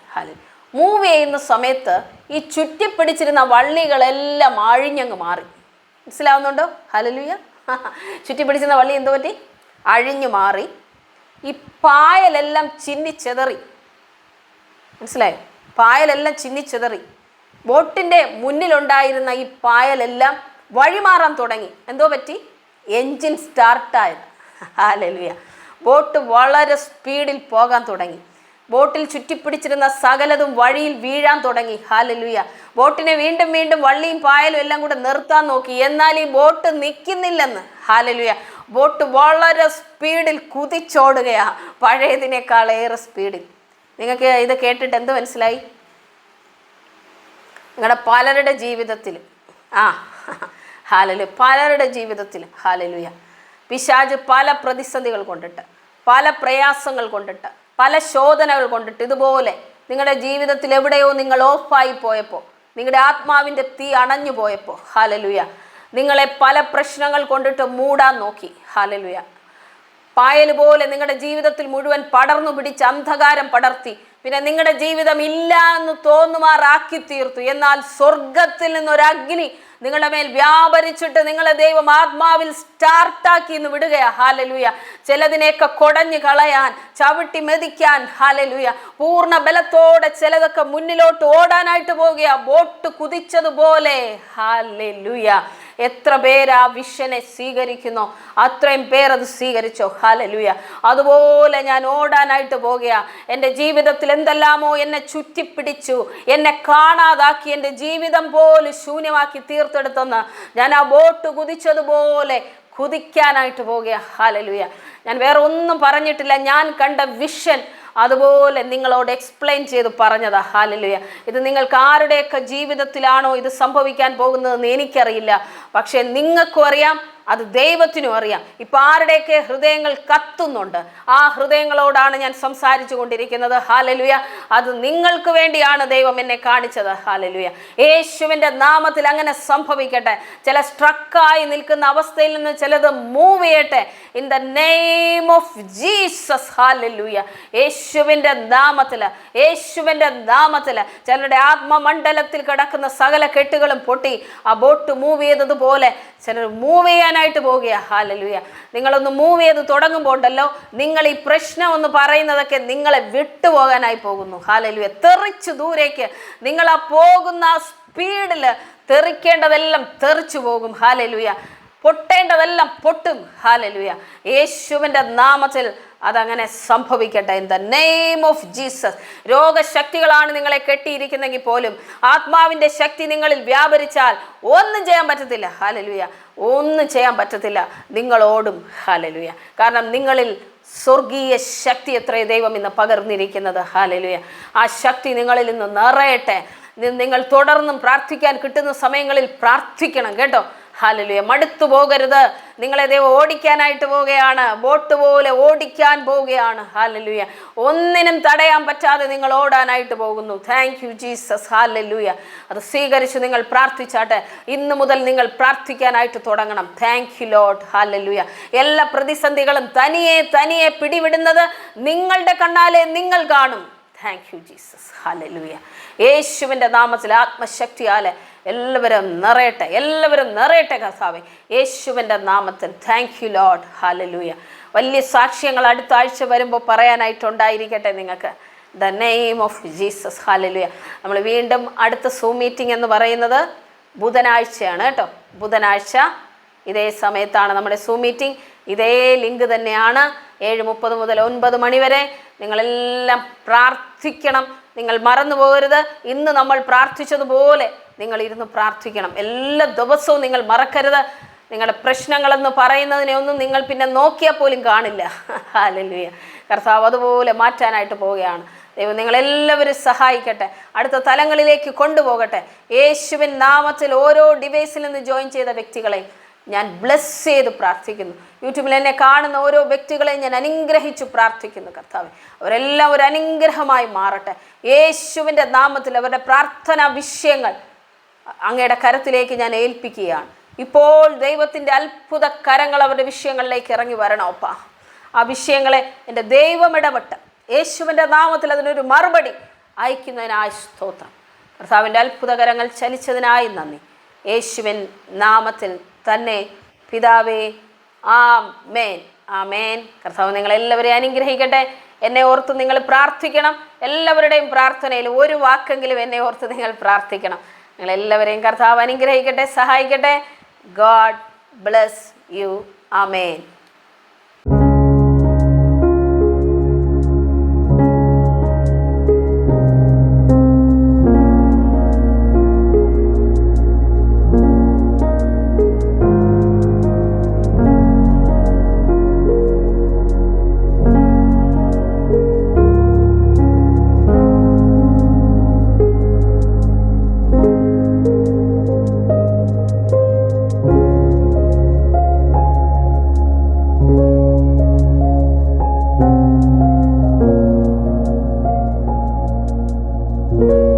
മൂവ് ചെയ്യുന്ന സമയത്ത് ഈ ചുറ്റിപ്പിടിച്ചിരുന്ന വള്ളികളെല്ലാം അഴിഞ്ഞങ്ങ് മാറി. മനസ്സിലാവുന്നുണ്ടോ? ഹല്ലേലൂയ. ചുറ്റിപ്പിടിച്ചിരുന്ന വള്ളി എന്ത് പറ്റി? അഴിഞ്ഞു മാറി. ഈ പായലെല്ലാം ചിന്നിച്ചെതറി. മനസ്സിലായോ? പായലെല്ലാം ചിന്നിച്ചെതറി. ബോട്ടിൻ്റെ മുന്നിലുണ്ടായിരുന്ന ഈ പായലെല്ലാം വഴിമാറാൻ തുടങ്ങി. എന്തോ പറ്റി? എൻജിൻ സ്റ്റാർട്ടായത്. ഹല്ലേലൂയ. ബോട്ട് വളരെ സ്പീഡിൽ പോകാൻ തുടങ്ങി. ബോട്ടിൽ ചുറ്റിപ്പിടിച്ചിരുന്ന സകലതും വഴിയിൽ വീഴാൻ തുടങ്ങി. ഹല്ലേലൂയ. ബോട്ടിനെ വീണ്ടും വീണ്ടും വള്ളിയും പായലും എല്ലാം കൂടെ നിർത്താൻ നോക്കി. എന്നാൽ ഈ ബോട്ട് നിൽക്കുന്നില്ലെന്ന്. ഹല്ലേലൂയ. ബോട്ട് വളരെ സ്പീഡിൽ കുതിച്ചോടുകയാണ്, പഴയതിനേക്കാളേറെ സ്പീഡിൽ. നിങ്ങൾക്ക് ഇത് കേട്ടിട്ട് എന്ത് മനസ്സിലായി? നിങ്ങളുടെ പലരുടെ ജീവിതത്തിൽ ഹല്ലേലൂയ, പലരുടെ ജീവിതത്തിൽ ഹല്ലേലൂയ, പിശാച് പല പ്രതിസന്ധികൾ കൊണ്ടിട്ട്, പല പ്രയാസങ്ങൾ കൊണ്ടിട്ട്, പല ശോധനകൾ കൊണ്ടിട്ട്, ഇതുപോലെ നിങ്ങളുടെ ജീവിതത്തിൽ എവിടെയോ നിങ്ങൾ ഓഫായി പോയപ്പോൾ, നിങ്ങളുടെ ആത്മാവിൻ്റെ തീ അണഞ്ഞു പോയപ്പോൾ ഹല്ലേലൂയ, നിങ്ങളെ പല പ്രശ്നങ്ങൾ കൊണ്ടിട്ട് മൂടാൻ നോക്കി. ഹല്ലേലൂയ. പായൽ പോലെ നിങ്ങളുടെ ജീവിതത്തിൽ മുഴുവൻ പടർന്നു പിടിച്ച് അന്ധകാരം പടർത്തി, പിന്നെ നിങ്ങളുടെ ജീവിതം ഇല്ല എന്ന് തോന്നുമാറാക്കി തീർത്തു. എന്നാൽ സ്വർഗത്തിൽ നിന്നൊരഗ്നി നിങ്ങളുടെ മേൽ വ്യാപരിച്ചിട്ട് നിങ്ങളെ ദൈവം ആത്മാവിൽ സ്റ്റാർട്ടാക്കി എന്ന് വിടുകയാ. ഹല്ലേലൂയ. ചിലതിനെയൊക്കെ കൊടഞ്ഞു കളയാൻ, ചവിട്ടി മെതിക്കാൻ ഹല്ലേലൂയ, പൂർണ്ണ ബലത്തോടെ ചിലതൊക്കെ മുന്നിലോട്ട് ഓടാനായിട്ട് പോകുകയാ, ബോട്ട് കുതിച്ചതുപോലെ. ഹല്ലേലൂയ. എത്ര പേര് ആ വിഷനെ സ്വീകരിക്കുന്നോ അത്രയും പേരത് സ്വീകരിച്ചോ. ഹല്ലേലൂയ. അതുപോലെ ഞാൻ ഓടാനായിട്ട് പോകുകയാ. എൻ്റെ ജീവിതത്തിൽ എന്തെല്ലാമോ എന്നെ ചുറ്റിപ്പിടിച്ചു, എന്നെ കാണാതാക്കി, എൻ്റെ ജീവിതം പോലും ശൂന്യമാക്കി തീർത്തെടുത്തെന്ന് ഞാൻ ആ ബോട്ട് കുതിച്ചതുപോലെ കുതിക്കാനായിട്ട് പോകുക. ഹല്ലേലൂയ. ഞാൻ വേറെ ഒന്നും പറഞ്ഞിട്ടില്ല. ഞാൻ കണ്ട വിഷൻ അതുപോലെ നിങ്ങളോട് എക്സ്പ്ലെയിൻ ചെയ്ത് പറഞ്ഞതാ. ഹല്ലേലൂയ. ഇത് നിങ്ങൾക്ക് ആരുടെയൊക്കെ ജീവിതത്തിലാണോ ഇത് സംഭവിക്കാൻ പോകുന്നതെന്ന് എനിക്കറിയില്ല. പക്ഷെ നിങ്ങൾക്കും അറിയാം, അത് ദൈവത്തിനും അറിയാം. ഇപ്പം ആരുടെയൊക്കെ ഹൃദയങ്ങൾ കത്തുന്നുണ്ട്, ആ ഹൃദയങ്ങളോടാണ് ഞാൻ സംസാരിച്ചു കൊണ്ടിരിക്കുന്നത്. ഹല്ലേലൂയ. അത് നിങ്ങൾക്ക് വേണ്ടിയാണ് ദൈവം എന്നെ കാണിച്ചത്. ഹല്ലേലൂയ. യേശുവിൻ്റെ നാമത്തിൽ അങ്ങനെ സംഭവിക്കട്ടെ. ചില സ്ട്രക്കായി നിൽക്കുന്ന അവസ്ഥയിൽ നിന്ന് ചിലത് മൂവ് ചെയ്യട്ടെ. In the name of Jesus. Hallelujah. യേശുവിൻ്റെ നാമത്തിൽ, യേശുവിൻ്റെ നാമത്തിൽ ചിലരുടെ ആത്മമണ്ഡലത്തിൽ കിടക്കുന്ന സകല കെട്ടുകളും പൊട്ടി ആ ബോട്ട് മൂവ് ചെയ്തതുപോലെ ചിലർ മൂവ് ചെയ്യാനായിട്ട് പോകുക. ഹല്ലേലൂയ. നിങ്ങളൊന്ന് മൂവ് ചെയ്ത് തുടങ്ങുമ്പോൾ ഉണ്ടല്ലോ, നിങ്ങൾ ഈ പ്രശ്നം ഒന്ന് പറയുന്നതൊക്കെ നിങ്ങളെ വിട്ടുപോകാനായി പോകുന്നു. ഹല്ലേലൂയ. തെറിച്ചു ദൂരേക്ക് നിങ്ങൾ ആ പോകുന്ന ആ സ്പീഡിൽ തെറിക്കേണ്ടതെല്ലാം തെറിച്ചു പോകും. ഹല്ലേലൂയ. പൊട്ടേണ്ടതെല്ലാം പൊട്ടും. ഹല്ലേലൂയ. യേശുവിൻ്റെ നാമത്തിൽ അതങ്ങനെ സംഭവിക്കട്ടെ. In the name of Jesus. രോഗശക്തികളാണ് നിങ്ങളെ കെട്ടിയിരിക്കുന്നെങ്കിൽ പോലും ആത്മാവിൻ്റെ ശക്തി നിങ്ങളിൽ വ്യാപരിച്ചാൽ ഒന്നും ചെയ്യാൻ പറ്റത്തില്ല. ഹല്ലേലൂയ. ഒന്നും ചെയ്യാൻ പറ്റത്തില്ല. നിങ്ങളോടും. ഹല്ലേലൂയ. കാരണം നിങ്ങളിൽ സ്വർഗീയ ശക്തി എത്രയോ ദൈവം ഇന്ന് പകർന്നിരിക്കുന്നത്. ഹല്ലേലൂയ. ആ ശക്തി നിങ്ങളിൽ നിന്ന് നിറയട്ടെ. നിങ്ങൾ തുടർന്നും പ്രാർത്ഥിക്കാൻ കിട്ടുന്ന സമയങ്ങളിൽ പ്രാർത്ഥിക്കണം കേട്ടോ. ഹല്ലേലൂയ. മടുത്തു പോകരുത്. നിങ്ങളെ ദൈവം ഓടിക്കാനായിട്ട് പോവുകയാണ്, ബോട്ട് പോലെ ഓടിക്കാൻ പോവുകയാണ്. ഹല്ലേലൂയ. ഒന്നിനും തടയാൻ പറ്റാതെ നിങ്ങൾ ഓടാനായിട്ട് പോകുന്നു. Thank you Jesus. ഹല്ലേലൂയ. അത് സ്വീകരിച്ച് നിങ്ങൾ പ്രാർത്ഥിച്ചാട്ടെ. ഇന്ന് മുതൽ നിങ്ങൾ പ്രാർത്ഥിക്കാനായിട്ട് തുടങ്ങണം. Thank you Lord. ഹല്ലേലൂയ. എല്ലാ പ്രതിസന്ധികളും തനിയെ പിടിവിടുന്നത് നിങ്ങളുടെ കണ്ണാലെ നിങ്ങൾ കാണും. Thank you Jesus. ഹല്ലേലൂയ. യേശുവിൻ്റെ നാമത്തിൽ ആത്മശക്തിയാലെ എല്ലാവരും നിറയട്ടെ കർത്താവേ, യേശുവിൻ്റെ നാമത്തിൽ. Thank you Lord. ഹല്ലേലൂയ. വലിയ സാക്ഷ്യങ്ങൾ അടുത്ത ആഴ്ച വരുമ്പോൾ പറയാനായിട്ടുണ്ടായിരിക്കട്ടെ നിങ്ങൾക്ക്. The name of Jesus. Hallelujah. നമ്മൾ വീണ്ടും അടുത്ത സൂം മീറ്റിംഗ് എന്ന് പറയുന്നത് ബുധനാഴ്ചയാണ് കേട്ടോ. ബുധനാഴ്ച ഇതേ സമയത്താണ് നമ്മുടെ സൂം മീറ്റിംഗ്. ഇതേ ലിങ്ക് തന്നെയാണ്. 7:30 മുതൽ 9 മണി വരെ. നിങ്ങളെല്ലാം പ്രാർത്ഥിക്കണം. നിങ്ങൾ മറന്നു പോകരുത്. ഇന്ന് നമ്മൾ പ്രാർത്ഥിച്ചതുപോലെ നിങ്ങൾ ഇരുന്ന് പ്രാർത്ഥിക്കണം. എല്ലാ ദിവസവും നിങ്ങൾ മറക്കരുത്. നിങ്ങളുടെ പ്രശ്നങ്ങളെന്ന് പറയുന്നതിനെ ഒന്നും നിങ്ങൾ പിന്നെ നോക്കിയാൽ പോലും കാണില്ല. ഹല്ലേലൂയ. കർത്താവ് അതുപോലെ മാറ്റാനായിട്ട് പോവുകയാണ്. ദൈവം നിങ്ങളെല്ലാവരും സഹായിക്കട്ടെ, അടുത്ത തലങ്ങളിലേക്ക് കൊണ്ടുപോകട്ടെ. യേശുവിൻ നാമത്തിൽ ഓരോ ഡിവൈസിൽ നിന്ന് ജോയിൻ ചെയ്ത വ്യക്തികളെ ഞാൻ ബ്ലെസ് ചെയ്ത് പ്രാർത്ഥിക്കുന്നു. യൂട്യൂബിൽ എന്നെ കാണുന്ന ഓരോ വ്യക്തികളെയും ഞാൻ അനുഗ്രഹിച്ചു പ്രാർത്ഥിക്കുന്നു. കർത്താവേ, അവരെല്ലാം ഒരു അനുഗ്രഹമായി മാറട്ടെ. യേശുവിൻ്റെ നാമത്തിൽ അവരുടെ പ്രാർത്ഥനാ വിഷയങ്ങൾ അങ്ങയുടെ കരത്തിലേക്ക് ഞാൻ ഏൽപ്പിക്കുകയാണ്. ഇപ്പോൾ ദൈവത്തിൻ്റെ അത്ഭുത കരങ്ങൾ അവരുടെ വിഷയങ്ങളിലേക്ക് ഇറങ്ങി വരണമപ്പാ. ആ വിഷയങ്ങളെ എൻ്റെ ദൈവം ഇടപെട്ട് യേശുവിൻ്റെ നാമത്തിൽ അതിനൊരു മറുപടി അയക്കുന്നതിനായി സ്തോത്രം. കർത്താവിൻ്റെ അത്ഭുതകരങ്ങൾ ചലിച്ചതിനായി നന്ദി. യേശുവിൻ നാമത്തിൽ തന്നെ പിതാവേ, ആമേൻ. ആമേൻ. കർത്താവ് നിങ്ങളെല്ലാവരെയും അനുഗ്രഹിക്കട്ടെ. എന്നെ ഓർത്ത് നിങ്ങൾ പ്രാർത്ഥിക്കണം. എല്ലാവരുടെയും പ്രാർത്ഥനയിൽ ഒരു വാക്കെങ്കിലും എന്നെ ഓർത്ത് നിങ്ങൾ പ്രാർത്ഥിക്കണം. നിങ്ങളെല്ലാവരെയും കർത്താവ് അനുഗ്രഹിക്കട്ടെ, സഹായിക്കട്ടെ. God bless you. Amen. you